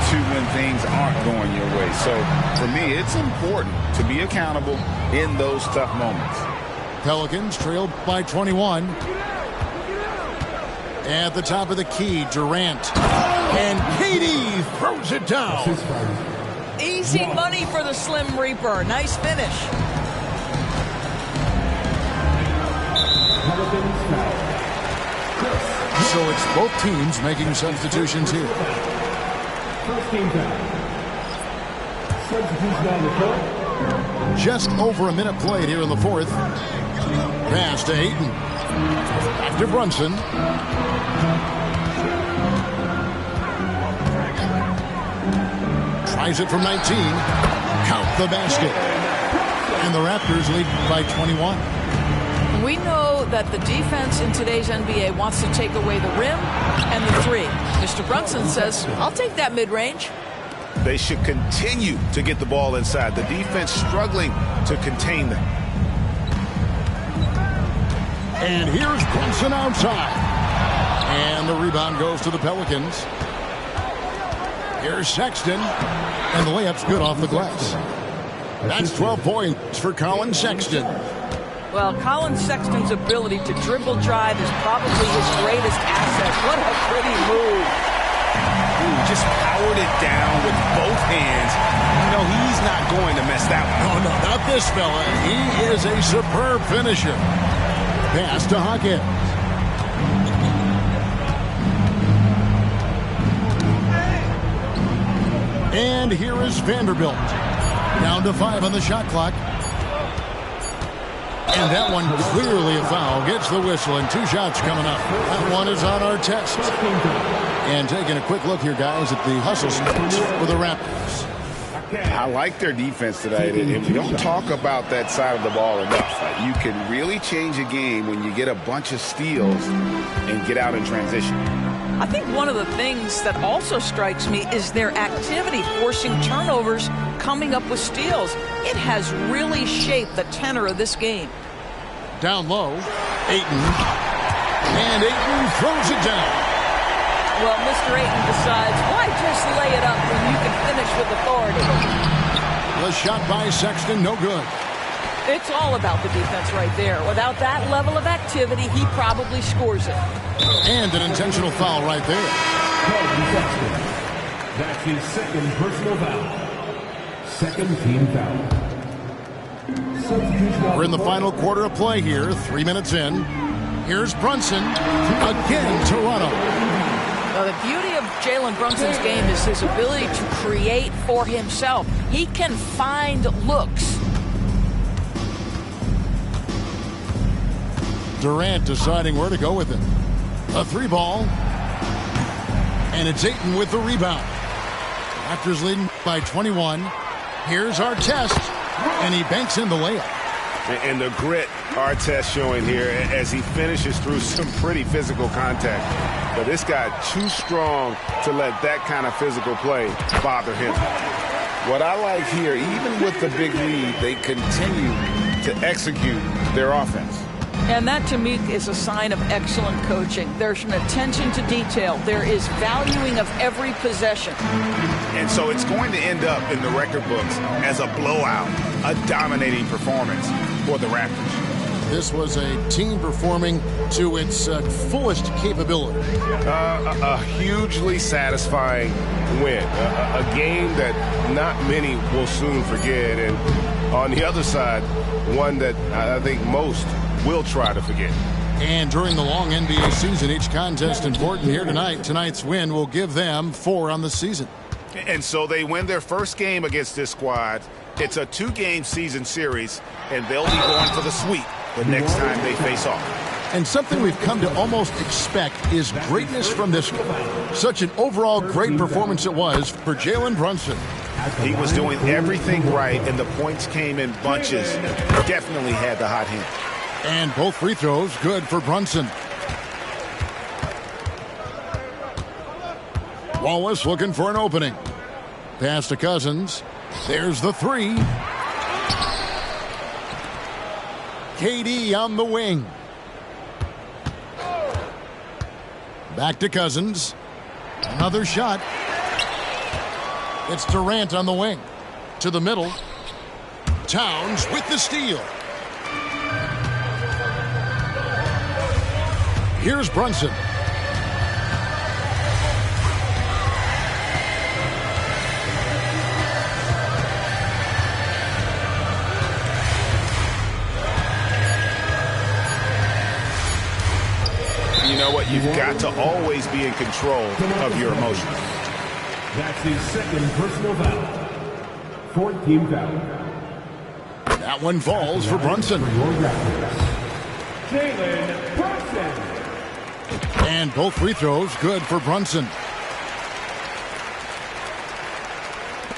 to when things aren't going your way. So, for me, it's important to be accountable in those tough moments. Pelicans trailed by 21. At the top of the key, Durant. And KD throws it down. Easy money for the Slim Reaper. Nice finish. So it's both teams making substitutions here. First team down. Substitution on the court. Just over a minute played here in the fourth. Pass to Ayton. Back to Brunson. Tries it from 19. Count the basket. And the Raptors lead by 21. We know that the defense in today's NBA wants to take away the rim and the three. Mr. Brunson says, I'll take that mid-range. They should continue to get the ball inside. The defense struggling to contain them. And here's Brunson outside. And the rebound goes to the Pelicans. Here's Sexton. And the layup's good off the glass. That's 12 points for Colin Sexton. Well, Colin Sexton's ability to dribble drive is probably his greatest asset. What a pretty move. Ooh, just powered it down with both hands. You know, he's not going to mess that one. Oh, no, not this fella. He is a superb finisher. Pass to Hawkins. And here is Vanderbilt. Down to 5 on the shot clock. And that one clearly a foul. Gets the whistle, and 2 shots coming up. That one is on our test. And taking a quick look here, guys, at the hustle stats for the Raptors. I like their defense tonight, and we don't talk about that side of the ball enough. You can really change a game when you get a bunch of steals and get out in transition. I think one of the things that also strikes me is their activity, forcing turnovers, coming up with steals. It has really shaped the tenor of this game. Down low, Ayton. And Ayton throws it down. Well, Mr. Ayton decides, why just lay it up when you can finish with authority? The shot by Sexton, no good. It's all about the defense right there. Without that level of activity, he probably scores it. And an intentional foul right there. That's his second personal foul. Second team foul. We're in the final quarter of play here, 3 minutes in. Here's Brunson. Again, Toronto. Now, the beauty of Jalen Brunson's game is his ability to create for himself. He can find looks. Durant deciding where to go with it. A 3-ball. And it's Ayton with the rebound. Raptors leading by 21. Here's Artest. And he banks in the layup. And the grit Artest showing here as he finishes through some pretty physical contact. But this guy too strong to let that kind of physical play bother him. What I like here, even with the big lead, they continue to execute their offense. And that, to me, is a sign of excellent coaching. There's an attention to detail. There is valuing of every possession. And so it's going to end up in the record books as a blowout, a dominating performance for the Raptors. This was a team performing to its fullest capability. A hugely satisfying win. A game that not many will soon forget. And on the other side, one that I think most will try to forget. And during the long NBA season, each contest important here tonight. Tonight's win will give them 4 on the season. And so they win their first game against this squad. It's a 2-game season series, and they'll be going for the sweep the next time they face off. And something we've come to almost expect is greatness from this one. Such an overall great performance it was for Jalen Brunson. He was doing everything right, and the points came in bunches. Definitely had the hot hand. And both free throws good for Brunson. Wallace looking for an opening. Pass to Cousins. There's the 3. KD on the wing. Back to Cousins. Another shot. It's Durant on the wing. To the middle. Towns with the steal. Here's Brunson. You know what? You've got to always be in control of your emotions. That's his second personal foul. 4th-team foul. That one falls for Brunson. Jalen Brunson. And both free throws good for Brunson.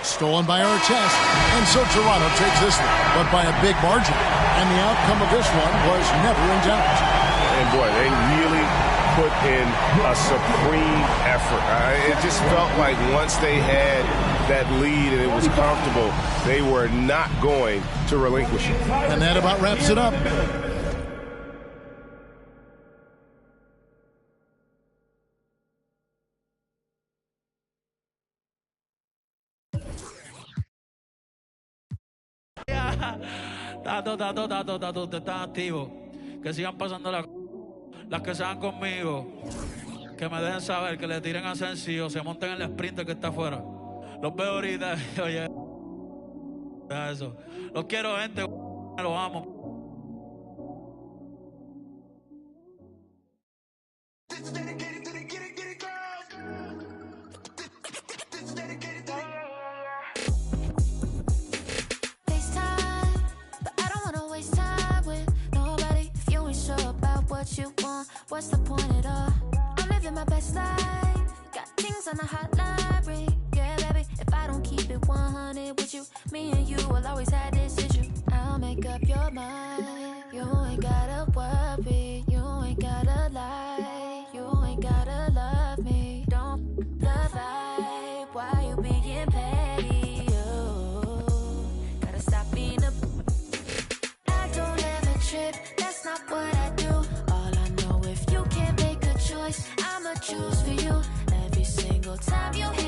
Stolen by Artest. And so Toronto takes this one, but by a big margin. And the outcome of this one was never in doubt. And boy, they really put in a supreme effort. It just felt like once they had that lead and it was comfortable, they were not going to relinquish it. And that about wraps it up. Tato, usted está activo. Que sigan pasando las que sean conmigo. Que me dejen saber, que le tiren a Asensio, se monten en el sprinter que está afuera. Los veo ahorita, oye. Eso. Los quiero, gente. Los amo. What you want, what's the point at all? I'm living my best life, got things on the hotline, yeah baby, if I don't keep it 100 with you, me and you will always have this issue. I'll make up your mind, you ain't gotta worry, you ain't gotta lie, you ain't gotta love me. time you